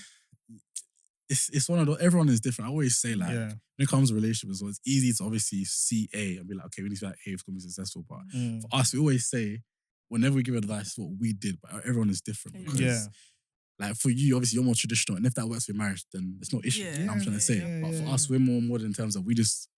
Speaker 2: it's one of those. Everyone is different. I always say like
Speaker 1: Yeah.
Speaker 2: when it comes to relationships, well, it's easy to obviously see A and be like, okay, we need to be like A if it's gonna be successful. But for us, we always say whenever we give advice, what we did, but everyone is different because.
Speaker 1: Yeah.
Speaker 2: Like for you, obviously you're more traditional, and if that works for your marriage, then it's no issue.
Speaker 4: Yeah.
Speaker 2: You know what I'm trying to say.
Speaker 1: Yeah,
Speaker 2: But for
Speaker 1: yeah,
Speaker 2: us, we're more modern in terms of we just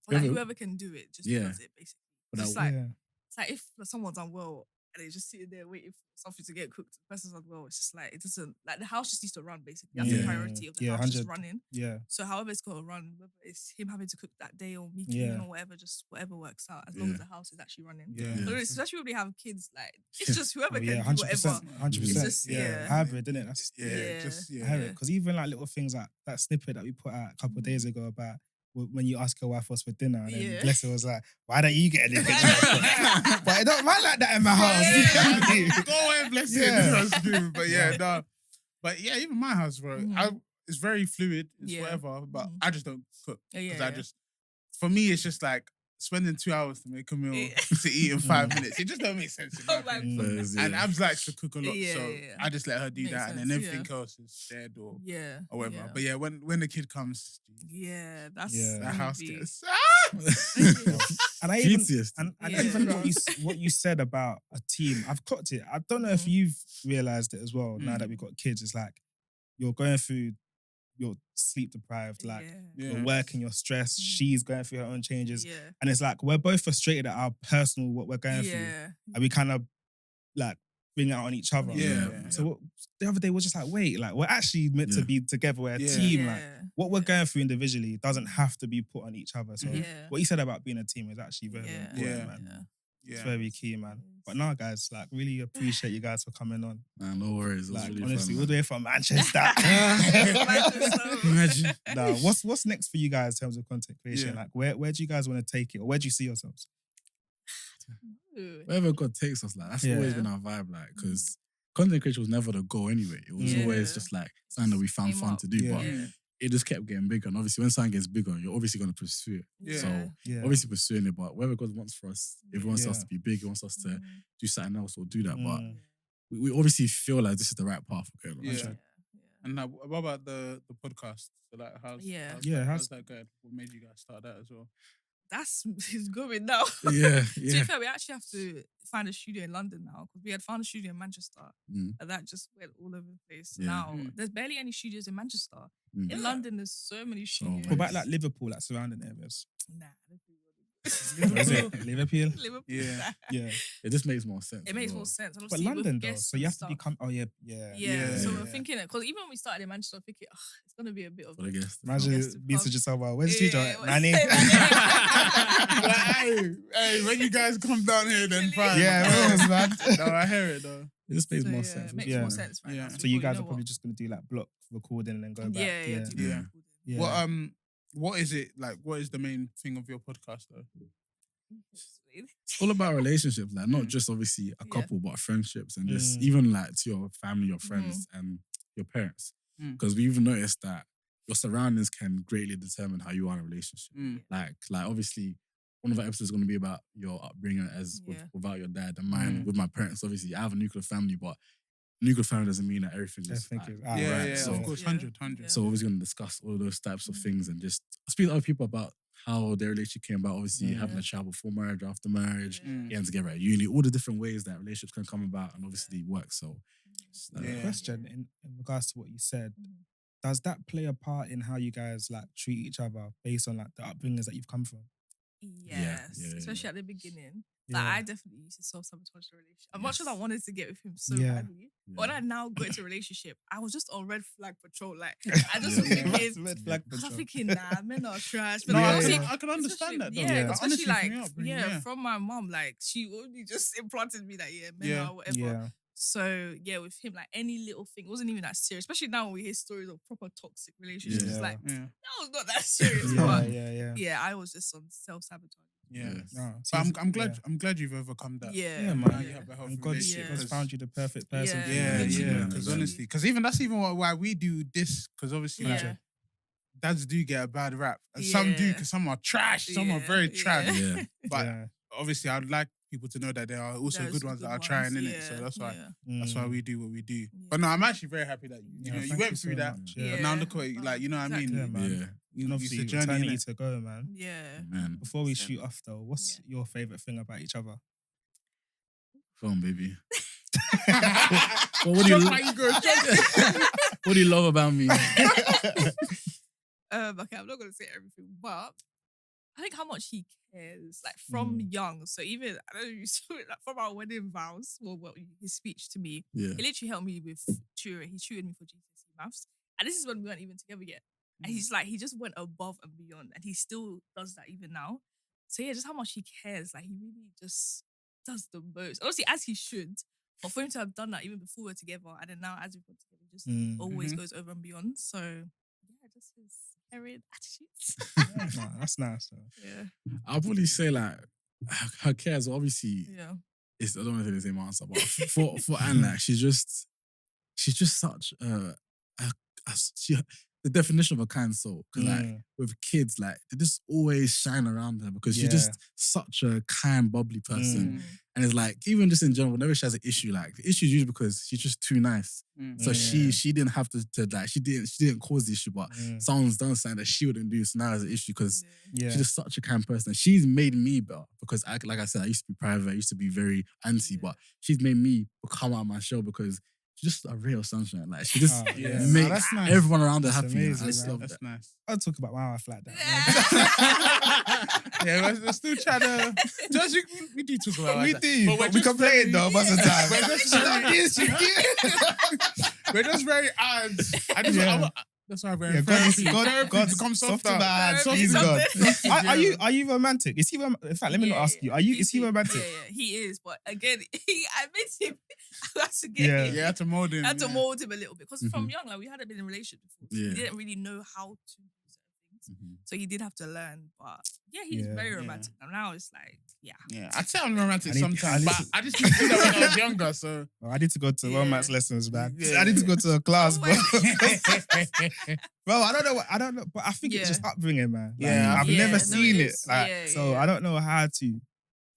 Speaker 4: Like whoever can do it just
Speaker 2: Yeah.
Speaker 4: does it basically.
Speaker 2: But
Speaker 4: Just
Speaker 2: that-
Speaker 4: like,
Speaker 1: Yeah.
Speaker 4: it's like if someone's unwell and they're just sitting there waiting for something to get cooked, the person's unwell, it's just like, it doesn't, like the house just needs to run basically. That's the
Speaker 2: Yeah.
Speaker 4: priority of the
Speaker 1: Yeah,
Speaker 4: house, just
Speaker 1: 100.
Speaker 4: running.
Speaker 1: Yeah.
Speaker 4: So however it's got to run, whether it's him having to cook that day or me
Speaker 1: Yeah.
Speaker 4: cleaning or whatever, just whatever works out, as long as
Speaker 2: Yeah.
Speaker 4: the house is actually running.
Speaker 1: Yeah.
Speaker 2: Yeah.
Speaker 4: But especially when we have kids, like, it's just whoever
Speaker 1: Oh,
Speaker 4: can
Speaker 1: yeah,
Speaker 4: do
Speaker 1: 100%.
Speaker 4: whatever.
Speaker 1: 100%.
Speaker 4: It's just,
Speaker 1: yeah.
Speaker 4: yeah.
Speaker 1: Hybrid, isn't it? That's
Speaker 4: Yeah.
Speaker 3: Just
Speaker 1: I hear it. Because even like little things like that snippet that we put out a couple of days ago about when you ask your wife what's for dinner, and then
Speaker 4: Yeah.
Speaker 1: Blessing was like, "Why don't you get anything?"
Speaker 4: Right.
Speaker 1: But it don't run like that in my house.
Speaker 3: Yeah. Go away, bless you.
Speaker 1: Yeah.
Speaker 3: This one's good. But yeah, no. But yeah, even my house, bro.
Speaker 4: Mhm.
Speaker 3: It's very fluid. It's
Speaker 4: Yeah.
Speaker 3: whatever. But
Speaker 4: Mhm.
Speaker 3: I just don't cook
Speaker 4: Yeah,
Speaker 3: because
Speaker 4: yeah,
Speaker 3: I
Speaker 4: yeah.
Speaker 3: just. For me, it's just like spending 2 hours to make a meal
Speaker 4: Yeah.
Speaker 3: to eat in 5 minutes. It just don't make sense. in my
Speaker 4: Oh my
Speaker 3: opinion.
Speaker 4: God.
Speaker 2: Yeah.
Speaker 3: And Abs likes to cook a lot,
Speaker 4: Yeah,
Speaker 3: so
Speaker 4: yeah.
Speaker 3: I just let her do
Speaker 4: Makes
Speaker 3: that, and then
Speaker 4: sense,
Speaker 3: everything
Speaker 4: yeah.
Speaker 3: else is shared or
Speaker 4: Yeah.
Speaker 3: whatever.
Speaker 4: Yeah.
Speaker 3: But yeah, when the kid comes,
Speaker 4: Yeah, that's
Speaker 1: Yeah.
Speaker 3: that house
Speaker 4: gonna be-
Speaker 3: gets
Speaker 1: And I even
Speaker 2: Easiest.
Speaker 1: and
Speaker 4: Yeah.
Speaker 1: even what you said about a team, I've clocked it. I don't know if you've realized it as well. Now that we've got kids, it's like you're going through, you're sleep deprived, like you're working, you're stressed. She's going through her own changes,
Speaker 4: Yeah.
Speaker 1: and it's like we're both frustrated at our personal what we're going through,
Speaker 4: Yeah.
Speaker 1: and we kind of like bring it out on each other.
Speaker 3: Yeah.
Speaker 1: So the other day was just like, wait, like we're actually meant to be together. We're a
Speaker 3: Yeah.
Speaker 1: team. Like
Speaker 4: Yeah.
Speaker 1: what we're going through individually doesn't have to be put on each other. So
Speaker 4: Yeah.
Speaker 1: what you said about being a team is actually very, very
Speaker 4: Yeah.
Speaker 1: important,
Speaker 3: Yeah.
Speaker 1: man. It's
Speaker 3: Yeah.
Speaker 1: very key, man. But now, guys, like really appreciate you guys for coming on.
Speaker 2: Nah, no worries. It was
Speaker 1: Like
Speaker 2: really
Speaker 1: honestly,
Speaker 2: fun,
Speaker 1: all the way from Manchester.
Speaker 2: Imagine.
Speaker 1: Nah, what's next for you guys in terms of content creation?
Speaker 3: Yeah.
Speaker 1: Like where do you guys want to take it, or where do you see yourselves?
Speaker 2: Wherever God takes us, like that's
Speaker 1: Yeah.
Speaker 2: always been our vibe, like because content creation was never the goal anyway. It was
Speaker 1: Yeah.
Speaker 2: always just like something that we found
Speaker 4: Came
Speaker 2: fun
Speaker 4: up.
Speaker 2: to do,
Speaker 1: Yeah.
Speaker 2: but it just kept getting bigger. And obviously, when something gets bigger, you're obviously going to pursue it.
Speaker 3: Yeah.
Speaker 2: So
Speaker 1: Yeah.
Speaker 2: obviously pursuing it, but whatever God wants for us, if He wants us
Speaker 1: Yeah.
Speaker 2: to be big, He wants us to do something else or do that. But
Speaker 1: Mm.
Speaker 2: we obviously feel like this is the right path. Okay, like,
Speaker 3: Yeah. And now, what about the podcast? So like, how's
Speaker 1: how's
Speaker 3: that going? What made you guys start that as well?
Speaker 4: That's it's going now.
Speaker 2: yeah,
Speaker 4: To be
Speaker 2: yeah.
Speaker 4: fair, we actually have to find a studio in London now because we had found a studio in Manchester
Speaker 2: Mm.
Speaker 4: and that just went all over the place.
Speaker 2: Yeah.
Speaker 4: Now
Speaker 3: Mm.
Speaker 4: there's barely any studios in Manchester.
Speaker 2: Mm.
Speaker 4: In London, there's so many studios.
Speaker 1: What about like Liverpool, like surrounding areas?
Speaker 4: Nah, Liverpool.
Speaker 1: Is it Liverpool?
Speaker 4: Liverpool.
Speaker 3: Yeah.
Speaker 4: Nah.
Speaker 1: Yeah.
Speaker 2: It just makes more sense.
Speaker 4: It makes
Speaker 2: as well.
Speaker 4: more sense. And
Speaker 1: But
Speaker 4: obviously with
Speaker 1: London though,
Speaker 4: guests
Speaker 1: so you
Speaker 4: and
Speaker 1: have to be
Speaker 4: stuff.
Speaker 1: yeah.
Speaker 4: Yeah, so
Speaker 3: Yeah.
Speaker 4: we're thinking it because even when we started in Manchester, I'm thinking, it's gonna be a bit of.
Speaker 2: But I guess
Speaker 1: Imagine
Speaker 4: Yes, to
Speaker 1: being
Speaker 4: come.
Speaker 1: such yourself, where's the studio?
Speaker 4: Yeah,
Speaker 1: Nanny?
Speaker 3: Hey, when you guys come down here, then fine.
Speaker 1: Yeah, it was, man.
Speaker 3: No, I hear it though.
Speaker 2: it just makes
Speaker 4: So,
Speaker 2: more
Speaker 4: yeah,
Speaker 2: sense.
Speaker 4: It makes
Speaker 1: Yeah.
Speaker 4: more sense right
Speaker 3: Yeah.
Speaker 4: now.
Speaker 3: So
Speaker 1: So you
Speaker 4: we
Speaker 1: guys
Speaker 4: know
Speaker 1: are probably
Speaker 4: what-
Speaker 1: just gonna do like block recording and then go back.
Speaker 4: Yeah.
Speaker 1: Yeah.
Speaker 4: do
Speaker 2: Yeah.
Speaker 4: recording.
Speaker 1: Yeah.
Speaker 3: What is it like? What is the main thing of your podcast though?
Speaker 2: It's all about relationships, like not
Speaker 3: Mm.
Speaker 2: just obviously a
Speaker 4: Yeah.
Speaker 2: couple, but friendships and just
Speaker 1: Mm.
Speaker 2: even like to your family, your friends, and your parents.
Speaker 3: Mm.
Speaker 2: Because we've noticed that your surroundings can greatly determine how you are in a relationship.
Speaker 3: Mm.
Speaker 2: Like obviously, one of our episodes is going to be about your upbringing as
Speaker 4: Yeah.
Speaker 2: without your dad, and mine
Speaker 3: Mm.
Speaker 2: with my parents. Obviously, I have a nuclear family, but nuclear family doesn't mean that everything just
Speaker 1: Everything
Speaker 2: like,
Speaker 1: is
Speaker 3: Yeah,
Speaker 1: right,
Speaker 3: yeah,
Speaker 2: so-
Speaker 3: of course,
Speaker 4: Yeah.
Speaker 3: 100.
Speaker 4: Yeah.
Speaker 2: So obviously going to discuss all those types of things and just speak to other people about how their relationship came about. Obviously, having a child before marriage, after marriage,
Speaker 3: Mm.
Speaker 2: getting together at uni, all the different ways that relationships can come about and obviously work. So, just,
Speaker 3: Yeah.
Speaker 1: Question in regards to what you said,
Speaker 4: Mhm.
Speaker 1: does that play a part in how you guys like treat each other based on like the upbringings that you've come from?
Speaker 4: Yes,
Speaker 2: yeah,
Speaker 4: especially at the beginning.
Speaker 1: Yeah.
Speaker 4: Like I definitely used to self-sabotage the relationship. As much as I
Speaker 2: Yes.
Speaker 4: wanted to get with him so
Speaker 1: Yeah.
Speaker 4: badly, when I now go into a relationship, I was just on red flag patrol. Like I just
Speaker 2: Yeah.
Speaker 4: was thinking,
Speaker 1: Red flag
Speaker 4: I was
Speaker 1: patrol.
Speaker 4: thinking, nah, men are trash. But
Speaker 3: No,
Speaker 1: Yeah,
Speaker 3: I
Speaker 4: obviously,
Speaker 3: can, I can understand that though.
Speaker 4: yeah,
Speaker 1: Yeah.
Speaker 3: Like,
Speaker 4: especially
Speaker 3: honestly,
Speaker 4: like
Speaker 3: from your upbringing, yeah.
Speaker 4: from my mom, like she only just implanted me that men
Speaker 3: Yeah.
Speaker 4: are whatever.
Speaker 1: Yeah.
Speaker 4: So yeah, with him, like any little thing, it wasn't even that serious. Especially now when we hear stories of proper toxic relationships. It's like, that was not that serious. But yeah, I was just on self-sabotage.
Speaker 3: Yeah.
Speaker 1: No,
Speaker 3: But I'm glad you've overcome that.
Speaker 1: Yeah, man.
Speaker 3: You have a healthy
Speaker 1: And God's
Speaker 3: relationship.
Speaker 1: found you the perfect person.
Speaker 3: Yeah.
Speaker 1: Yeah.
Speaker 3: Because honestly, because that's even why we do this. Because obviously, dads do get a bad rap, and some do because some are trash. Some are very trash.
Speaker 2: Yeah.
Speaker 3: But obviously, I'd like people to know that there are also good ones that are trying in it. So that's why we do what we do. But no, I'm actually very happy that you went through that. But now look at it, like, you know what I mean?
Speaker 1: Yeah, man.
Speaker 3: You know, it's
Speaker 1: Obviously,
Speaker 3: a journey
Speaker 1: eternity
Speaker 3: innit?
Speaker 1: to go, man.
Speaker 4: Yeah.
Speaker 2: Man.
Speaker 1: Before we shoot off, though, what's your favorite thing about each other?
Speaker 2: Go on, baby. What do you love about me?
Speaker 4: Okay, I'm not gonna say everything, but I think how much he cares, like from young. So even I don't know if you saw it, like from our wedding vows, his speech to me, he literally helped me with tutoring. He tutored me for GCSE maths, and this is when we weren't even together yet. And he's like, he just went above and beyond, and he still does that even now. So yeah, just how much he cares. Like he really just does the most. Obviously, as he should. But for him to have done that even before we were together, and then now as we've got together, he just always goes over and beyond. So yeah, just his caring attitudes.
Speaker 1: That's nice.
Speaker 4: Yeah.
Speaker 2: I'll probably say like her cares. Obviously, I don't want to say the same answer, but for Anne, like she's just such the definition of a kind soul. Because like with kids, like they just always shine around her because she's just such a kind, bubbly person. And it's like, even just in general, whenever she has an issue, like the issue is usually because she's just too nice. So she didn't have to like she didn't cause the issue, but someone's done something that she wouldn't do. So now there's an issue because she's just such a kind person. She's made me better because like I said, I used to be private, I used to be very anti, but she's made me come out of my shell because she's just a real sunshine. Like she just makes everyone around her happy.
Speaker 1: Amazing,
Speaker 2: I just love
Speaker 3: That's
Speaker 2: that.
Speaker 3: nice.
Speaker 1: I'll talk about my wife like that.
Speaker 3: We're still trying to. We do talk about
Speaker 1: We
Speaker 3: that.
Speaker 1: do, but we complain though most of the time.
Speaker 3: We're just very that's why we're
Speaker 1: God,
Speaker 3: become
Speaker 1: softer,
Speaker 3: softer.
Speaker 1: man. Please, God. Are you romantic? Is he romantic? In fact, let me not ask you. Is he romantic?
Speaker 4: Yeah, he is. But again, I made him. I had to get him.
Speaker 3: You had to mold him.
Speaker 4: I had to mold him a little bit because from young, like we hadn't been in a relationship before. So he didn't really know how to do certain things. So he did have to learn. But yeah, he's very romantic. And now it's like,
Speaker 3: I'd say I'm romantic sometimes, but I just didn't do that when I was younger. So
Speaker 1: I need to go to romance lessons, man. I need to go to a class, bro. Bro, I don't know, but I think it's just upbringing, man. Like, I've never seen it. Like, so I don't know how to.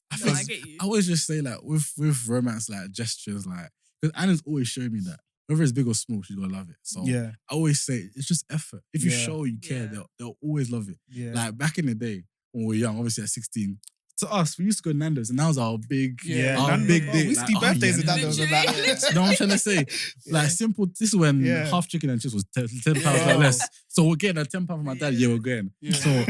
Speaker 4: I get you.
Speaker 2: I always just say like with romance, like gestures, like because Anna's always showed me that whether it's big or small, she's gonna love it. So I always say it's just effort. If you show you care, they'll always love it.
Speaker 1: Yeah.
Speaker 2: Like back in the day when we were young, obviously at 16. To us, we used to go to Nando's, and that was our big day.
Speaker 1: We used to do birthdays at Nando's.
Speaker 2: You know what I'm trying to say? Like simple. This is when half chicken and chips was £10 or less. So we're getting a £10 from my dad. Yeah, we're going. So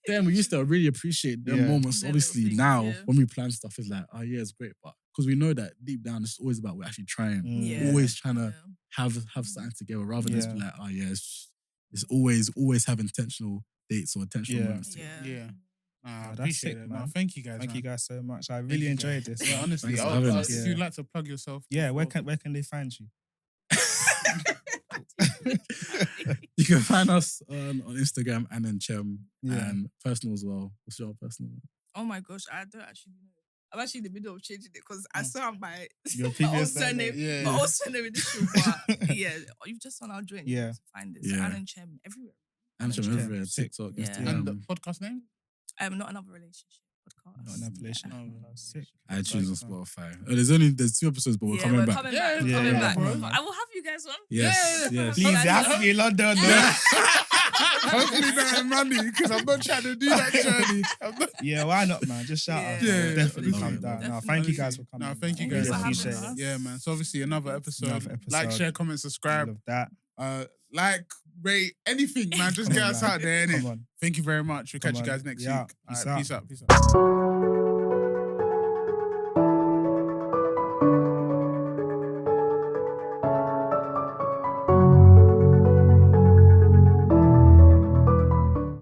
Speaker 2: then we used to really appreciate the moments. Obviously now when we plan stuff, it's like, oh yeah, it's great, but because we know that deep down it's always about we're actually trying, always trying to have something together rather than just be like, oh yeah, it's always have intentional dates or intentional moments together.
Speaker 1: That's sick, man.
Speaker 3: No, thank you guys.
Speaker 1: Thank you guys so much. I really enjoyed this.
Speaker 3: Yeah, honestly, if you'd like to plug yourself.
Speaker 1: Yeah, where can they find you?
Speaker 2: You can find us on Instagram and then Chem and personal as well. What's your personal?
Speaker 4: Oh my gosh, I don't actually know. I'm actually in the middle of changing it because I still have my
Speaker 1: Your
Speaker 4: old
Speaker 1: previous
Speaker 4: surname. My old surname in this show, but you've just on our joint. You can find this. Alan Chem everywhere.
Speaker 2: Alan Chem everywhere. TikTok, Instagram.
Speaker 3: And the podcast name?
Speaker 4: Not Another Relationship podcast.
Speaker 1: Not Another Relationship. Sick.
Speaker 2: iTunes and Spotify. There's 2 episodes, but we're coming back.
Speaker 4: We're coming back. I will have you guys on.
Speaker 2: Yes.
Speaker 1: Please, it has to be in London.
Speaker 3: Hopefully not in money, because I'm not trying to do that journey.
Speaker 1: Yeah, why not, man? Just shout out.
Speaker 3: Yeah,
Speaker 1: definitely come down. No, thank you guys for coming.
Speaker 3: No, thank you guys
Speaker 1: Really
Speaker 3: for
Speaker 1: appreciate
Speaker 3: having
Speaker 1: it.
Speaker 3: us. Yeah, man. So obviously another episode. Like, share, comment, subscribe.
Speaker 1: Love that.
Speaker 3: Like, rate, anything, man. Just get us out there, innit?
Speaker 1: Come on.
Speaker 3: Thank you very much. We'll catch you guys next week.
Speaker 1: Peace
Speaker 3: All right,
Speaker 1: out.
Speaker 3: peace out.